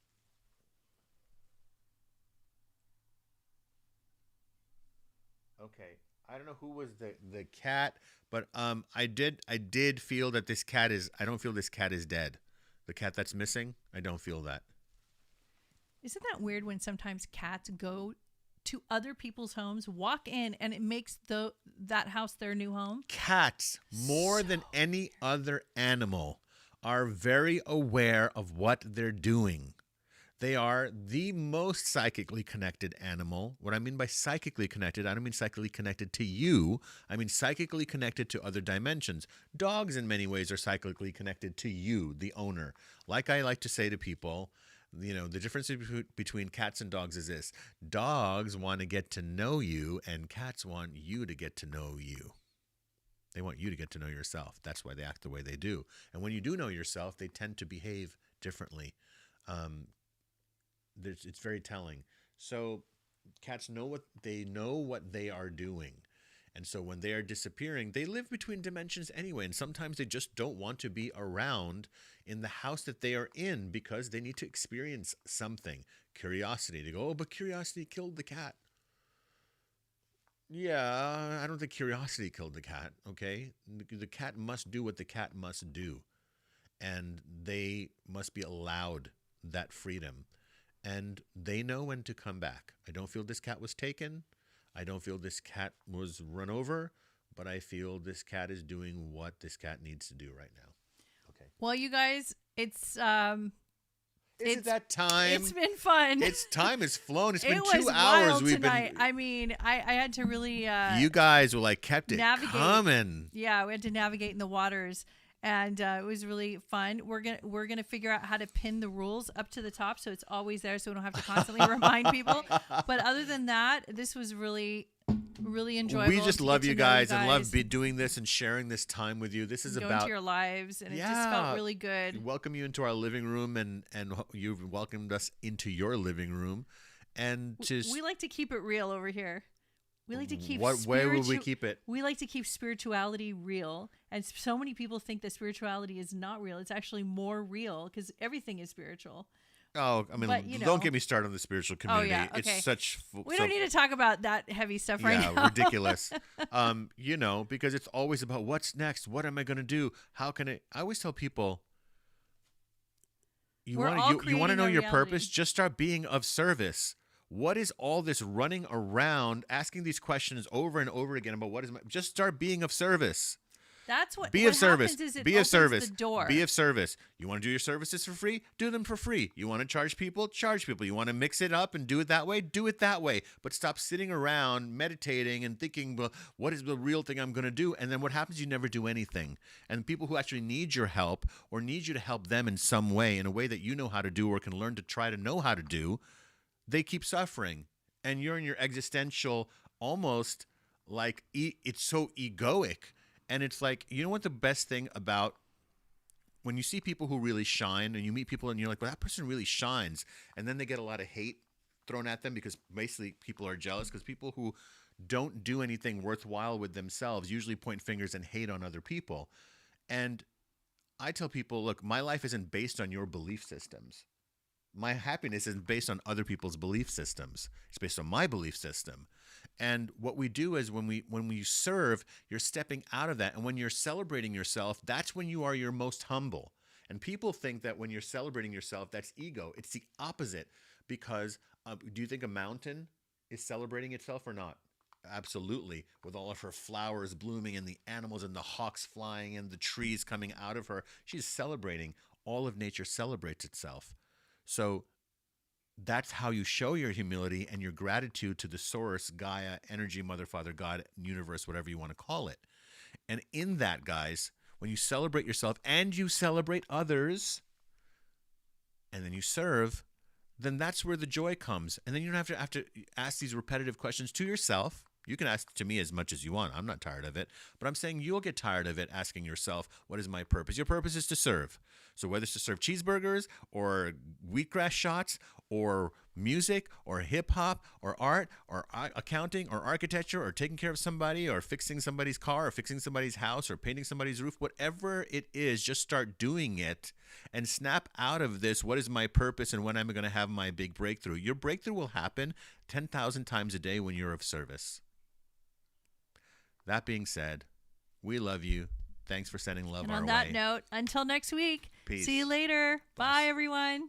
Okay. I don't know who was the cat, but I did feel that this cat I don't feel this cat is dead. The cat that's missing, I don't feel that. Isn't that weird when sometimes cats go to other people's homes, walk in, and it makes that house their new home? Cats, more than any other animal, are very aware of what they're doing. They are the most psychically connected animal. What I mean by psychically connected, I don't mean psychically connected to you. I mean psychically connected to other dimensions. Dogs in many ways are psychically connected to you, the owner. Like I like to say to people, the difference between cats and dogs is this. Dogs want to get to know you, and cats want you to get to know you. They want you to get to know yourself. That's why they act the way they do. And when you do know yourself, they tend to behave differently. It's very telling. So cats know what they are doing. And so when they are disappearing, they live between dimensions anyway. And sometimes they just don't want to be around in the house that they are in because they need to experience something. Curiosity. They go, but curiosity killed the cat. Yeah, I don't think curiosity killed the cat, okay? The cat must do what the cat must do. And they must be allowed that freedom. And they know when to come back. I don't feel this cat was taken. I don't feel this cat was run over, but I feel this cat is doing what this cat needs to do right now. Okay. Well, you guys, it's that time? It's been fun. Time has flown. It's been it 2 was hours. Wild tonight. I mean, I had to really you guys were kept it coming. Yeah, we had to navigate in the waters. And it was really fun. We're gonna figure out how to pin the rules up to the top so it's always there, so we don't have to constantly remind people. But other than that, this was really, really enjoyable. We just love you guys and love doing this and sharing this time with you. This is going about into your lives, and it just felt really good. We welcome you into our living room, and you've welcomed us into your living room, and we like to keep it real over here. We like to keep what way would we keep it? We like to keep spirituality real. And so many people think that spirituality is not real. It's actually more real because everything is spiritual. Oh, I mean, don't get me started on the spiritual community. Oh, yeah, okay. It's such... We don't need to talk about that heavy stuff right now. Yeah, ridiculous. Because it's always about what's next? What am I going to do? How can I always tell people, you want to know your purpose? Just start being of service. What is all this running around, asking these questions over and over again about just start being of service. That's what be of service. Be of service. The door. Be of service. You want to do your services for free? Do them for free. You want to charge people? Charge people. You want to mix it up and do it that way? Do it that way. But stop sitting around meditating and thinking, well, what is the real thing I'm going to do? And then what happens? You never do anything. And people who actually need your help or need you to help them in some way, in a way that you know how to do or can learn to try to know how to do, they keep suffering. And you're in your existential, almost like it's so egoic. And it's like, you know what the best thing about when you see people who really shine, and you meet people and you're like, well, that person really shines, and then they get a lot of hate thrown at them because basically people are jealous, because people who don't do anything worthwhile with themselves usually point fingers and hate on other people. And I tell people, look, my life isn't based on your belief systems. My happiness isn't based on other people's belief systems. It's based on my belief system. And what we do is when we serve, you're stepping out of that. And when you're celebrating yourself, that's when you are your most humble. And people think that when you're celebrating yourself, that's ego. It's the opposite. Because do you think a mountain is celebrating itself or not? Absolutely. With all of her flowers blooming and the animals and the hawks flying and the trees coming out of her, she's celebrating. All of nature celebrates itself. So that's how you show your humility and your gratitude to the source, Gaia, energy, mother, father, God, universe, whatever you want to call it. And in that, guys, when you celebrate yourself and you celebrate others, and then you serve, then that's where the joy comes. And then you don't have to ask these repetitive questions to yourself. You can ask to me as much as you want. I'm not tired of it. But I'm saying you'll get tired of it asking yourself, what is my purpose? Your purpose is to serve. So whether it's to serve cheeseburgers or wheatgrass shots or music or hip-hop or art or accounting or architecture or taking care of somebody or fixing somebody's car or fixing somebody's house or painting somebody's roof, whatever it is, just start doing it and snap out of this, what is my purpose and when am I going to have my big breakthrough? Your breakthrough will happen 10,000 times a day when you're of service. That being said, we love you. Thanks for sending love our way. And on that note, until next week, Peace. see you later. Bye, everyone.